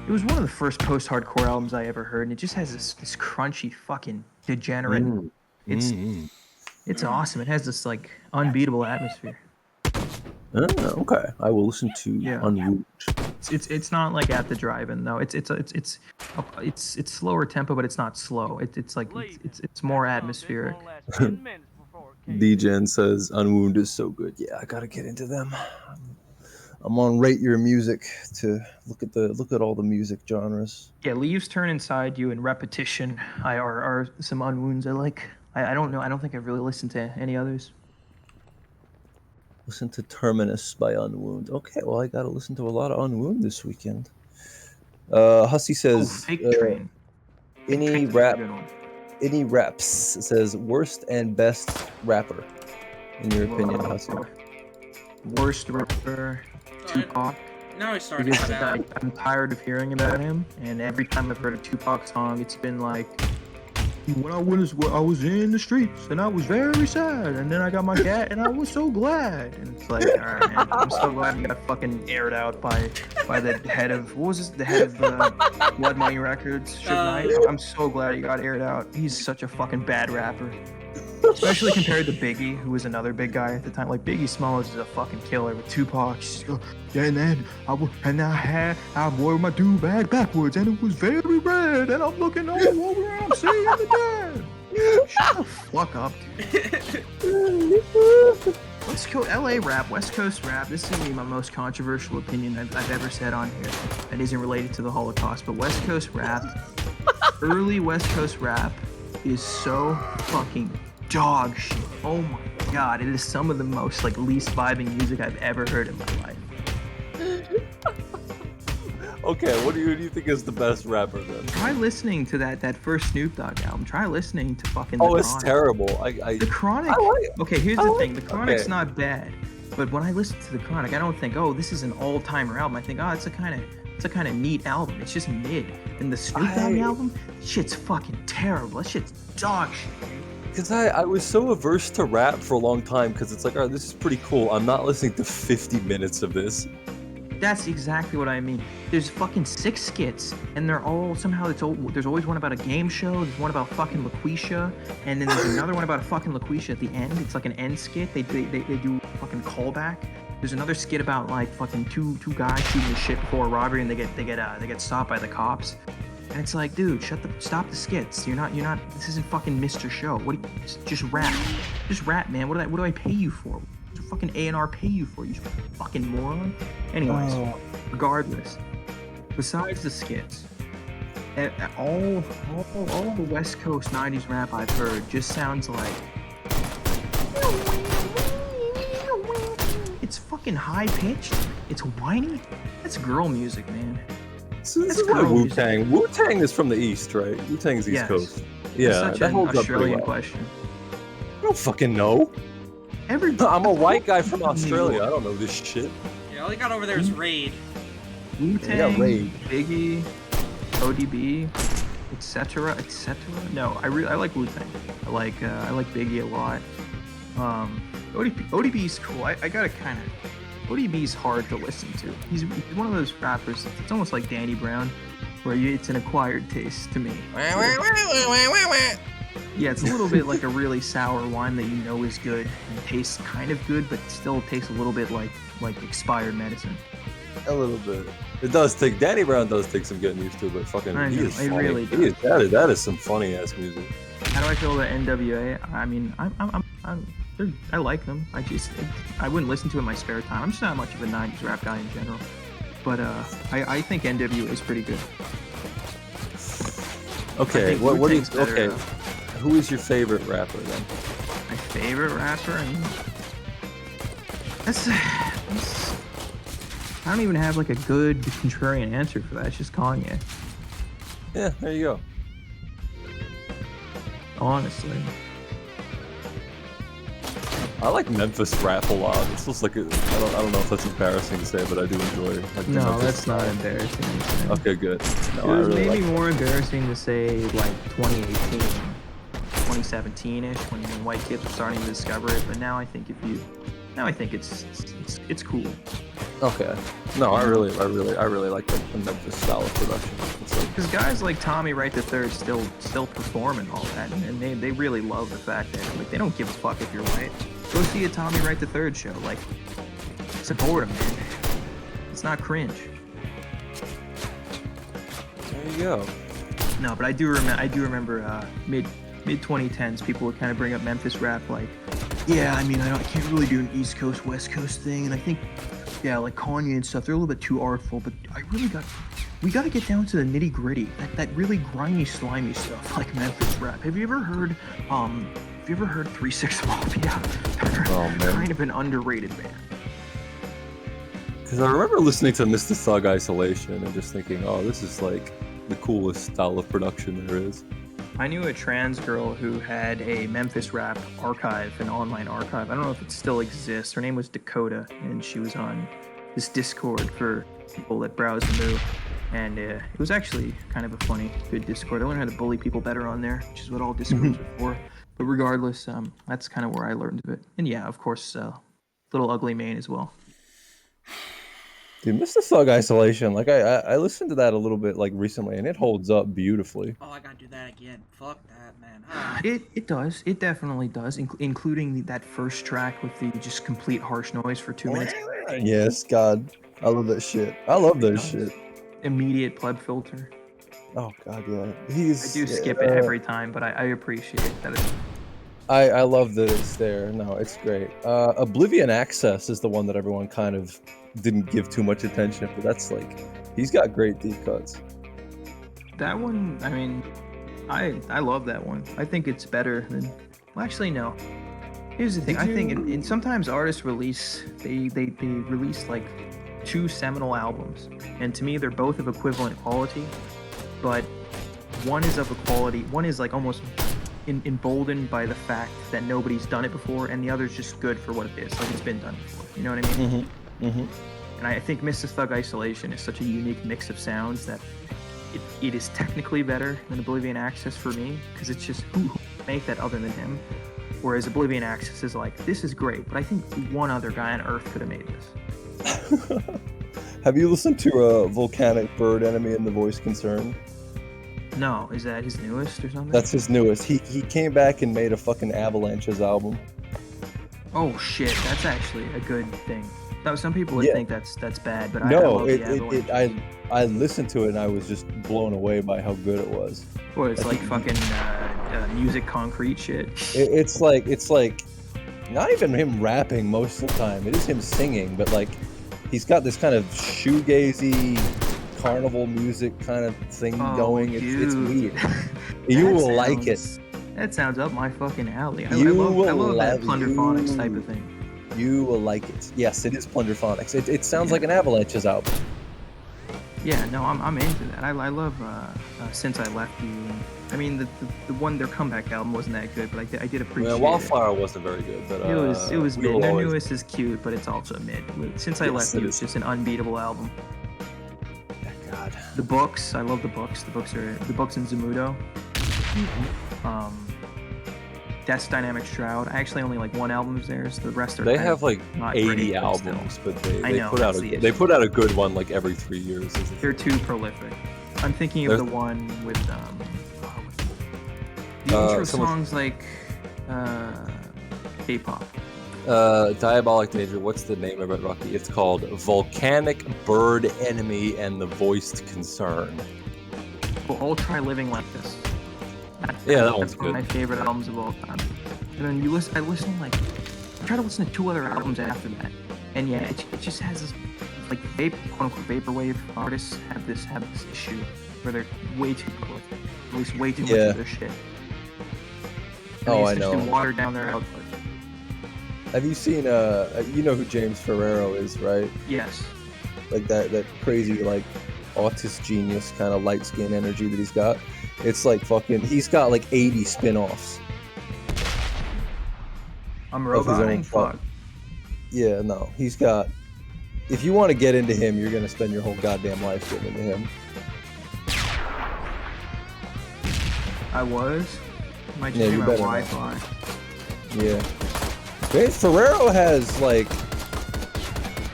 it was one of the first post-hardcore albums I ever heard, and it just has this crunchy fucking degenerate. It's awesome. It has this like unbeatable atmosphere. Okay, I will listen to Unwound. It's not like At the Drive-In though. It's slower tempo, but it's not slow. It's more atmospheric. DJen says Unwound is so good. Yeah, I gotta get into them. I'm on Rate Your Music to look at all the music genres. Yeah, Leaves Turn Inside You and Repetition are some Unwounds I like. I don't know. I don't think I've really listened to any others. Listen to Terminus by Unwound. Okay, well I gotta listen to a lot of Unwound this weekend. Hussy says any raps says worst and best rapper in your opinion, Hussy. Worst rapper, Tupac. Now he's starting to sound. I'm tired of hearing about him, and every time I've heard a Tupac song, it's been like, when I was in the streets, and I was very sad, and then I got my cat, and I was so glad. And it's like, all right, man, I'm so glad I got fucking aired out by the head of, what was this, the head of Blood Money Records, Suge Knight. I'm so glad he got aired out. He's such a fucking bad rapper. Especially compared to Biggie, who was another big guy at the time. Like, Biggie Smalls is a fucking killer, with Tupac, yeah, and then I wore my do-bag backwards, and it was very red, and I'm looking all over, and I'm seeing the dead. Shut the fuck up, dude. Let's go LA rap, West Coast rap. This is gonna be my most controversial opinion I've ever said on here. That isn't related to the Holocaust, but West Coast rap, early West Coast rap, is so fucking dog shit. Oh my god, it is some of the most like least vibing music I've ever heard in my life. Okay, what do you think is the best rapper then? Try listening to that first Snoop Dogg album. Try listening to fucking The Chronic. It's terrible. The Chronic. Okay, here's the thing. The Chronic's not bad, but when I listen to The Chronic, I don't think, oh, this is an all-timer album. I think, oh, it's a kind of neat album. It's just mid. And the Snoop Dogg album, shit's fucking terrible. That shit's dog shit. Because I was so averse to rap for a long time because it's like, all right, this is pretty cool. I'm not listening to 50 minutes of this. That's exactly what I mean. There's fucking 6 skits, and they're all somehow there's always one about a game show. There's one about fucking LaQuisha, and then there's another one about a fucking LaQuisha at the end. It's like an end skit. They do fucking callback. There's another skit about like fucking two guys shooting the shit before a robbery, and they get stopped by the cops. And it's like, dude, stop the skits. You're not. This isn't fucking Mr. Show. Just rap. Just rap, man. What do I pay you for? What do fucking A&R pay you for? You fucking moron. Anyways, regardless. Besides the skits, all the West Coast '90s rap I've heard just sounds like it's fucking high pitched. It's whiny. That's girl music, man. This is like Wu-Tang. Wu-Tang is from the East, right? Wu-Tang's East Coast. Yeah, that holds up pretty well. Question. I don't fucking know. I'm a white guy from Australia. I don't know this shit. Yeah, all he got over there is Raid. Wu-Tang, Biggie, ODB, etc. No, I like Wu-Tang. I like Biggie a lot. ODB's cool. I gotta kind of. ODB's hard to listen to. He's one of those rappers. It's almost like Danny Brown, where it's an acquired taste to me. Yeah, it's a little bit like a really sour wine that you know is good and tastes kind of good, but still tastes a little bit like expired medicine. A little bit. It does take. Danny Brown does take some getting used to, but fucking I know, he is funny. Really does. That is some funny ass music. How do I feel about NWA? I mean, I like them. I wouldn't listen to it in my spare time. I'm just not much of a '90s rap guy in general, but I think NWA is pretty good. Okay, what do you? Okay, who is your favorite rapper then? My favorite rapper? I mean, I don't even have like a good contrarian answer for that. It's just Kanye. Yeah, there you go. honestly. I like Memphis rap a lot. It's just like I don't know if that's embarrassing to say, but I do enjoy. Like, No, Memphis that's not embarrassing to say. Okay, good. No, It I was really maybe like more embarrassing to say like 2018, 2017-ish when white kids were starting to discover it. But now I think it's cool. Okay. No, I really like the Memphis style of production. It's like, Because guys like Tommy Wright III still perform and all that, and they really love the fact that like they don't give a fuck if you're white. Go see a Tommy Wright III show. Like, support him, man. It's not cringe. there you go. No, but I do remember mid 2010s people would kind of bring up Memphis rap like, yeah, I mean I can't really do an East Coast West Coast thing, and I think like Kanye and stuff, they're a little bit too artful, but we got to get down to the nitty gritty, that really grimy, slimy stuff like Memphis rap. Have you ever heard 3 6 Mafia? Oh, man. Kind of an underrated band. Because I remember listening to Mr. Thug Isolation and just thinking, oh, this is like the coolest style of production there is. I knew a trans girl who had a Memphis rap archive, an online archive. I don't know if it still exists. Her name was Dakota, and she was on this Discord for people that browse the move. And it was actually kind of a funny, good Discord. I learned how to bully people better on there, which is what all Discords are for. But regardless, that's kind of where I learned of it. And yeah, of course, Little Ugly Mane as well. Dude, Mr. Thug Isolation, like I listened to that a little bit like recently, and it holds up beautifully. Oh, I gotta do that again. Fuck that, man. It does. It definitely does, including that first track with the just complete harsh noise for 2 minutes. Yes, God, I love that shit. I love that shit. Immediate pleb filter. Oh God, yeah. I do skip it every time, but I appreciate that. I love that it's there. No, it's great. Oblivion Access is the one that everyone kind of didn't give too much attention, but that's like, he's got great deep cuts. That one, I mean, I love that one. I think it's better than. Well, actually, no. Here's the thing. I think in sometimes artists release they release like 2 seminal albums, and to me they're both of equivalent quality, but one is of a quality. One is like almost emboldened by the fact that nobody's done it before, and the other's just good for what it is. Like it's been done before. You know what I mean? And I think Mr. Thug Isolation is such a unique mix of sounds that it is technically better than Oblivion Access for me, because it's just who make that other than him. Whereas Oblivion Access is like, this is great, but I think one other guy on Earth could have made this. Have you listened to Volcanic Bird Enemy and the Voice Concern? No, is that his newest or something? That's his newest. He came back and made a fucking Avalanches album. Oh shit, that's actually a good thing. Now, some people would think that's bad, but I no, love the Avalanches. I listened to it and I was just blown away by how good it was. Well, it's like fucking music concrete shit. It's like not even him rapping most of the time. It is him singing, but like he's got this kind of shoegazy carnival music kind of thing going. It's weird. You will like it. That sounds up my fucking alley. I love that plunderphonics type of thing. You will like it. Yes, it is plunderphonics. It sounds like an Avalanches album. Yeah, no, I'm into that. I love Since I Left You. I mean, the one, their comeback album wasn't that good, but I did appreciate it. Wildfire wasn't very good, but it was mid. Their newest is cute, but it's also mid. Since I Left You, it's just an unbeatable album. God. The books, I love the books. The books in Zamudo. Death's Dynamic Shroud. I actually only like one album of theirs. The rest are. They have like not 80 great, albums, but I know, they put out a good one like every 3 years. They're too prolific. I'm thinking of the one with the intro songs like K-pop. Diabolic Danger. What's the name of it, Rocky? It's called Volcanic Bird Enemy and the Voiced Concern. We'll all try Living Like This. That one's one of my favorite albums of all time. And then I try to listen to 2 other albums after that. And yeah, it just has this, like, quote unquote vaporwave artists have this issue where they're way too prolific, release way too much of their shit. And I know. Water down their output. Have you seen you know who James Ferrero is, right? Yes. Like that crazy like autist genius kind of light skin energy that he's got. It's like fucking. He's got like 80 spin-offs. I'm of his own roboting. Fuck. Yeah, no, he's got. If you want to get into him, you're gonna spend your whole goddamn life getting into him. I was. Might Yeah, just be you my better Wi-Fi. Yeah. Ferrero has like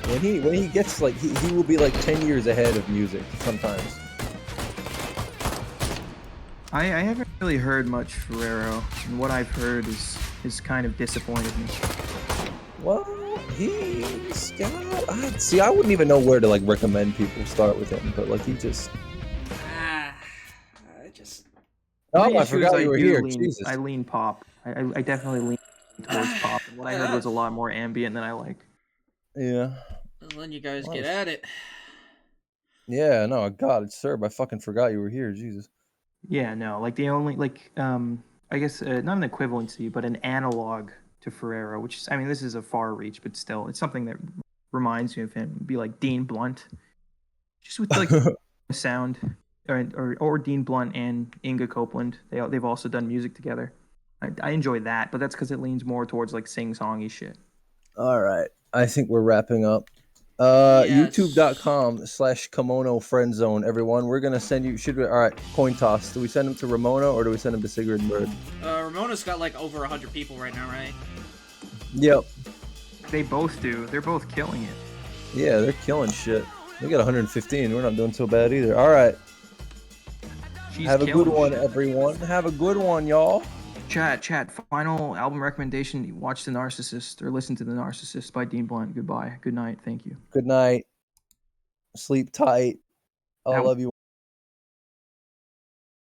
when he gets like he will be like 10 years ahead of music sometimes. I haven't really heard much Ferrero, and what I've heard is kind of disappointed me. Well, he's got. See, I wouldn't even know where to like recommend people start with him, but like he just. I just. Oh, The I issue is forgot you were here. lean, Jesus. I lean pop. I definitely lean towards pop. And what I heard was a lot more ambient than I like. Yeah. I'll let you guys get at it. Yeah, no, God, it's Serb. I fucking forgot you were here. Jesus. Yeah, no, like the only I guess not an equivalency, but an analog to Ferrero, which is, I mean, this is a far reach, but still, it's something that reminds me of him. It'd be like Dean Blunt, just with like sound, or Dean Blunt and Inga Copeland. They've also done music together. I enjoy that, but that's because it leans more towards like sing-songy shit. All right. I think we're wrapping up. Yes. YouTube.com/Kimono Friend Zone. Everyone, we're gonna send you. All right? Coin toss. Do we send him to Ramona or do we send him to Sigrid and Bird? Ramona's got like over 100 people right now, right? Yep. They both do. They're both killing it. Yeah, they're killing shit. We got 115. We're not doing so bad either. All right. Have a good one, everyone. Have a good one, y'all. Chat. Final album recommendation: watch The Narcissist or listen to The Narcissist by Dean Blunt. Goodbye. Good night. Thank you. Good night. Sleep tight. I love you.